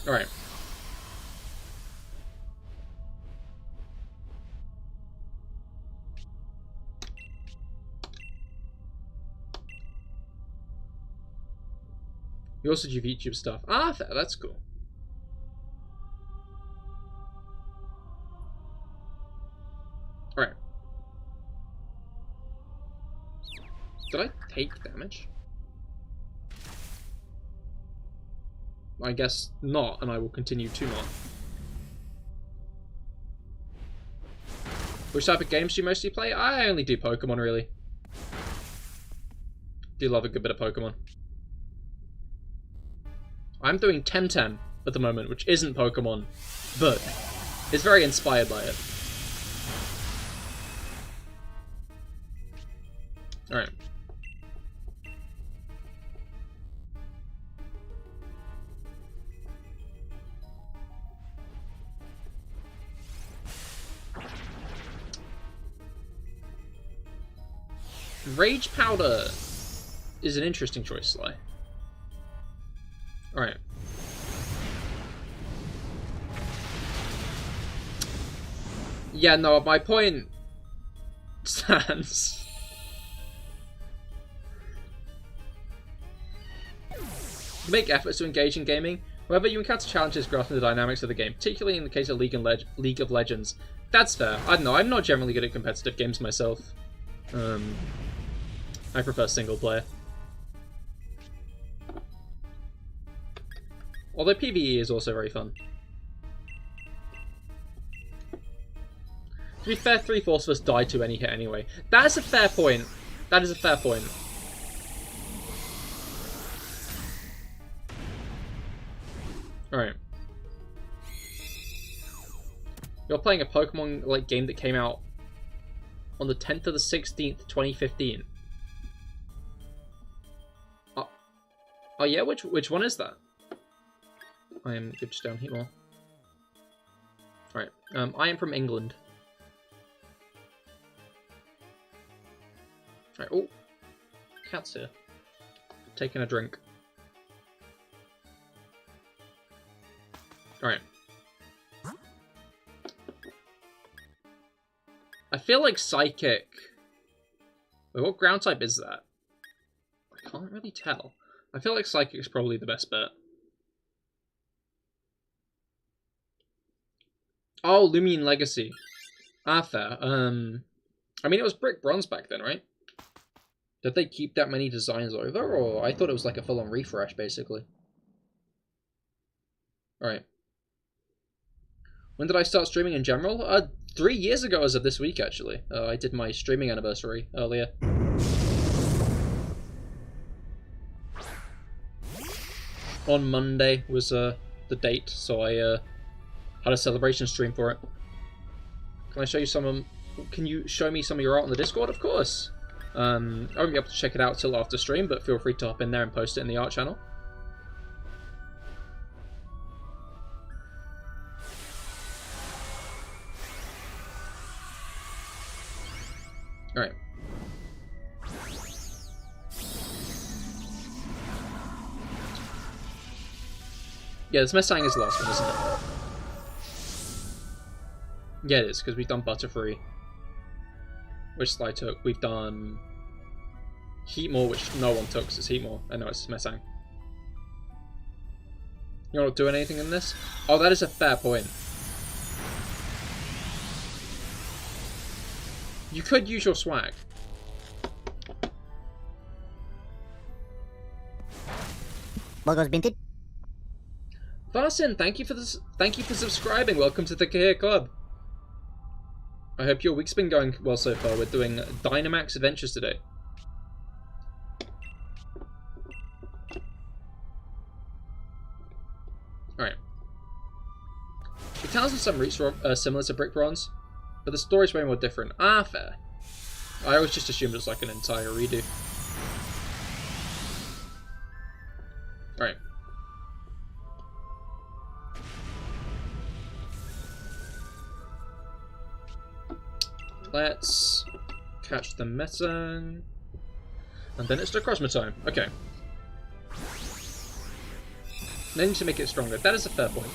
Alright. You also do VTuber stuff. Ah, that's cool. Alright. Did I take damage? I guess not, and I will continue to not. Which type of games do you mostly play? I only do Pokemon, really. Do love a good bit of Pokemon. I'm doing Temtem at the moment, which isn't Pokemon, but it's very inspired by it. Alright. Rage Powder is an interesting choice, Sly. Alright. Yeah, no, my point stands. Make efforts to engage in gaming. However, you encounter challenges grasping the dynamics of the game, particularly in the case of League of Legends. That's fair. I don't know, I'm not generally good at competitive games myself. I prefer single player. Although PvE is also very fun. To be fair, 3/4 of us die to any hit anyway. That is a fair point. That is a fair point. Alright. You're playing a Pokemon like game that came out on the 10th of the 16th, 2015. Oh yeah, which one is that? I am good to down here more. Alright, I am from England. Alright, oh, cat's here. Taking a drink. Alright. I feel like Psychic... Wait, what ground type is that? I can't really tell. I feel like Psychic's probably the best bet. Oh, Lumion Legacy. Ah, fair. I mean, it was Brick Bronze back then, right? Did they keep that many designs over, or I thought it was like a full-on refresh, basically. Alright. When did I start streaming in general? 3 years ago as of this week, actually. I did my streaming anniversary earlier. On Monday was the date, so I had a celebration stream for it. Can I show you some? Can you show me some of your art on the Discord? Of course. I won't be able to check it out till after stream, but feel free to hop in there and post it in the art channel. Alright. Yeah, this Messang is the last one, isn't it? Yeah, it is, because we've done Butterfree, which Sly took. We've done Heatmore, which no one took, because it's Heatmore. And no, it's Messang. You're not doing anything in this? Oh, that is a fair point. You could use your swag. Logos minted. Farsin, thank you for this. Thank you for subscribing. Welcome to the Cahir Club. I hope your week's been going well so far. We're doing Dynamax adventures today. Alright. The towns in some routes are similar to Brick Bronze, but the story's way more different. Ah, fair. I always just assumed it was like an entire redo. Alright. Let's catch the Messang. And then it's the Crossma time. Okay. They need to make it stronger. That is a fair point.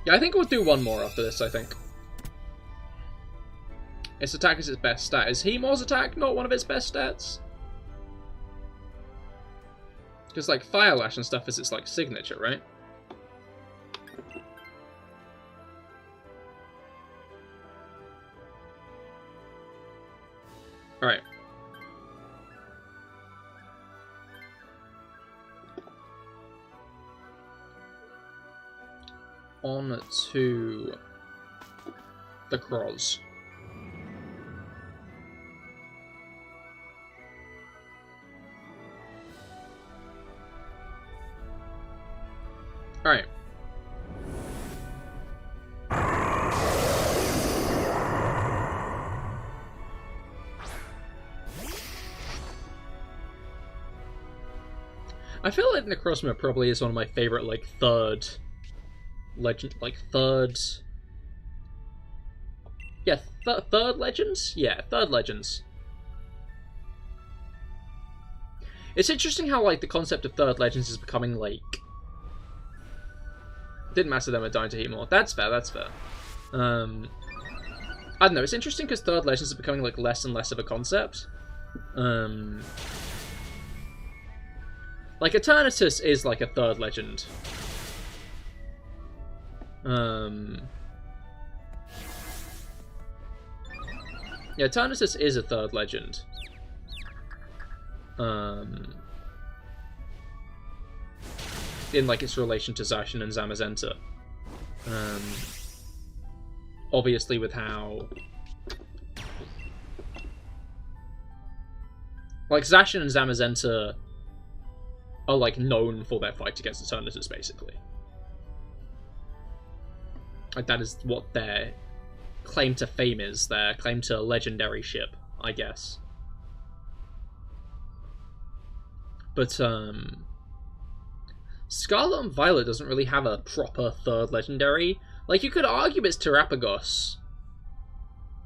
Yeah, I think we'll do one more after this, I think. Its attack is its best stat. Is Heatmore's attack not one of its best stats? Because, like, Fire Lash and stuff is its, like, signature, right? Alright. On to the Cross. Alright. I feel like Necrozma probably is one of my favorite, like, third legend, yeah, third legends? Yeah, third legends. It's interesting how, like, the concept of third legends is becoming, like... Didn't matter them are dying to Heatmore. That's fair, that's fair. I don't know, it's interesting because third legends are becoming, like, less and less of a concept. Like, Eternatus is, like, a third legend. Yeah, Eternatus is a third legend. In, like, its relation to Zacian and Zamazenta. Obviously with how... Like, Zacian and Zamazenta are, like, known for their fight against Eternatus, basically. Like, that is what their claim to fame is, their claim to legendary ship, I guess. But, Scarlet and Violet doesn't really have a proper third legendary. Like, you could argue it's Terapagos.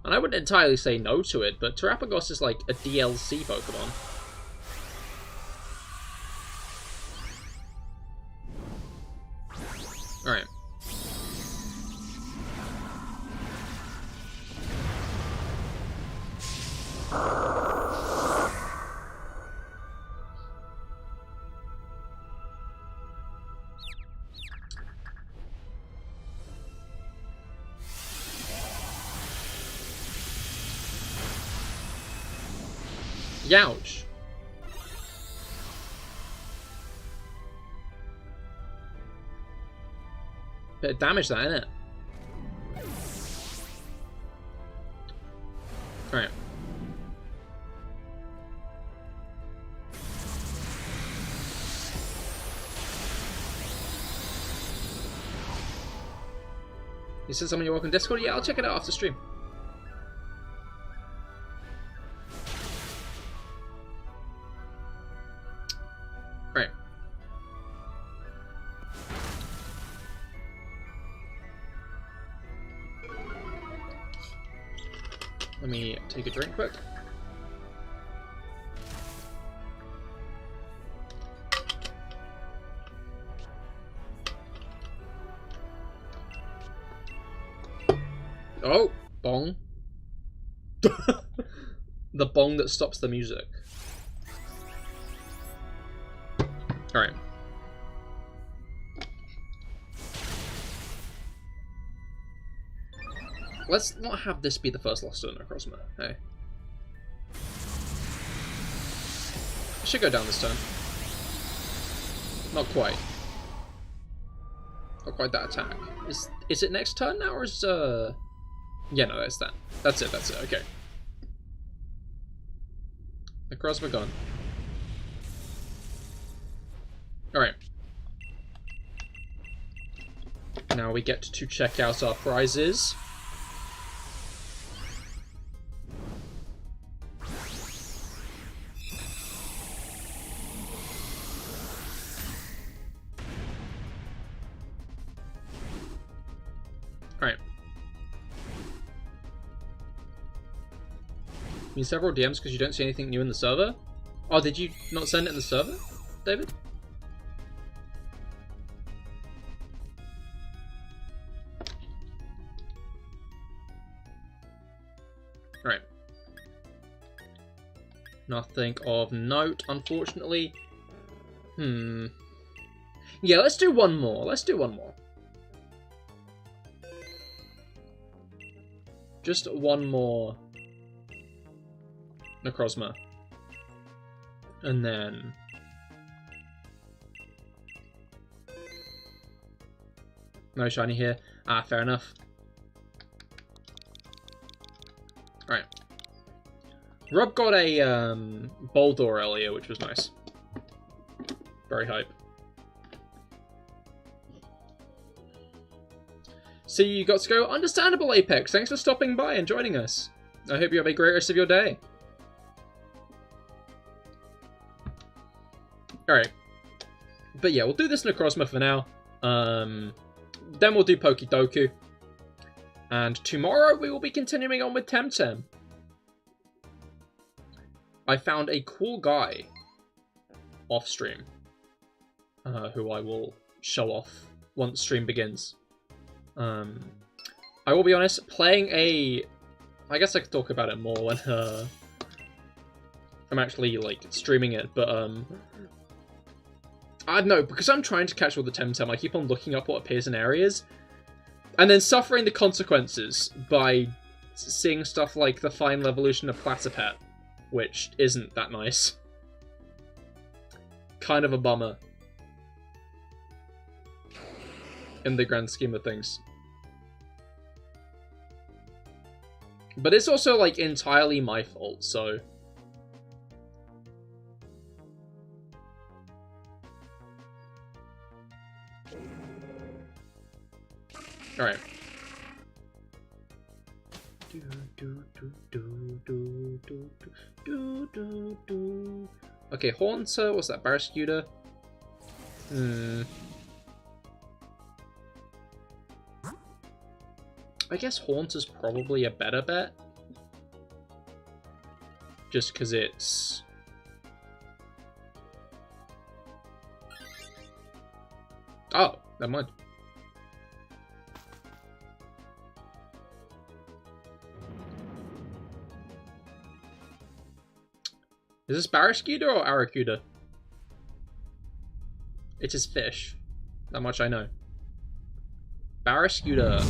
And I wouldn't entirely say no to it, but Terapagos is like a DLC Pokemon. Alright. Youch. Bit of damage that, innit? Alright. You said something you're welcome to Discord? Yeah, I'll check it out after stream. Right. Let me take a drink quick. Oh, bong. The bong that stops the music. Alright. Let's not have this be the first lost to Necrozma, hey. I should go down this turn. Not quite. Not quite that attack. Is it next turn now, or is yeah, no, that's that. That's it, okay. Necrozma gone. Alright. Now we get to check out our prizes. Alright. You mean several DMs because you don't see anything new in the server? Oh, did you not send it in the server, David? Alright. Nothing of note, unfortunately. Yeah, let's do one more. Let's do one more. Just one more Necrozma. And then... no shiny here. Ah, fair enough. Alright. Rob got a Boldor earlier, which was nice. Very hype. So you got to go. Understandable, Apex. Thanks for stopping by and joining us. I hope you have a great rest of your day. Alright. But yeah, we'll do this Necrozma for now. Then we'll do Pokedoku. And tomorrow we will be continuing on with Temtem. I found a cool guy off stream. Who I will show off once stream begins. I will be honest, playing a... I guess I could talk about it more when I'm actually, like, streaming it, but, I don't know, because I'm trying to catch all the Temtem, I keep on looking up what appears in areas, and then suffering the consequences by seeing stuff like the final evolution of Platypet, which isn't that nice. Kind of a bummer. In the grand scheme of things. But it's also, like, entirely my fault, so... Alright. Okay, Haunter, what's that, Barrascuda? I guess Haunter's probably a better bet. Just because it's... oh, never mind. Is this Barrascuda or Arrokuda? It is fish. That much I know. Barrascuda.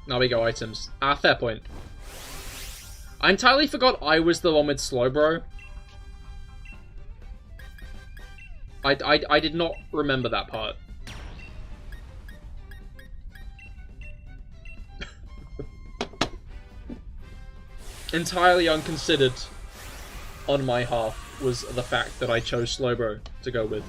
Now we go items. Ah, fair point. I entirely forgot I was the one with Slowbro. I did not remember that part. Entirely unconsidered on my half was the fact that I chose Slowbro to go with.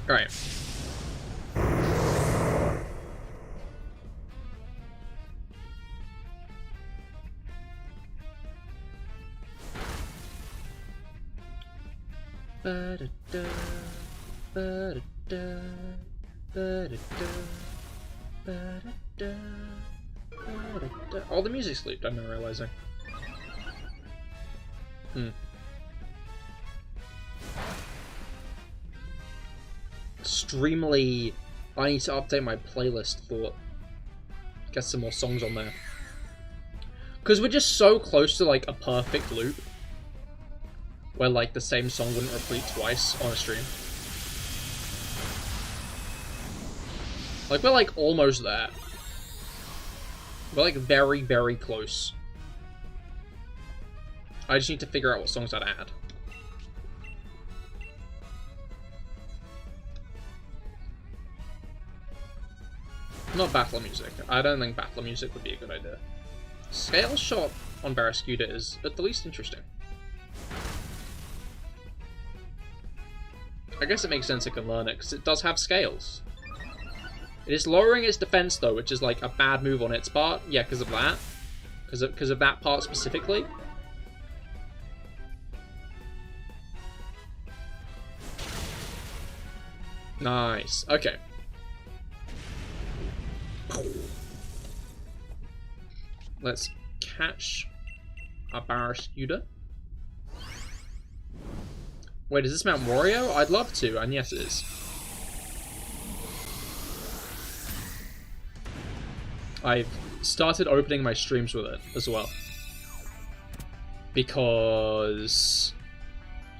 Alright. Ba-da-da, ba-da-da, ba-da-da, ba-da-da, ba-da-da. Oh, the music's looped, I'm not realizing. Extremely... I need to update my playlist thought. Get some more songs on there. Because we're just so close to, like, a perfect loop. Where, like, the same song wouldn't repeat twice on a stream. Like, we're, like, almost there. We're, like, very, very close. I just need to figure out what songs I'd add. Not battle music. I don't think battle music would be a good idea. Scale shot on Barraskewda is at the least interesting. I guess it makes sense I can learn it, because it does have scales. It is lowering its defense, though, which is, like, a bad move on its part. Yeah, because of that. Because of that part specifically. Nice. Okay. Let's catch a Barraskewda. Wait, is this Mount Wario? I'd love to, and yes it is. I've started opening my streams with it as well. Because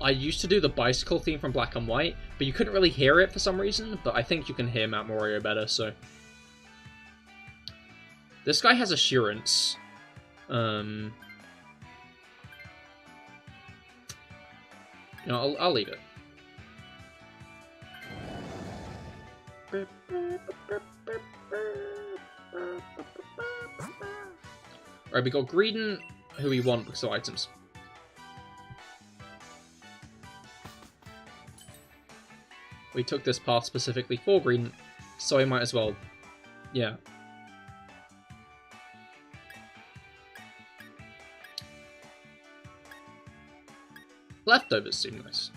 I used to do the bicycle theme from Black and White, but you couldn't really hear it for some reason, but I think you can hear Mount Wario better, so... This guy has assurance. You know, I'll leave it. Alright, we got Greedent, who we want because of items. We took this path specifically for Greedent, so I might as well, yeah. Leftovers seem nice.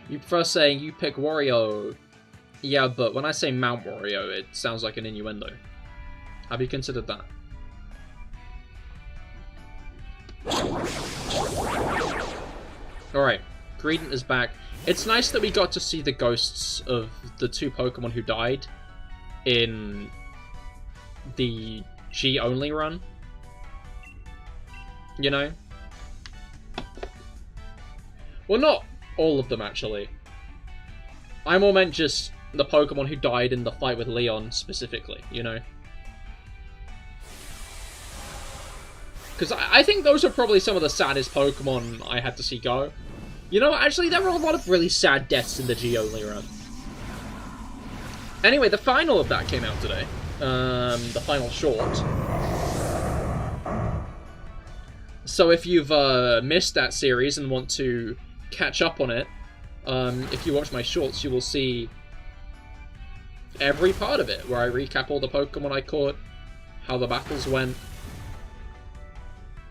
You prefer saying you pick Wario. Yeah, but when I say Mount Wario, it sounds like an innuendo. Have you considered that? Alright, Greedent is back. It's nice that we got to see the ghosts of the two Pokemon who died in the G-only run. You know? Well, not all of them, actually. I more meant just the Pokemon who died in the fight with Leon, specifically, you know? Because I think those are probably some of the saddest Pokemon I had to see go. You know, actually, there were a lot of really sad deaths in the G-only run. Anyway, the final of that came out today. The final short. So if you've missed that series and want to catch up on it, if you watch my shorts, you will see every part of it, where I recap all the Pokemon I caught, how the battles went,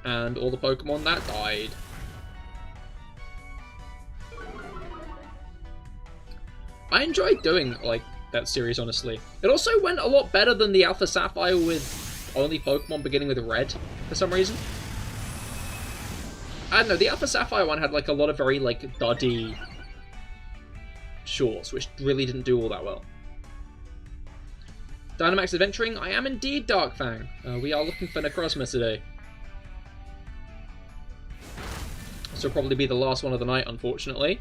and all the Pokemon that died. I enjoyed doing, like, that series, honestly. It also went a lot better than the Alpha Sapphire with only Pokemon beginning with Red, for some reason. I don't know, the Alpha Sapphire one had, like, a lot of very, like, duddy shorts, which really didn't do all that well. Dynamax Adventuring, I am indeed Darkfang. We are looking for Necrozma today. This will probably be the last one of the night, unfortunately.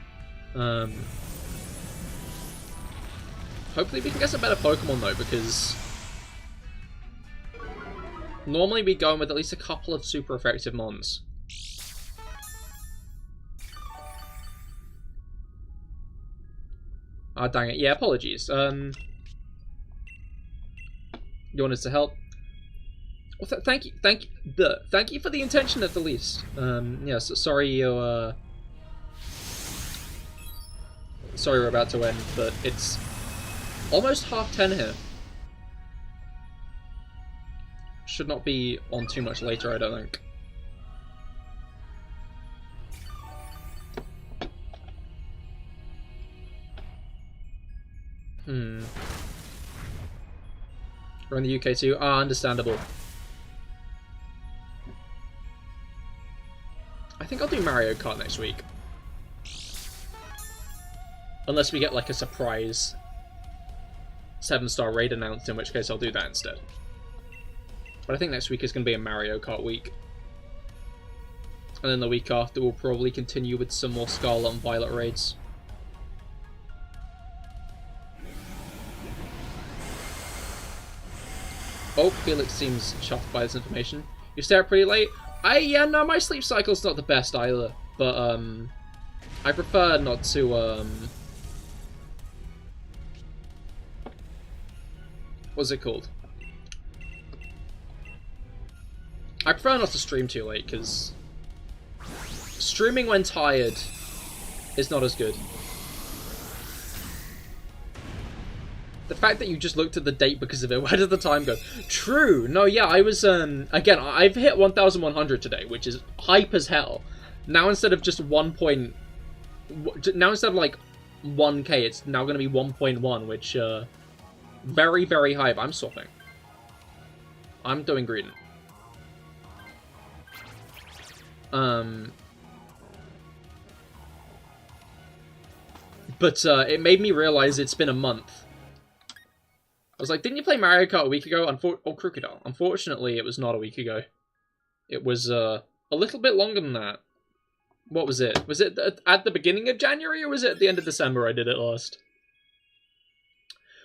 Hopefully we can get some better Pokemon, though, because normally we go in with at least a couple of super effective mons. Ah, dang it. Yeah, apologies. You wanted to help? Well, thank you for the intention at the least. Yeah, so sorry you, sorry we're about to end, but it's almost 10:30 here. Should not be on too much later, I don't think. We're in the UK too. Ah, understandable. I think I'll do Mario Kart next week. Unless we get like a surprise 7-star raid announced, in which case I'll do that instead. But I think next week is going to be a Mario Kart week. And then the week after we'll probably continue with some more Scarlet and Violet raids. Oh, Felix seems chuffed by this information. You stay up pretty late? Yeah, no, my sleep cycle's not the best either. But, I prefer not to, what's it called? I prefer not to stream too late, because streaming when tired is not as good. The fact that you just looked at the date because of it, where did the time go? True! No, yeah, I was, again, I've hit 1,100 today, which is hype as hell. Now instead of just now instead of, like, 1k, it's now going to be 1.1, which, very, very hype. I'm swapping. I'm doing green. But, it made me realize it's been a month. I was like, didn't you play Mario Kart a week ago? Crocodile. Unfortunately, it was not a week ago. It was, a little bit longer than that. What was it? Was it at the beginning of January, or was it at the end of December I did it last?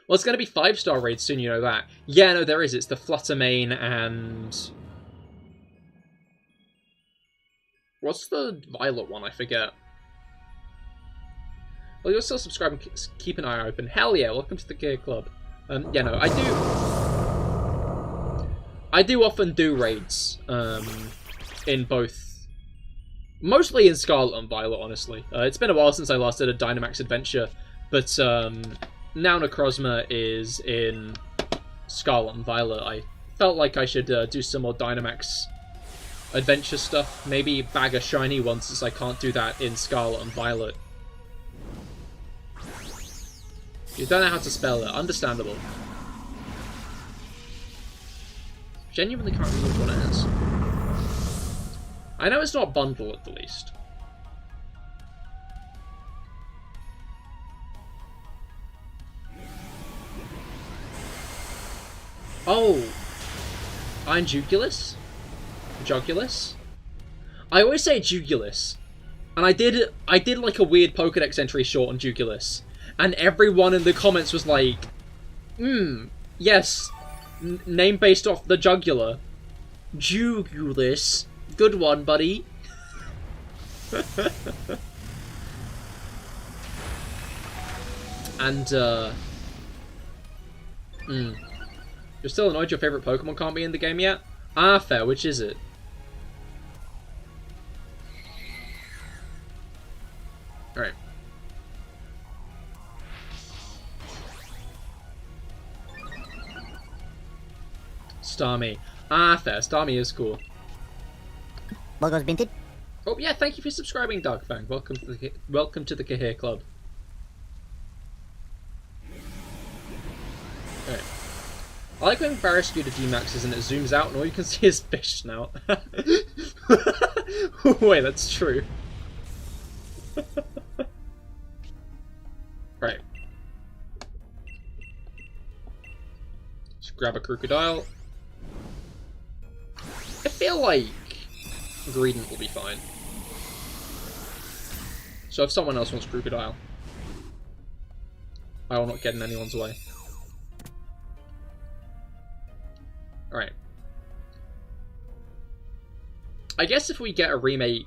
Well, it's going to be 5-star raids soon, you know that. Yeah, no, there is. It's the Fluttermane and... What's the Violet one? I forget. Well, you're still subscribing. Keep an eye open. Hell yeah, welcome to the Cahir Club. Yeah, no, I do often do raids, in both, mostly in Scarlet and Violet, honestly. It's been a while since I last did a Dynamax adventure, but, now Necrozma is in Scarlet and Violet. I felt like I should, do some more Dynamax adventure stuff. Maybe bag a shiny one, since I can't do that in Scarlet and Violet. You don't know how to spell it. Understandable. Genuinely can't remember what it is. I know it's not bundle at the least. Oh! I'm Jugulus? Jugulus? I always say Jugulus. And I did like a weird Pokedex entry short on Jugulus. And everyone in the comments was like, yes, name based off the jugular. Jugulus. Good one, buddy. And, You're still annoyed your favorite Pokemon can't be in the game yet? Ah, fair, which is it? Alright. Starmie. Ah, fair. Starmie is cool. Logos minted. Oh yeah, thank you for subscribing, Darkfang. Welcome to the Cahir Club. Alright. I like when Barrascuda demaxes and it zooms out and all you can see is fish snout. Wait, that's true. Right. Just grab a crocodile. I feel like Greedent will be fine. So if someone else wants crocodile, I will not get in anyone's way. Alright. I guess if we get a remake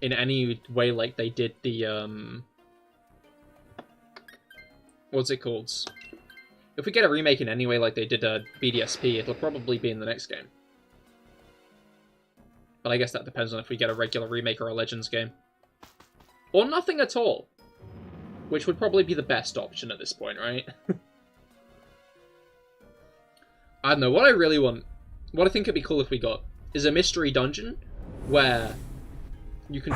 in any way like they did the, what's it called? If we get a remake in any way like they did BDSP, it'll probably be in the next game. But I guess that depends on if we get a regular remake or a Legends game. Or nothing at all. Which would probably be the best option at this point, right? I don't know, what I really want, what I think would be cool if we got, is a mystery dungeon where you can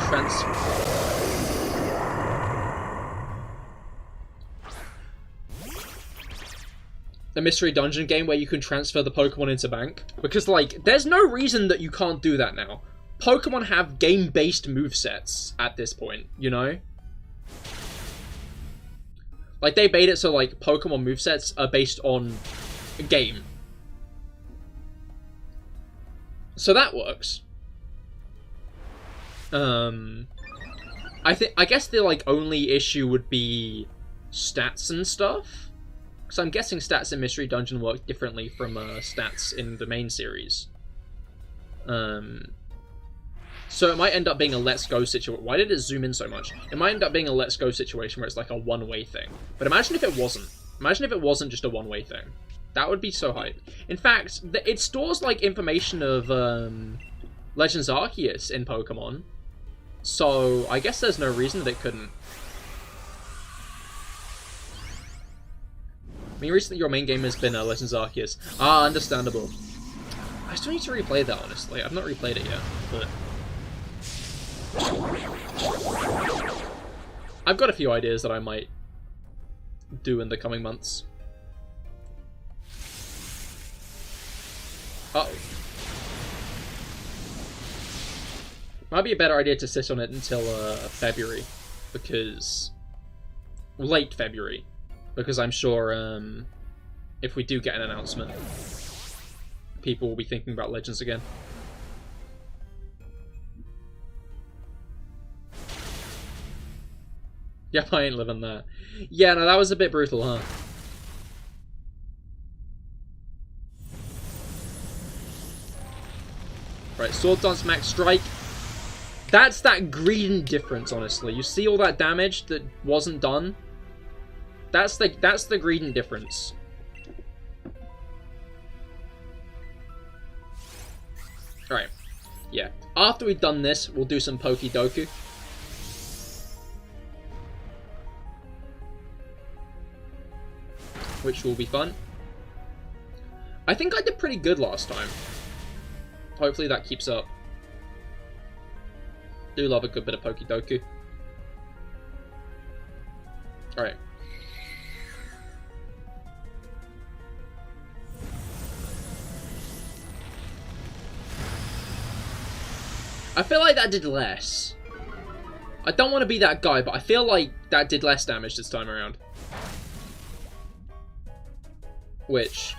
a mystery dungeon game where you can transfer the Pokemon into bank. Because, like, there's no reason that you can't do that now. Pokemon have game-based movesets at this point, you know? Like, they made it so, like, Pokemon movesets are based on a game. So that works. I guess the, like, only issue would be stats and stuff. Because I'm guessing stats in Mystery Dungeon work differently from stats in the main series. So it might end up being a let's go situation. Why did it zoom in so much? It might end up being a let's go situation where it's like a one-way thing. But imagine if it wasn't. Imagine if it wasn't just a one-way thing. That would be so hype. In fact, it stores, like, information of Legends Arceus in Pokemon. So I guess there's no reason that it couldn't. I mean, recently your main game has been Legends Arceus. Ah, understandable. I still need to replay that, honestly. I've not replayed it yet, but... I've got a few ideas that I might do in the coming months. Uh-oh. Might be a better idea to sit on it until February, because... late February. Because I'm sure if we do get an announcement, people will be thinking about Legends again. Yep, I ain't living there. Yeah, no, that was a bit brutal, huh? Right, Sword Dance Max Strike. That's that green difference, honestly. You see all that damage that wasn't done? That's the Greedent difference. Alright. Yeah. After we've done this, we'll do some Pokedoku. Which will be fun. I think I did pretty good last time. Hopefully that keeps up. Do love a good bit of Pokedoku. Alright. I feel like that did less. I don't want to be that guy, but I feel like that did less damage this time around. Which...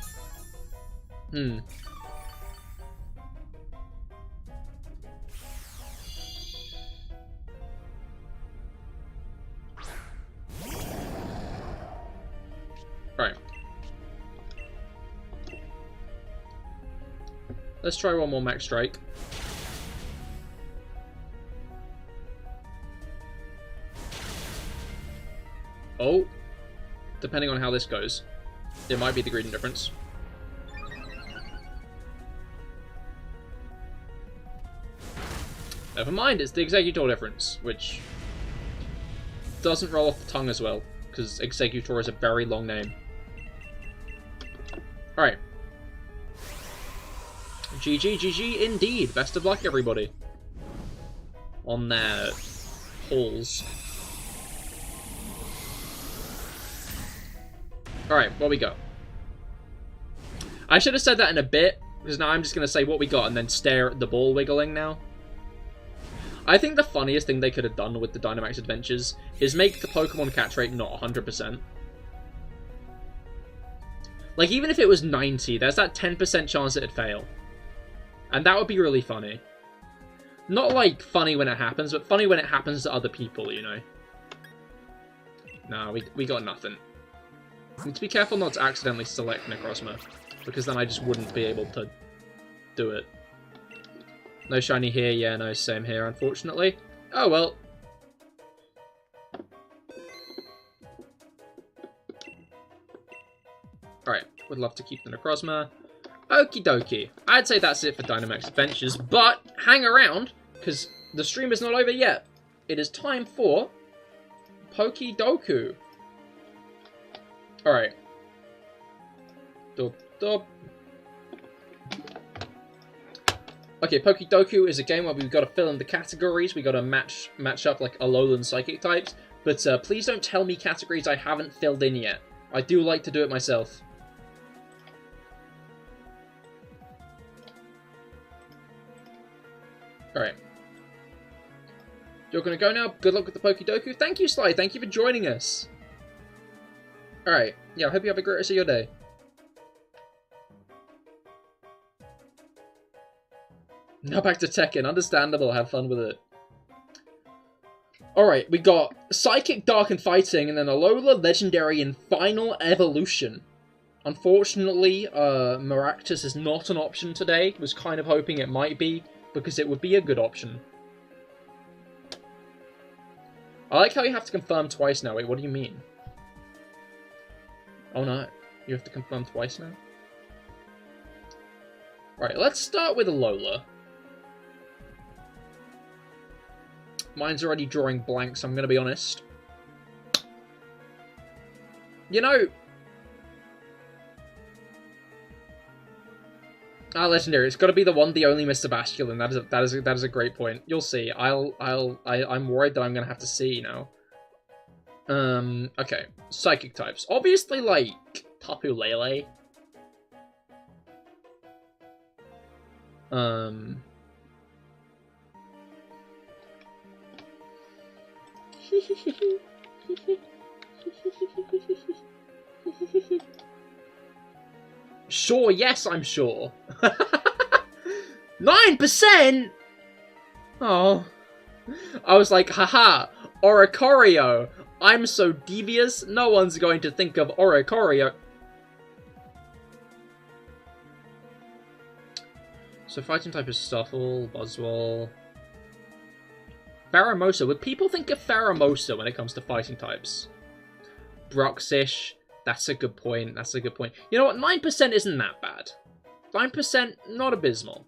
Right. Let's try one more Max Strike. Oh. Depending on how this goes. It might be the Greedent difference. Never mind, it's the Executor difference, which doesn't roll off the tongue as well, because Executor is a very long name. Alright. GG, GG indeed. Best of luck, everybody. On their hauls. Alright, what we got? I should have said that in a bit, because now I'm just going to say what we got and then stare at the ball wiggling now. I think the funniest thing they could have done with the Dynamax Adventures is make the Pokemon catch rate not 100%. Like, even if it was 90, there's that 10% chance it'd fail. And that would be really funny. Not, like, funny when it happens, but funny when it happens to other people, you know? Nah, we got nothing. Need to be careful not to accidentally select Necrozma, because then I just wouldn't be able to do it. No shiny here, yeah, no, same here, unfortunately. Oh well. Alright, would love to keep the Necrozma. Okie dokie. I'd say that's it for Dynamax Adventures, but hang around, because the stream is not over yet. It is time for Pokedoku. Alright. Dup, dup. Okay, Pokedoku is a game where we've got to fill in the categories. We've got to match up like Alolan Psychic types. But please don't tell me categories I haven't filled in yet. I do like to do it myself. Alright. You're going to go now. Good luck with the Pokedoku. Thank you, Sly. Thank you for joining us. Alright. Yeah, I hope you have a great rest of your day. Now back to Tekken. Understandable. Have fun with it. Alright, we got Psychic, Dark, and Fighting, and then Alola, Legendary, and Final Evolution. Unfortunately, Maractus is not an option today. Was kind of hoping it might be, because it would be a good option. I like how you have to confirm twice now. Wait, what do you mean? Oh no, you have to confirm twice now? Right, let's start with Alola. Mine's already drawing blanks, I'm going to be honest. You know... Legendary. It's got to be the one, the only Mr. Basculin. That is a great point. You'll see. I'm worried that I'm going to have to see now. Okay. Psychic types. Obviously, like, Tapu Lele. Sure, yes, I'm sure. 9%? Oh. I was like, haha, Oricorio. I'm so devious, no one's going to think of Oricorio. So fighting type is Stuffle, Buzzwole... Pheromosa. Would people think of Pheromosa when it comes to fighting types? Bruxish. That's a good point. That's a good point. You know what? 9% isn't that bad. 9%, not abysmal.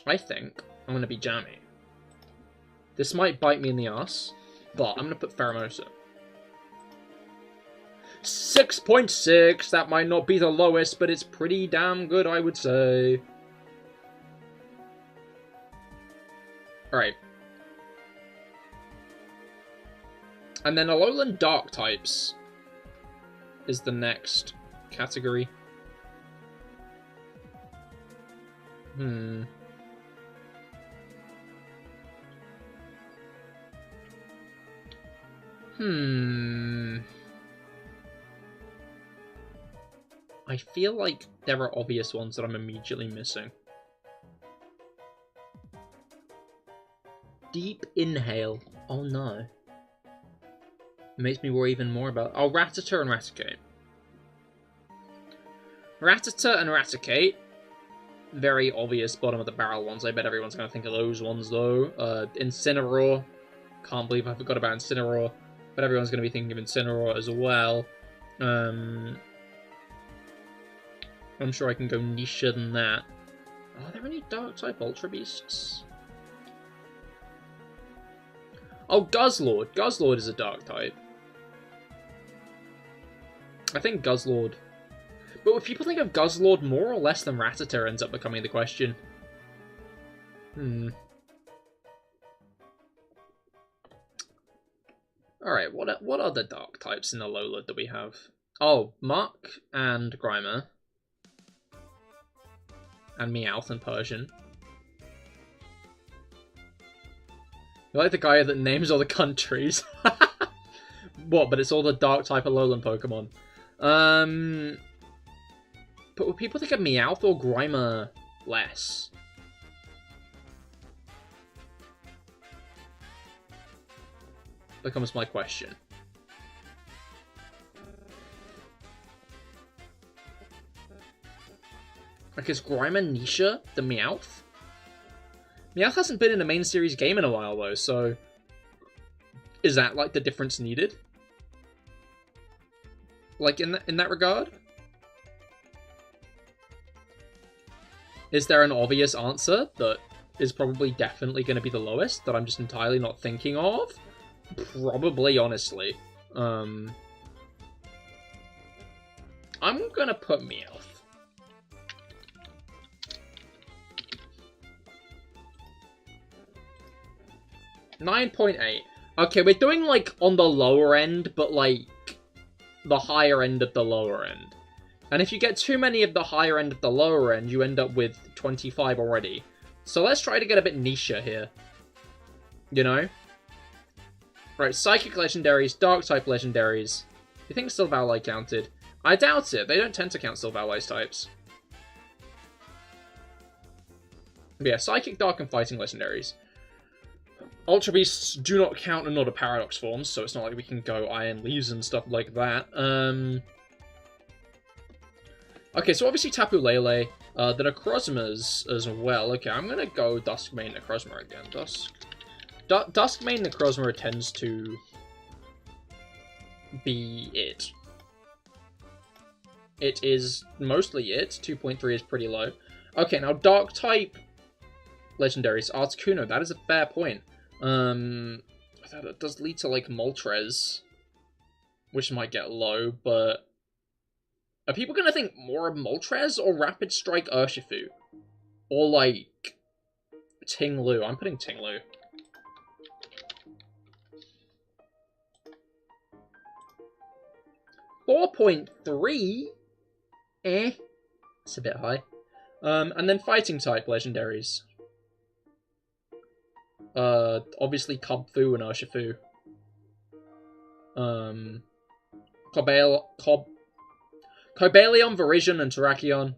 I think I'm going to be jammy. This might bite me in the ass, but I'm going to put Pheromosa. 6.6. That might not be the lowest, but it's pretty damn good, I would say. Alright. And then Alolan Dark types is the next category. I feel like there are obvious ones that I'm immediately missing. Deep inhale. Oh no. It makes me worry even more about... Oh, Rattata and Raticate. Rattata and Raticate. Very obvious bottom of the barrel ones. I bet everyone's going to think of those ones though. Incineroar. Can't believe I forgot about Incineroar. But everyone's going to be thinking of Incineroar as well. I'm sure I can go nicher than that. Are there any Dark-type Ultra Beasts? Oh, Guzzlord. Guzzlord is a Dark-type. I think Guzzlord. But if people think of Guzzlord more or less than Rattata ends up becoming the question. Alright, what other Dark types in Alola do we have? Oh, Muck and Grimer. And Meowth and Persian. You're like the guy that names all the countries. What, but it's all the Dark-type Alolan Pokemon. But would people think of Meowth or Grimer less? Becomes my question. Like, is Grimer nicher than Meowth? Meowth hasn't been in a main series game in a while, though, so... Is that, like, the difference needed? Like, in that regard? Is there an obvious answer that is probably definitely going to be the lowest that I'm just entirely not thinking of? Probably, honestly. I'm gonna put Meowth. 9.8. Okay, we're doing, like, on the lower end, but, like, the higher end of the lower end. And if you get too many of the higher end of the lower end, you end up with 25 already. So let's try to get a bit niche here. You know? Right, Psychic Legendaries, Dark-type Legendaries. You think Silvally counted? I doubt it. They don't tend to count Silvalli's types. But yeah, Psychic, Dark, and Fighting Legendaries. Ultra Beasts do not count and not a Paradox forms, so it's not like we can go Iron Leaves and stuff like that. Okay, so obviously Tapu Lele. The Necrozmas as well. Okay, I'm gonna go Duskmane Necrozma again. Duskmane Necrozma tends to be it. It is mostly it. 2.3 is pretty low. Okay, now Dark-type Legendaries. Articuno, that is a fair point. That does lead to, like, Moltres, which might get low, but are people gonna think more of Moltres or Rapid Strike Urshifu? Or, like, Ting-Lu? I'm putting Ting-Lu. .3? Eh. It's a bit high. And then Fighting-type Legendaries. Obviously Cobfu and Urshifu. Cobalion, Virizion, and Terrakion.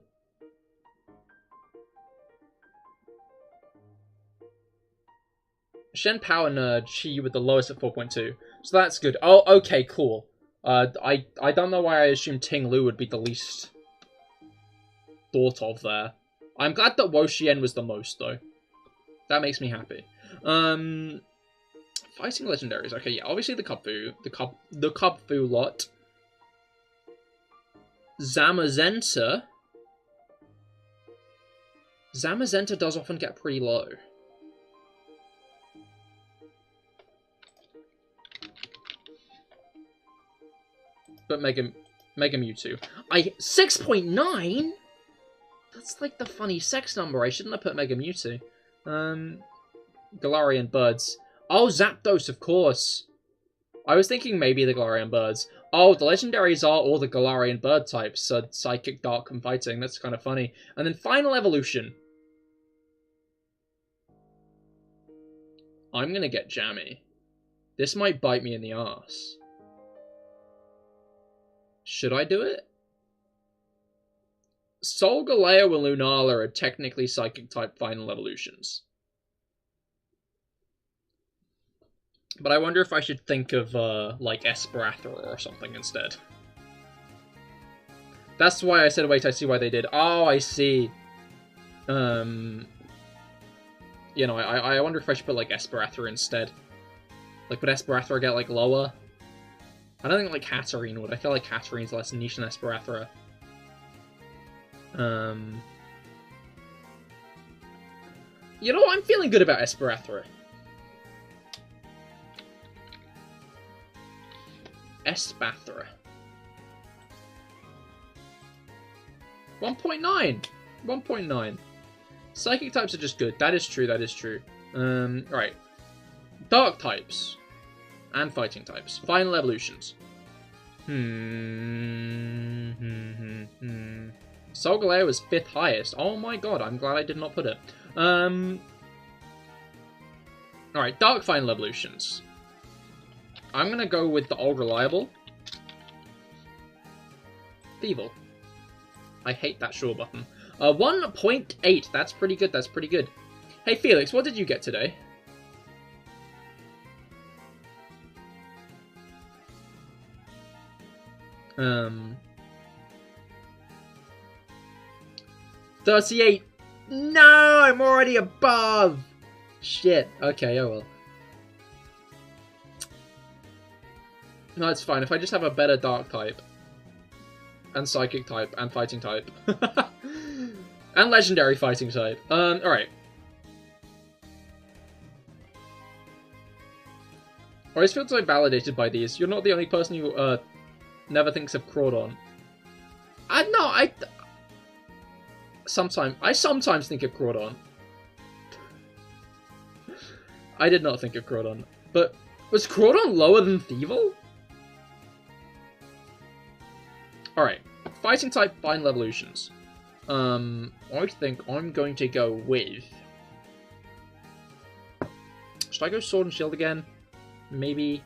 Shen Power Nerd, Chi with the lowest at 4.2. So that's good. Oh, okay, cool. I don't know why I assumed Ting-Lu would be the least thought of there. I'm glad that Wo-Chien was the most, though. That makes me happy. Fighting Legendaries. Okay, yeah, obviously the Cubfu. The Cubfu lot. Zamazenta. Zamazenta does often get pretty low. But Mega Mewtwo. 6.9? That's like the funny sex number. I shouldn't have put Mega Mewtwo. Galarian Birds. Oh, Zapdos, of course. I was thinking maybe the Galarian Birds. Oh, the Legendaries are all the Galarian Bird types. So Psychic, Dark, and Fighting. That's kind of funny. And then Final Evolution. I'm gonna get jammy. This might bite me in the arse. Should I do it? Solgaleo and Lunala are technically Psychic-type Final Evolutions. But I wonder if I should think of, like, Esperathra or something instead. That's why I said, wait, I see why they did. Oh, I see. You know, I wonder if I should put, like, Esperathra instead. Like, would Esperathra get, like, lower? I don't think, like, Hatterene would. I feel like Hatterene's less niche than Esperathra. You know, I'm feeling good about Esperathra. Espathra. 1.9. 1.9. Psychic types are just good. That is true, that is true. Right. Dark types. And fighting types. Final evolutions. Solgaleo is 5th highest. Oh my god, I'm glad I did not put it. Alright, dark final evolutions. I'm gonna go with the old reliable. Thievul. I hate that sure button. 1.8. That's pretty good, that's pretty good. Hey Felix, what did you get today? 38. No, I'm already above. Shit. Okay, oh well. No, it's fine. If I just have a better dark type. and psychic type, and fighting type. And legendary fighting type. Alright. I always feel so validated by these. You're not the only person who, never thinks of Crawdon. I sometimes think of Crawdon. I did not think of Crawdon. But, was Crawdon lower than Thievul? Alright. Fighting type final evolutions. I think I'm going to go with... Should I go Sword and Shield again? Maybe...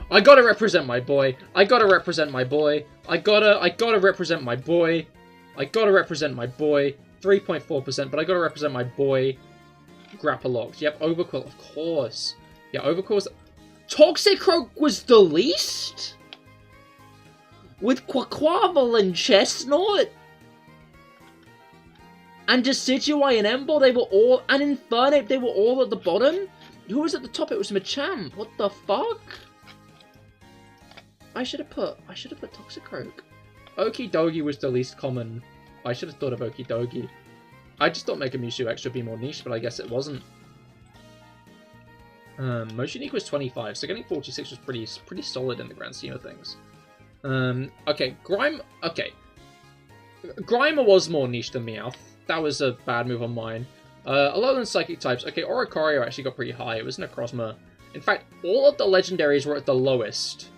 I gotta represent my boy. I gotta represent my boy. I gotta represent my boy. I gotta represent my boy. 3.4%, but I gotta represent my boy. Grappalocked. Yep, Overquill, of course. Yeah, Overquill was... Toxicroak was the least? With Quaquaval and Chestnut? And Decidueye and Ember, they were all... And Infernape, they were all at the bottom? Who was at the top? It was Machamp. What the fuck? I should have put Toxicroak. Okidogi was the least common. I should have thought of Okidogi. I just thought Mega Mewtwo X would be more niche, but I guess it wasn't. Most unique was 25, so getting 46 was pretty solid in the grand scheme of things. Okay, Grimer was more niche than Meowth. That was a bad move on mine. Alolan Psychic types. Okay, Oricorio actually got pretty high. It was Necrozma. In fact, all of the legendaries were at the lowest.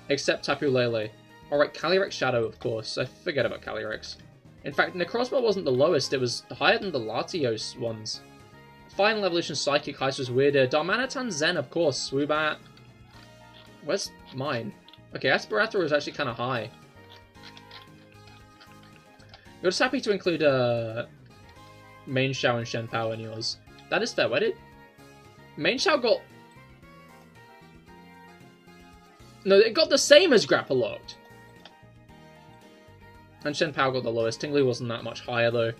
Except Tapu Lele. Alright, Calyrex Shadow, of course. I forget about Calyrex. In fact, Necrozma wasn't the lowest. It was higher than the Latios ones. Final Evolution Psychic Heist was weirder. Darmanitan Zen, of course. Swoobat. Where's mine? Okay, Aspirathra was actually kind of high. You're just happy to include Mainshao and Shenpao in yours. That is fair. Where did... Mainshao got... No, it got the same as Grappalocked. And Shenpao got the lowest. Tingly wasn't that much higher, though.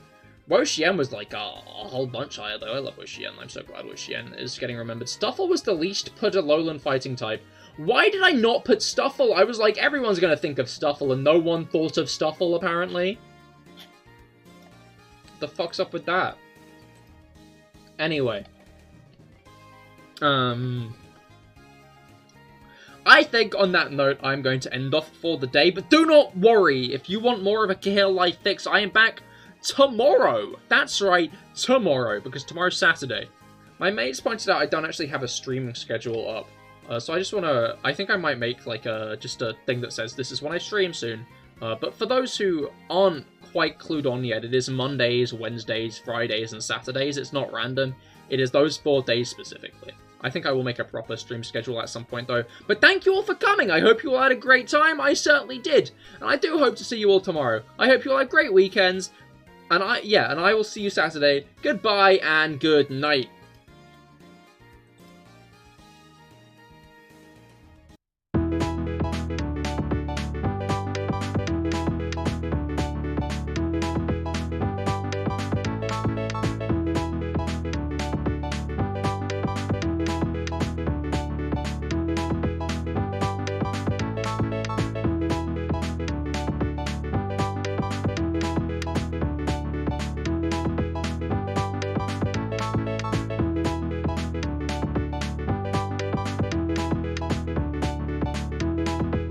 Woshien was like a whole bunch higher, though. I love Woshien. I'm so glad Woshien is getting remembered. Stuffle was the least put Alolan fighting type. Why did I not put Stuffle? I was like, everyone's going to think of Stuffle, and no one thought of Stuffle, apparently. The fuck's up with that? Anyway. I think on that note, I'm going to end off for the day, but do not worry. If you want more of a CahirLIVE fix, I am back tomorrow. That's right, tomorrow, because tomorrow's Saturday. My mates pointed out I don't actually have a streaming schedule up. So I just want to... I think I might make like just a thing that says this is when I stream soon. But for those who aren't quite clued on yet, it is Mondays, Wednesdays, Fridays, and Saturdays. It's not random. It is those 4 days specifically. I think I will make a proper stream schedule at some point, though. But thank you all for coming. I hope you all had a great time. I certainly did. And I do hope to see you all tomorrow. I hope you all have great weekends. And I will see you Saturday. Goodbye and good night.